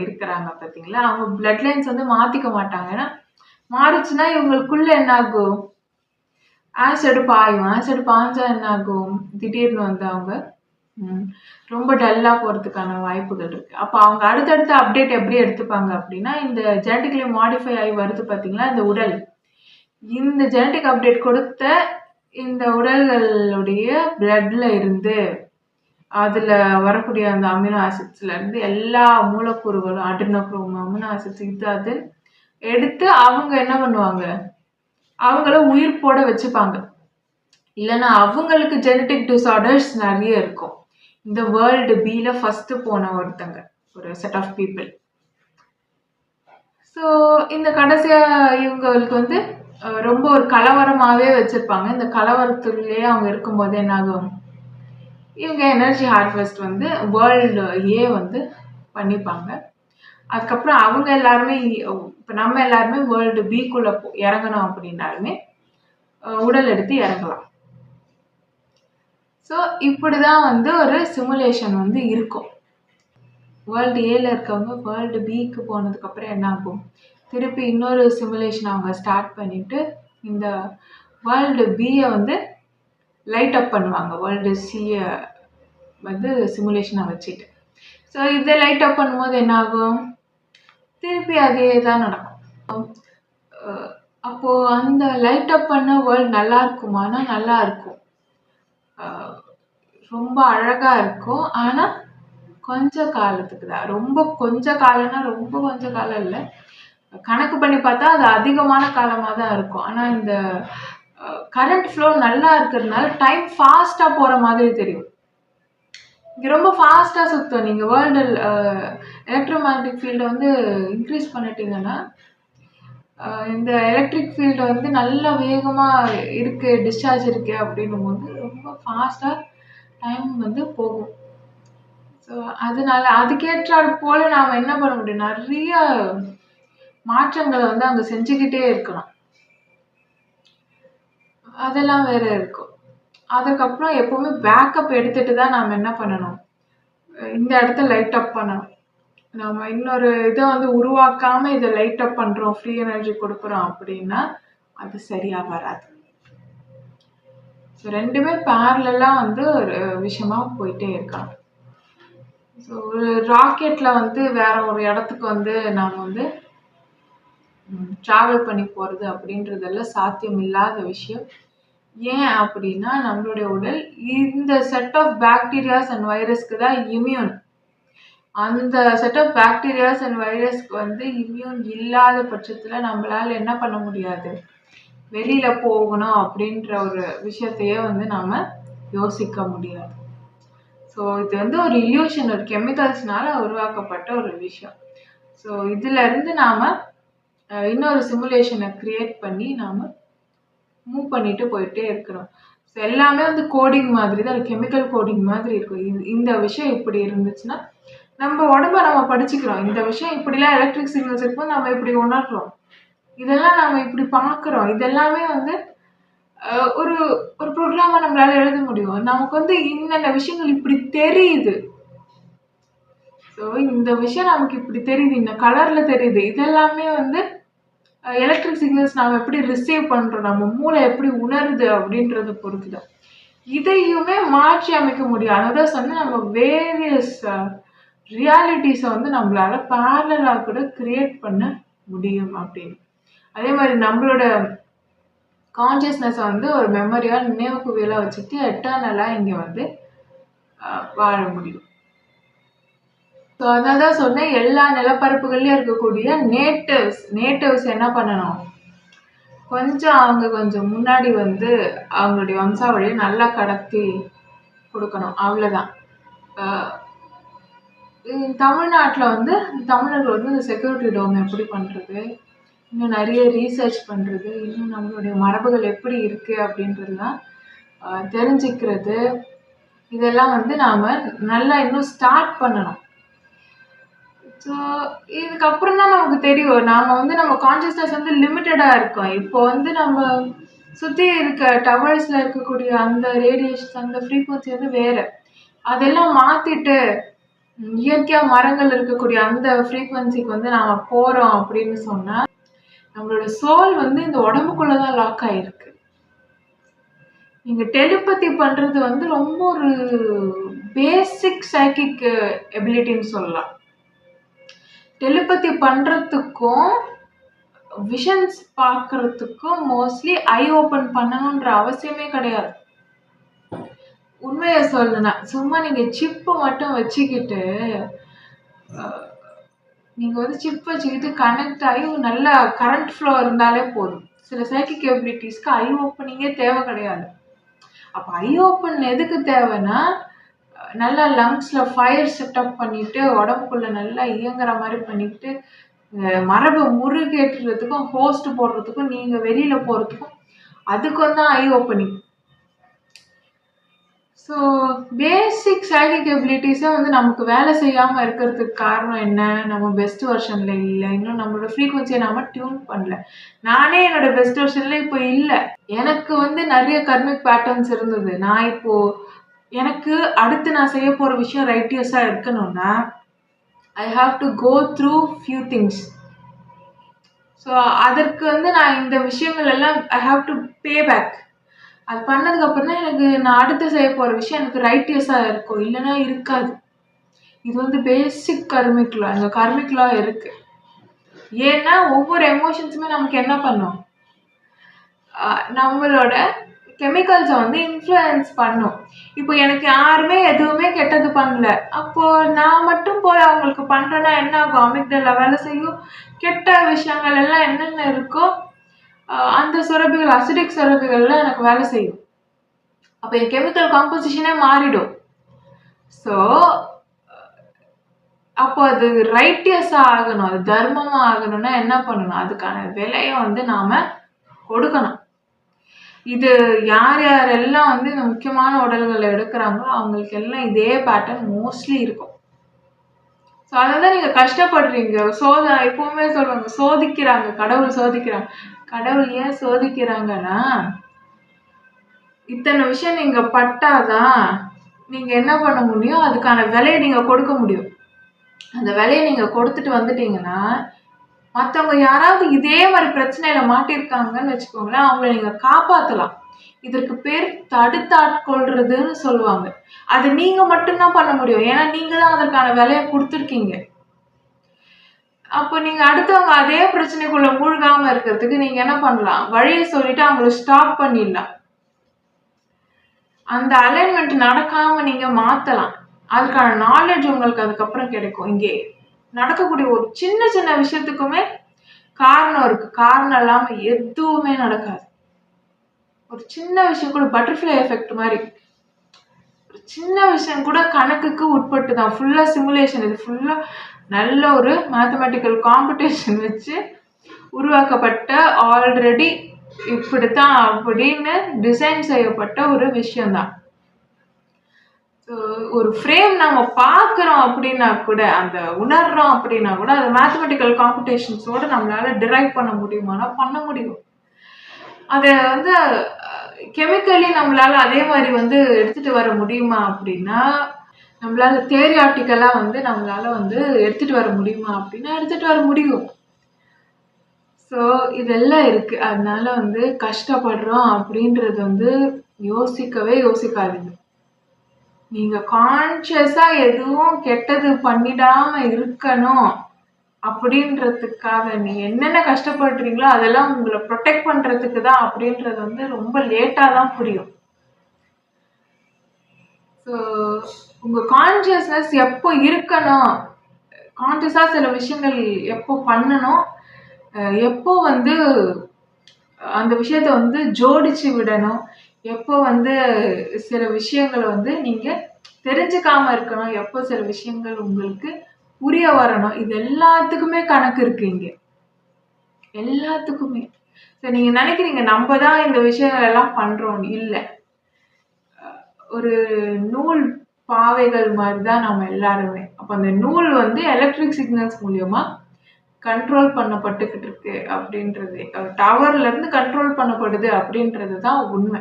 இருக்கிறாங்க பார்த்தீங்களா? அவங்க பிளட் லைன்ஸ் வந்து மாத்திக்க மாட்டாங்க. ஏன்னா மாறுச்சுன்னா இவங்களுக்குள்ள என்ன ஆகும், ஆசிட் பாயும். ஆசிட் பாய்ஞ்சா என்ன ஆகும், திடீர்னு வந்து அவங்க ரொம்ப டல்லா போறதுக்கான வாய்ப்புகள் இருக்கு. அப்போ அவங்க அடுத்தடுத்த அப்டேட் எப்படி எடுத்துப்பாங்க அப்படின்னா, இந்த ஜெனட்டிக்கலி மாடிஃபை ஆகி வருது பார்த்தீங்களா இந்த உடல், இந்த ஜெனட்டிக் அப்டேட் கொடுத்த இந்த உடல்களுடைய பிளட்ல இருந்து அதுல வரக்கூடிய அந்த அமினோ ஆசிட்ஸ்ல இருந்து எல்லா மூலக்கூறுகளும் அட்ரினோக்ரோம் அமினோ ஆசிட்ஸ் இது அது எடுத்து அவங்க என்ன பண்ணுவாங்க, அவங்கள உயிர் போட வச்சுப்பாங்க. இல்லைன்னா அவங்களுக்கு ஜெனட்டிக் டிஸார்டர்ஸ் நிறைய இருக்கும். இந்த வேர்ல்டு பில ஃபர்ஸ்ட் போன ஒருத்தங்க, ஒரு செட் ஆஃப் பீப்புள். ஸோ இந்த கடைசியா இவங்களுக்கு வந்து ரொம்ப ஒரு கலவரமாவே வச்சிருப்பாங்க. இந்த கலவரத்துலயே அவங்க இருக்கும்போது என்ன ஆகும், இவங்க எனர்ஜி ஹார்வெஸ்ட் வந்து வேர்ல்டு வந்து பண்ணிப்பாங்க. அதுக்கப்புறம் அவங்க எல்லாருமே இப்போ நம்ம எல்லாருமே வேர்ல்டு பிக்குள்ள இறங்கணும் அப்படின்னாலுமே உடல் எடுத்து இறங்கலாம். ஸோ இப்படிதான் வந்து ஒரு சிமுலேஷன் வந்து இருக்கும். வேர்ல்டு ஏல இருக்கவங்க வேர்ல்டு பிக்கு போனதுக்கப்புறம் என்ன ஆகும், திருப்பி இன்னொரு சிமுலேஷன் அவங்க ஸ்டார்ட் பண்ணிட்டு இந்த வேர்ல்டு பியை வந்து லைட் அப் பண்ணுவாங்க, வேர்ல்டு சியை வந்து சிமுலேஷனை வச்சுட்டு. ஸோ இதை லைட் அப் பண்ணும்போது என்ன ஆகும், திருப்பி அதே தான் நடக்கும். அப்போ அந்த லைட் அப் பண்ண வேர்ல்டு நல்லா இருக்குமானா நல்லா இருக்கும், ரொம்ப அழகா இருக்கும். ஆனா கொஞ்ச காலத்துக்கு தான். ரொம்ப கொஞ்ச காலம்னா ரொம்ப கொஞ்ச காலம் இல்லை, கணக்கு பண்ணி பார்த்தா அது அதிகமான காலமாக தான் இருக்கும். ஆனால் இந்த கரண்ட் ஃப்ளோ நல்லா இருக்கிறதுனால டைம் ஃபாஸ்ட்டாக போகிற மாதிரி தெரியும். இங்கே ரொம்ப ஃபாஸ்ட்டாக சுற்றும். நீங்கள் வேர்ல்டு எலக்ட்ரோமேக்னெட்டிக் ஃபீல்டை வந்து இன்க்ரீஸ் பண்ணிட்டீங்கன்னா இந்த எலக்ட்ரிக் ஃபீல்டு வந்து நல்ல வேகமாக இருக்குது, டிஸ்சார்ஜ் இருக்கு அப்படின்னும் போது ரொம்ப ஃபாஸ்ட்டாக டைம் வந்து போகும். ஸோ அதனால அதுக்கேற்றாறு போல நாம் என்ன பண்ண முடியும், நிறைய மாற்றங்களை வந்து அங்கே செஞ்சுக்கிட்டே இருக்கணும். அதெல்லாம் வேற இருக்கும். அதுக்கப்புறம் எப்பவுமே பேக்கப் எடுத்துட்டு தான் நாம் என்ன பண்ணணும், இந்த இடத்த லைட் அப் பண்ணணும். நம்ம இன்னொரு இதை வந்து உருவாக்காமல் இதை லைட் அப் பண்ணுறோம், ஃப்ரீ எனர்ஜி கொடுக்குறோம் அப்படின்னா அது சரியாக வராது. ஸோ ரெண்டுமே பேரலாக வந்து ஒரு விஷயமாக போயிட்டே இருக்காங்க. ஸோ ஒரு ராக்கெட்டில் வந்து வேற ஒரு இடத்துக்கு வந்து நாம் வந்து ட்ராவல் பண்ணி போகிறது அப்படின்றதெல்லாம் சாத்தியம் இல்லாத விஷயம். ஏன் அப்படின்னா நம்மளுடைய உடல் இந்த செட் ஆஃப் பாக்டீரியாஸ் அண்ட் வைரஸ்க்கு தான் இம்யூன். அந்த செட் ஆஃப் பாக்டீரியாஸ் அண்ட் வைரஸ்க்கு வந்து இம்யூன் இல்லாத பட்சத்தில் நம்மளால என்ன பண்ண முடியாது, வெளியில போகணும் அப்படின்ற ஒரு விஷயத்தையே வந்து நாம யோசிக்க முடியாது. ஸோ இது வந்து ஒரு இல்யூஷன், ஒரு கெமிக்கல்ஸ்னால உருவாக்கப்பட்ட ஒரு விஷயம். ஸோ இதுல இருந்து நாம இன்னொரு சிமுலேஷனை கிரியேட் பண்ணி நாம மூவ் பண்ணிட்டு போயிட்டே இருக்கிறோம். ஸோ எல்லாமே வந்து கோடிங் மாதிரி தான், கெமிக்கல் கோடிங் மாதிரி இருக்கும். இந்த விஷயம் இப்படி இருந்துச்சுன்னா நம்ம உடம்ப நம்ம படிச்சுக்கிறோம். இந்த விஷயம் இப்படிலாம் எலக்ட்ரிக் சிக்னல்ஸ் இருக்கும், நம்ம இப்படி உணர்றோம், இதெல்லாம் நம்ம இப்படி பார்க்குறோம். இதெல்லாமே வந்து ஒரு ஒரு ப்ரோக்ராமா நம்மளால எழுத முடியும். நமக்கு வந்து இந்த விஷயங்கள் இப்படி தெரியுது. ஸோ இந்த விஷயம் நமக்கு இப்படி தெரியுது, இந்த கலர்ல தெரியுது. இதெல்லாமே வந்து எலக்ட்ரிக் சிக்னல்ஸ் நாம் எப்படி ரிசீவ் பண்ணுறோம், நம்ம மூளை எப்படி உணருது அப்படின்றத பொறுத்து தான். இதையுமே மாற்றி அமைக்க முடியும். அதான் சொன்னால் நம்ம வேரியஸ் ரியாலிட்டிஸை வந்து நம்மளால பேரலாக கூட கிரியேட் பண்ண முடியும் அப்படின்னு. அதே மாதிரி நம்மளோட கான்சியஸ்னஸை வந்து ஒரு மெமரியாக நினைவு குவியலாக வச்சுட்டு எட்டர்னலாக இங்கே வந்து வாழ முடியும். ஸோ அதான் தான் சொன்னேன், எல்லா நிலப்பரப்புகள்லையும் இருக்கக்கூடிய நேட்டிவ்ஸ் என்ன பண்ணணும், கொஞ்சம் முன்னாடி வந்து அவங்களுடைய வம்சாவளியை நல்லா கடத்தி கொடுக்கணும். அவ்வளோதான். தமிழ்நாட்டில் வந்து தமிழர்கள் வந்து இந்த செக்யூரிட்டி டோம் எப்படி பண்ணுறது, இன்னும் நிறைய ரீசர்ச் பண்ணுறது, இன்னும் நம்மளுடைய மரபுகள் எப்படி இருக்குது அப்படின்றதுலாம் தெரிஞ்சுக்கிறது, இதெல்லாம் வந்து நாம் நல்லா இன்னும் ஸ்டார்ட் பண்ணணும். ஸோ இதுக்கப்புறம் தான் நமக்கு தெரியும், நாம் வந்து நம்ம கான்ஷியஸ்னஸ் வந்து லிமிட்டடாக இருக்கோம். இப்போ வந்து நம்ம சுற்றி இருக்க டவர்ஸில் இருக்கக்கூடிய அந்த ரேடியேஷன், அந்த ஃப்ரீக்வன்சி வந்து வேறு. அதெல்லாம் மாற்றிட்டு இயற்கையாக மரங்கள் இருக்கக்கூடிய அந்த ஃப்ரீக்வன்சிக்கு வந்து நாம் போகிறோம் அப்படின்னு சொன்னால் நம்மளோட சோல் வந்து இந்த உடம்புக்குள்ளே தான் லாக் ஆகிருக்கு. நீங்கள் டெலிபதி பண்ணுறது வந்து ரொம்ப ஒரு பேசிக் சைக்கிக் எபிலிட்டின்னு சொல்லலாம். டெலிபதி பண்ணுறதுக்கும் விஷன்ஸ் பார்க்கறதுக்கும் மோஸ்ட்லி ஐ ஓப்பன் பண்ணணுன்ற அவசியமே கிடையாது. உண்மையை சொல்லணும்னா சும்மா நீங்கள் சிப்பு மட்டும் வச்சுக்கிட்டு நீங்கள் வந்து சிப் வச்சுக்கிட்டு கனெக்ட் ஆகி நல்ல கரண்ட் ஃப்ளோ இருந்தாலே போதும். சில சைக்கிக் எபிலிட்டிஸ்க்கு ஐ ஓப்பனிங்கே தேவை கிடையாது. அப்போ ஐ ஓப்பன் எதுக்கு தேவைன்னா, நல்லா லங்ஸில் ஃபயர் செட்டப் பண்ணிவிட்டு உடம்புக்குள்ளே நல்லா இயங்குற மாதிரி பண்ணிவிட்டு மரபை முருகேற்றுறதுக்கும் ஹோஸ்ட் போடுறதுக்கும் நீங்கள் வெளியில் போகிறதுக்கும் அதுக்கும் தான் ஐ ஓப்பனிங். ஸோ பேசிக் சைக்கிக் எபிலிட்டிஸை வந்து நமக்கு வேலை செய்யாமல் இருக்கிறதுக்கு காரணம் என்ன, நம்ம பெஸ்ட் வெர்ஷனில் இல்லை, இன்னும் நம்மளோட ஃப்ரீக்வன்சியை நாம் டியூன் பண்ணல. நானே என்னோட பெஸ்ட் வெர்ஷனில் இப்போ இல்லை. எனக்கு வந்து நிறைய கர்மிக் பேட்டர்ன்ஸ் இருந்தது. நான் இப்போது எனக்கு அடுத்து நான் செய்ய போகிற விஷயம் ரைட்டியஸாக இருக்கணும்னா I have to go through few things. So அதற்கு வந்து நான் இந்த விஷயங்கள் எல்லாம் I have to pay back. அது பண்ணதுக்கப்புறம் தான் எனக்கு நான் அடுத்து செய்ய போகிற விஷயம் எனக்கு ரைட்டியஸாக இருக்கும், இல்லைன்னா இருக்காது. இது வந்து பேசிக் கர்மிக் லா. இந்த கர்மிக் லா இருக்குது. ஏன்னா ஒவ்வொரு எமோஷன்ஸுமே நமக்கு என்ன பண்ணும், நம்மளோட கெமிக்கல்ஸை வந்து இன்ஃப்ளூயன்ஸ் பண்ணும். இப்போ எனக்கு யாருமே எதுவுமே கெட்டது பண்ணல, அப்போது நான் மட்டும் போய் அவங்களுக்கு பண்ணுறேன்னா என்ன ஆகும், அமிக்டலா வேலை செய்யும். கெட்ட விஷயங்கள் எல்லாம் என்னென்ன இருக்கோ அந்த சுரப்பிகள், அசிடிக் சுரப்பிகள்லாம் எனக்கு வேலை செய்யும். அப்போ என் கெமிக்கல் காம்போசிஷனே மாறிடும். ஸோ அப்போ அது ரைட்டியஸாக ஆகணும், அது தர்மமாக ஆகணும்னா என்ன பண்ணணும், அதுக்கான விலையை வந்து நாம் கொடுக்கணும். இது யார் யாரெல்லாம் வந்து இந்த முக்கியமான உடல்களை எடுக்கிறாங்களோ அவங்களுக்கு எல்லாம் இதே பேட்டர்ன் மோஸ்ட்லி இருக்கும். ஸோ அதை தான் நீங்கள் கஷ்டப்படுறீங்க. எப்பவுமே சொல்லுவாங்க சோதிக்கிறாங்க, கடவுள் சோதிக்கிறாங்க. கடவுள் ஏன் சோதிக்கிறாங்கன்னா, இத்தனை விஷயம் நீங்கள் பட்டாதான் நீங்க என்ன பண்ண முடியும், அதுக்கான விலையை நீங்க கொடுக்க முடியும். அந்த விலையை நீங்க கொடுத்துட்டு வந்துட்டீங்கன்னா, மத்தவங்க யாராவது இதே மாரி பிரச்சனையில மாட்டியிருக்காங்கன்னு வச்சுக்கோங்களேன், அவங்கள நீங்க காப்பாத்தலாம். இதற்கு பேர் தடுத்தாட்கொள்றதுன்னு சொல்லுவாங்க. அது நீங்க மட்டும் தான் பண்ண முடியும். ஏன்னா, நீங்க தான் அதற்கான விலைய குடுத்துருக்கீங்க. அப்போ நீங்க அடுத்தவங்க அதே பிரச்சனைக்குள்ள மூழ்காம இருக்கிறதுக்கு நீங்க என்ன பண்ணலாம்? வழிய சொல்லிட்டு அவங்கள ஸ்டாப் பண்ணிடலாம். அந்த அலைன்மென்ட் நடக்காம நீங்க மாத்தலாம். அதுக்கான நாலேட்ஜ் உங்களுக்கு அதுக்கப்புறம் கிடைக்கும். இங்கே நடக்கக்கூடிய ஒரு சின்ன சின்ன விஷயத்துக்குமே காரணம் இருக்கு. காரணம் இல்லாம எதுவுமே நடக்காது. ஒரு சின்ன விஷயம் கூட பட்டர்ஃப்ளை எஃபெக்ட் மாரி. ஒரு சின்ன விஷயம் கூட கணக்குக்கு உட்பட்டு தான். ஃபுல்லா சிமுலேஷன். இது ஃபுல்லா நல்ல ஒரு மேத்தமேட்டிக்கல் காம்படிஷன் வச்சு உருவாக்கப்பட்ட ஆல்ரெடி இப்படித்தான் அப்படின்னு டிசைன் செய்யப்பட்ட ஒரு விஷயம் தான். ஒரு ஃப்ரேம் நம்ம பார்க்குறோம் அப்படின்னா கூட, அந்த உணர்றோம் அப்படின்னா கூட, அது மேத்தமெட்டிக்கல் காம்படிஷன்ஸோட நம்மளால டிரைவ் பண்ண முடியுமானா பண்ண முடியும். அதை வந்து கெமிக்கலி நம்மளால அதே மாதிரி வந்து எடுத்துட்டு வர முடியுமா அப்படின்னா, நம்மளால தியரியாட்டிக்கலா வந்து நம்மளால வந்து எடுத்துட்டு வர முடியுமா அப்படின்னா எடுத்துட்டு வர முடியும். ஸோ இதெல்லாம் இருக்கு. அதனால வந்து கஷ்டப்படுறோம் அப்படின்றது வந்து யோசிக்கவே யோசிக்காதீங்க. நீங்க கான்ஷியஸா எதுவும் கெட்டது பண்ணிடாம இருக்கணும் அப்படின்றதுக்காக நீங்க என்னென்ன கஷ்டப்படுறீங்களோ அதெல்லாம் உங்களை ப்ரொடெக்ட் பண்றதுக்கு தான் அப்படின்றது வந்து ரொம்ப லேட்டா தான் புரியும். ஸோ உங்க கான்ஷியஸ்னஸ் எப்போ இருக்கணும், கான்ஷியஸா சில விஷயங்கள் எப்போ பண்ணணும், எப்போ வந்து அந்த விஷயத்த வந்து ஜோடிச்சு விடணும், எப்போ வந்து சில விஷயங்களை வந்து நீங்க தெரிஞ்சுக்காம இருக்கணும், எப்போ சில விஷயங்கள் உங்களுக்கு புரிய வரணும், இது எல்லாத்துக்குமே கணக்கு இருக்கு இங்க. எல்லாத்துக்குமே. சரி, நீங்க நினைக்கிறீங்க நம்ம தான் இந்த விஷயங்கள் எல்லாம் பண்றோம். இல்ல, ஒரு நூல் பாவைகள் மாதிரி தான் நம்ம எல்லாருமே. அப்ப அந்த நூல் வந்து எலக்ட்ரிக் சிக்னல்ஸ் மூலியமா கண்ட்ரோல் பண்ணப்பட்டுக்கிட்டு இருக்கு அப்படின்றது, டவர்ல இருந்து கண்ட்ரோல் பண்ணப்படுது அப்படின்றது தான் உண்மை.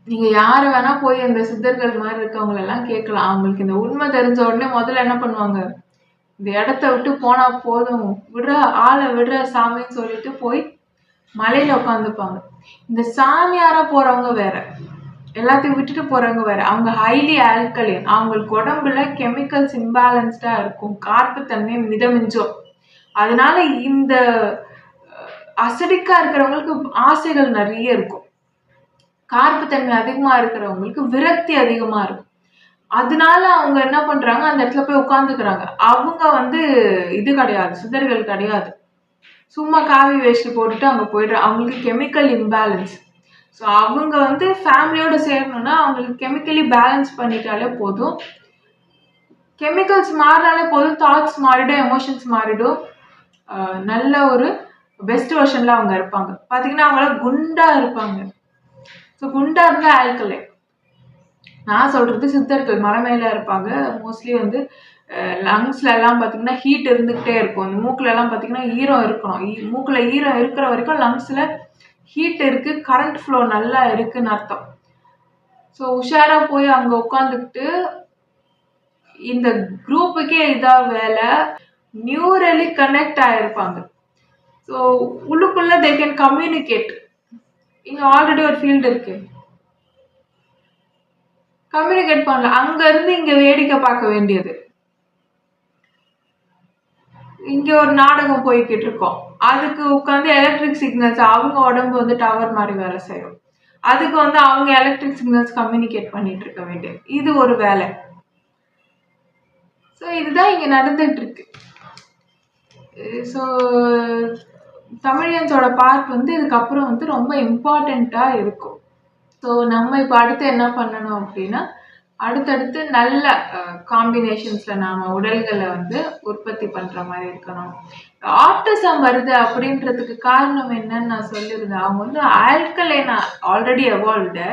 நீங்க யாரை வேணா போய் அந்த சித்தர்கள் மாதிரி இருக்கவங்க எல்லாம் கேட்கலாம். அவங்களுக்கு இந்த உண்மை தெரிஞ்ச உடனே முதல்ல என்ன பண்ணுவாங்க, இந்த இடத்த விட்டு போனா போதும், விடுற ஆளை விடுற சாமின்னு சொல்லிட்டு போய் மலையில உட்காந்துப்பாங்க. இந்த சாமியாரா போறவங்க வேற, எல்லாத்தையும் விட்டுட்டு போறவங்க வேற. அவங்க ஹைலி ஆல்கலைன், அவங்களுக்கு உடம்புல கெமிக்கல்ஸ் இம்பேலன்ஸ்டா இருக்கும், கார்ப்புத்தன்மை மிதமிஞ்சோம். அதனால இந்த அசிடிக்கா இருக்கிறவங்களுக்கு ஆசைகள் நிறைய இருக்கும், கார்ப்புத்தன்மை அதிகமா இருக்கிறவங்களுக்கு விரக்தி அதிகமா இருக்கும். அதனால அவங்க என்ன பண்றாங்க, அந்த இடத்துல போய் உட்காந்துக்கிறாங்க. அவங்க வந்து இது கிடையாது, சித்தர்கள் கிடையாது. சும்மா காவி வேஷ்டி போட்டுட்டு அங்க போயிடுறாங்க. அவங்களுக்கு கெமிக்கல் இம்பேலன்ஸ். ஸோ அவங்க வந்து ஃபேமிலியோட சேரணும்னா அவங்களுக்கு கெமிக்கலி பேலன்ஸ் பண்ணிட்டாலே போதும். கெமிக்கல்ஸ் மாறினாலே போதும், தாட்ஸ் மாறிடும், எமோஷன்ஸ் மாறிடும். நல்ல ஒரு பெஸ்ட் வெர்ஷன்ல அவங்க இருப்பாங்க. பார்த்தீங்கன்னா அவங்கள குண்டா இருப்பாங்க. ஸோ குண்டா இருந்தா ஆல்கலை. நான் சொல்றது சித்தர்கள் மலை மேல இருப்பாங்க. மோஸ்ட்லி வந்து லங்ஸ்ல எல்லாம் பார்த்தீங்கன்னா ஹீட் இருந்துகிட்டே இருக்கும். அந்த மூக்குல எல்லாம் பார்த்தீங்கன்னா ஈரம் இருக்கணும். மூக்குல ஈரம் இருக்கிற வரைக்கும் லங்ஸ்ல ஹீட் இருக்கு, கரண்ட் ஃப்ளோ நல்லா இருக்குன்னு அர்த்தம். ஸோ உஷாரா போய் அங்க உட்காந்துக்கிட்டு இந்த குரூப்புக்கே இதா வேலை, நியூரலி கனெக்ட் ஆயிருப்பாங்க. ஸோ உள்ளுக்குள்ள தே கேன் கம்யூனிகேட். இங்க ஆல்ரெடி ஒரு ஃபீல்டு இருக்கு, கம்யூனிகேட் பண்ணலாம். அங்க இருந்து இங்க வேடிக்கை பார்க்க வேண்டியது. இங்க ஒரு நாடகம் போய்கிட்டு இருக்கோம், அதுக்கு உட்காந்து எலக்ட்ரிக் சிக்னல்ஸ் அவங்க உடம்பு வந்து டவர் மாதிரி வேலை செய்யும். அதுக்கு வந்து அவங்க எலக்ட்ரிக் சிக்னல்ஸ் கம்யூனிகேட் பண்ணிட்டு இருக்க வேண்டியது. இது ஒரு வேலை. ஸோ இதுதான் இங்க நடந்துட்டு இருக்கு. ஸோ தமிழியன்ஸோட பார்ட் வந்து இதுக்கப்புறம் வந்து ரொம்ப இம்பார்ட்டண்ட்டா இருக்கும். ஸோ நம்ம இப்போ அடுத்து என்ன பண்ணணும் அப்படின்னா, அடுத்தடுத்து நல்ல காம்பினேஷன்ஸில் நாம் உடல்களை வந்து உற்பத்தி பண்ணுற மாதிரி இருக்கணும். ஆட்டிசம் வருது அப்படின்றதுக்கு காரணம் என்னன்னு நான் சொல்லியிருந்தேன். அவங்க வந்து ஆல்கலைனா ஆல்ரெடி எவால்வ்டு,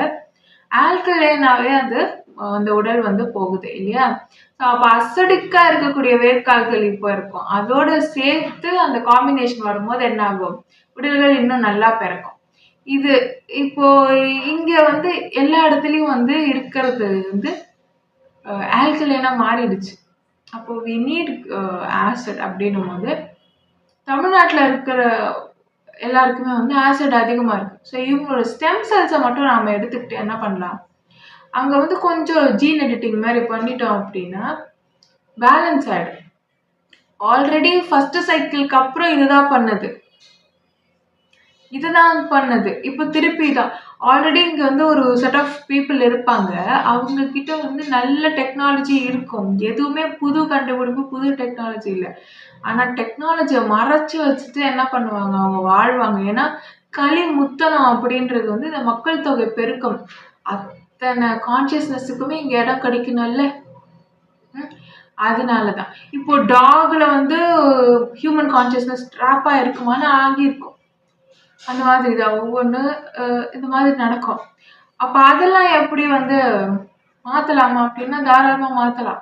ஆல்கலைனாவே அது அந்த உடல் வந்து போகுது இல்லையா. ஸோ அப்போ அசடிக்காக இருக்கக்கூடிய வேர்க்கால்கள் இப்போ இருக்கும், அதோட சேர்த்து அந்த காம்பினேஷன் வரும்போது என்ன ஆகும், உடல்கள் இன்னும் நல்லா பிறக்கும். இது இப்போ இங்க வந்து எல்லா இடத்துலயும் வந்து இருக்கிறது வந்து ஆல்கலைனாக மாறிடுச்சு. அப்போ வி நீட் ஆசிட் அப்படின்னும் போது தமிழ்நாட்டில் இருக்கிற எல்லாருக்குமே வந்து ஆசிட் அதிகமாக இருக்குது. ஸோ இவங்களோட ஸ்டெம் செல்ஸை மட்டும் நாம் எடுத்துக்கிட்டு என்ன பண்ணலாம், அங்கே வந்து கொஞ்சம் ஜீன் எடிட்டிங் மாதிரி பண்ணிட்டோம் அப்படின்னா பேலன்ஸ் ஆகிடும். ஆல்ரெடி ஃபர்ஸ்ட் சைக்கிளுக்கு அப்புறம் இதுதான் பண்ணுது. இப்போ திருப்பி தான் ஆல்ரெடி இங்கே வந்து ஒரு செட் ஆஃப் பீப்புள் இருப்பாங்க. அவங்க கிட்ட வந்து நல்ல டெக்னாலஜி இருக்கும். எதுவுமே புது கண்டுபிடிப்பு, புது டெக்னாலஜி இல்லை. ஆனால் டெக்னாலஜியை மறைச்சு வச்சுட்டு என்ன பண்ணுவாங்க, அவங்க வாழ்வாங்க. ஏன்னா களி முத்தனம் அப்படின்றது வந்து இந்த மக்கள் தொகை பெருக்கம், அத்தனை கான்சியஸ்னஸுக்குமே இங்கே இடம் கிடைக்கணும்ல. அதனால தான் இப்போ டாக்ல வந்து ஹியூமன் கான்சியஸ்னஸ் ட்ராப்பாக இருக்குமான்னு ஆகியிருக்கும். அந்த மாதிரி தான் ஒவ்வொன்று இந்த மாதிரி நடக்கும். அப்போ அதெல்லாம் எப்படி வந்து மாற்றலாமா அப்படின்னா தாராளமாக மாற்றலாம்.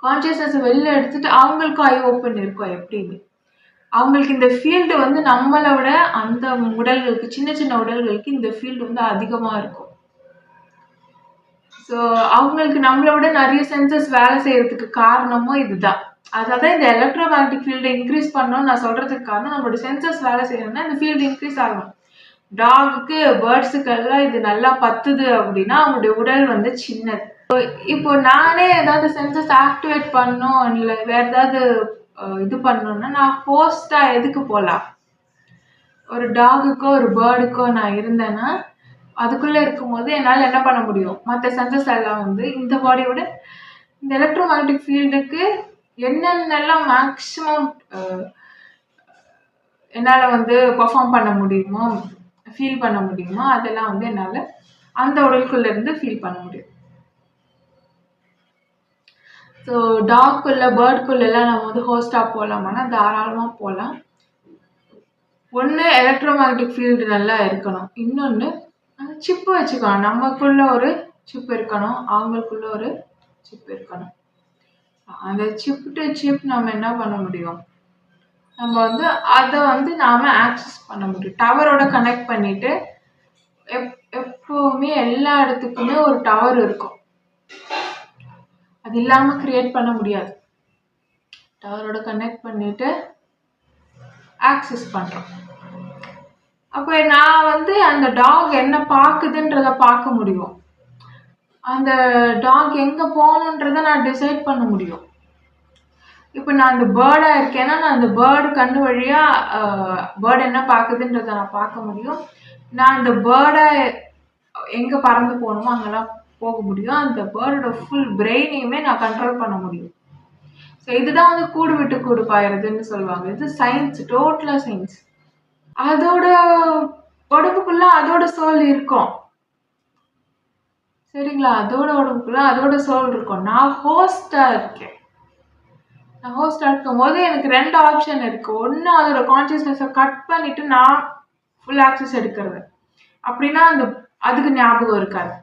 கான்சியஸ்னஸ் வெளில எடுத்துட்டு அவங்களுக்கு ஐ ஓப்பன் இருக்கும். எப்படின்னு அவங்களுக்கு இந்த ஃபீல்டு வந்து நம்மளை விட அந்த உடல்களுக்கு, சின்ன சின்ன உடல்களுக்கு இந்த ஃபீல்டு வந்து அதிகமாக இருக்கும். ஸோ அவங்களுக்கு நம்மளை விட நிறைய சென்சஸ் வேலை செய்யறதுக்கு காரணமும் இதுதான். அதான் இந்த எலக்ட்ரோ மேக்னெட்டிக் ஃபீல்டை இன்க்ரீஸ் பண்ணணும்னு நான் சொல்றதுக்கு காரணம், நம்மளோட சென்சஸ் வேலை செய்யணும்னா இந்த ஃபீல்டு இன்க்ரீஸ் ஆகணும். டாகுக்கு, பேர்ட்ஸுக்கு எல்லாம் இது நல்லா பத்துது அப்படின்னா அவங்களுடைய உடல் வந்து சின்னது. இப்போ நானே ஏதாவது சென்சஸ் ஆக்டிவேட் பண்ணணும் இல்லை வேற ஏதாவது இது பண்ணணும்னா நான் ஹோஸ்டா எதுக்கு போகலாம்? ஒரு டாகுக்கோ ஒரு பேர்டுக்கோ நான் இருந்தேன்னா அதுக்குள்ள இருக்கும்போது என்னால் என்ன பண்ண முடியும், மற்ற சென்சஸ் எல்லாம் வந்து இந்த பாடியோட இந்த எலக்ட்ரோ மேக்னெட்டிக் ஃபீல்டுக்கு என்னென்னலாம் மேக்ஸிமம் என்னால் வந்து பர்ஃபார்ம் பண்ண முடியுமோ, ஃபீல் பண்ண முடியுமோ அதெல்லாம் வந்து என்னால் அந்த உடலுக்குள்ள இருந்து ஃபீல் பண்ண முடியும். ஸோ டாக்குள்ள, பேர்டுக்குள்ளெல்லாம் நம்ம வந்து ஹோஸ்டாக போகலாமான்னா தாராளமாக போகலாம். ஒன்று எலக்ட்ரோ மேக்னெட்டிக் ஃபீல்டு நல்லா இருக்கணும், இன்னொன்று சிப்பு வச்சுக்கணும். நமக்குள்ள ஒரு சிப் இருக்கணும், அவங்களுக்குள்ள ஒரு சிப் இருக்கணும். அந்த சிப் டு சிப் நம்ம என்ன பண்ண முடியும், நம்ம வந்து அதை வந்து நாம் ஆக்சஸ் பண்ண முடியும். டவரோட கனெக்ட் பண்ணிவிட்டு எப்போவுமே எல்லா இடத்துக்குமே ஒரு டவர் இருக்கும். அது இல்லாமல் க்ரியேட் பண்ண முடியாது. டவரோட கனெக்ட் பண்ணிவிட்டு ஆக்சஸ் பண்ணுறோம். அப்போ நான் வந்து அந்த டாக் என்ன பார்க்குதுன்றதை பார்க்க முடியும். அந்த டாக் எங்கே போகணுன்றதை நான் டிசைட் பண்ண முடியும். இப்போ நான் அந்த பேர்டாக இருக்கேன்னா நான் அந்த பேர்டு கண்ணு வழியாக பேர்டு என்ன பார்க்குதுன்றதை நான் பார்க்க முடியும். நான் அந்த பேர்டை எங்கே பறந்து போகணுமோ அங்கெல்லாம் போக முடியும். அந்த பேர்டோட ஃபுல் பிரெயினையுமே நான் கண்ட்ரோல் பண்ண முடியும். ஸோ இதுதான் வந்து கூடு விட்டு கூடு பாயறதுன்னு சொல்லுவாங்க. இது சயின்ஸ், டோட்டலாக சயின்ஸ். அதோட உடம்புக்குள்ள அதோட சோல் இருக்கும், சரிங்களா? அதோட உடம்புக்குள்ள அதோட சோல் இருக்கும். நான் ஹோஸ்டாக இருக்கேன். நான் ஹோஸ்டாக இருக்கும் போது எனக்கு 2 ஆப்ஷன் இருக்குது. ஒன்று அதோட கான்சியஸ்னஸை கட் பண்ணிவிட்டு நான் ஃபுல் ஆக்சஸ் எடுக்கிறது, அப்படின்னா அதுக்கு ஞாபகம் இருக்காது.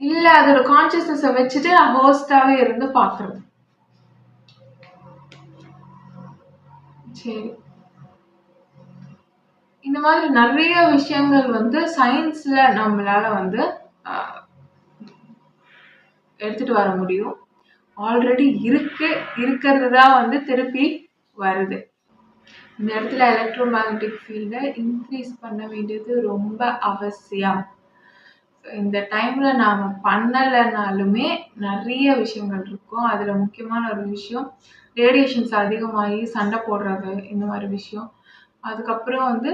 இல்லை அதோட கான்சியஸ்னஸை வச்சுட்டு நான் ஹோஸ்டாகவே இருந்து பார்க்குறது. சரி, இந்த மாதிரி நிறைய விஷயங்கள் வந்து சயின்ஸில் நம்மளால் வந்து எடுத்துகிட்டு வர முடியும். ஆல்ரெடி இருக்கிறது தான் வந்து திருப்பி வருது. இந்த இடத்துல எலக்ட்ரோ மேக்னெட்டிக் ஃபீல்டை இன்க்ரீஸ் பண்ண வேண்டியது ரொம்ப அவசியம். இந்த டைமில் நாம் பண்ணலைனாலுமே நிறைய விஷயங்கள் இருக்கும். அதில் முக்கியமான ஒரு விஷயம் ரேடியேஷன்ஸ் அதிகமாகி சண்டை போடுறது, இந்த மாதிரி விஷயம். அதுக்கப்புறம் வந்து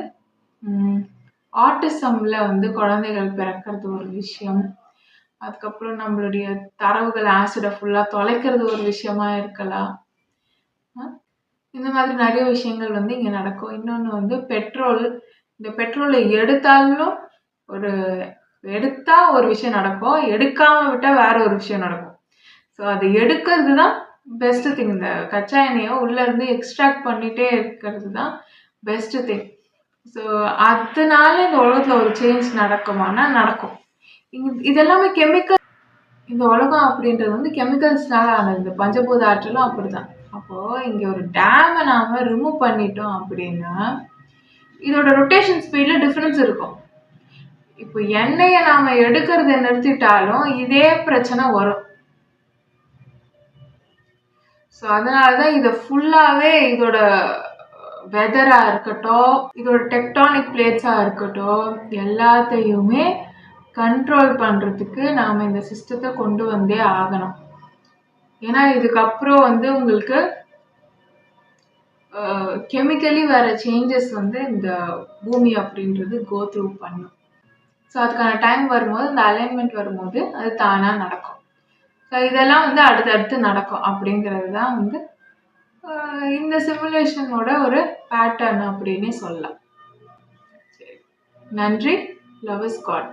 ஆட்டிசம்ல வந்து குழந்தைகள் பிறக்கிறது ஒரு விஷயம். அதுக்கப்புறம் நம்மளுடைய தரவுகள் ஆசிடை ஃபுல்லாக தொலைக்கிறது ஒரு விஷயமா இருக்கலாம். இந்த மாதிரி நிறைய விஷயங்கள் வந்து இங்கே நடக்கும். இன்னொன்று வந்து பெட்ரோல். இந்த பெட்ரோலை எடுத்தாலும் எடுத்தால் ஒரு விஷயம் நடக்கும், எடுக்காமல் விட்டால் வேற ஒரு விஷயம் நடக்கும். ஸோ அதை எடுக்கிறது தான் பெஸ்ட்டு திங். இந்த கச்சா எண்ணெயை உள்ளேருந்து எக்ஸ்ட்ராக்ட் பண்ணிகிட்டே இருக்கிறது தான் பெஸ்ட்டு திங். ஸோ அதனால இந்த உலகத்தில் ஒரு சேஞ்ச் நடக்குமானா நடக்கும். இதெல்லாமே கெமிக்கல். இந்த உலகம் அப்படின்றது வந்து கெமிக்கல்ஸ்னால ஆனது. இந்த பஞ்சபூத ஆற்றலும் அப்படி தான். அப்போது இங்கே ஒரு டேமை நாம் ரிமூவ் பண்ணிட்டோம் அப்படின்னா இதோட ரொட்டேஷன் ஸ்பீடில் டிஃப்ரென்ஸ் இருக்கும். இப்போ எண்ணெயை நாம எடுக்கிறத நிறுத்திட்டாலும் இதே பிரச்சனை வரும். ஸோ அதனால தான் இதை ஃபுல்லாகவே இதோட வெதராக இருக்கட்டும், இதோட டெக்டானிக் பிளேட்ஸாக இருக்கட்டும், எல்லாத்தையுமே கண்ட்ரோல் பண்ணுறதுக்கு நாம் இந்த சிஸ்டத்தை கொண்டு வந்தே ஆகணும். ஏன்னா இதுக்கப்புறம் வந்து உங்களுக்கு கெமிக்கலி வேற சேஞ்சஸ் வந்து இந்த பூமி அப்படின்றது கோ த்ரூ பண்ணும். ஸோ அதுக்கான டைம் வரும்போது, இந்த அலைன்மெண்ட் வரும்போது அது தானாக நடக்கும். ஸோ இதெல்லாம் வந்து அடுத்தடுத்து நடக்கும் அப்படிங்கிறது தான் வந்து இந்த சிமுலேஷனோட ஒரு பேட்டர்ன் அப்படின்னே சொல்லலாம். சரி, நன்றி. Love is God.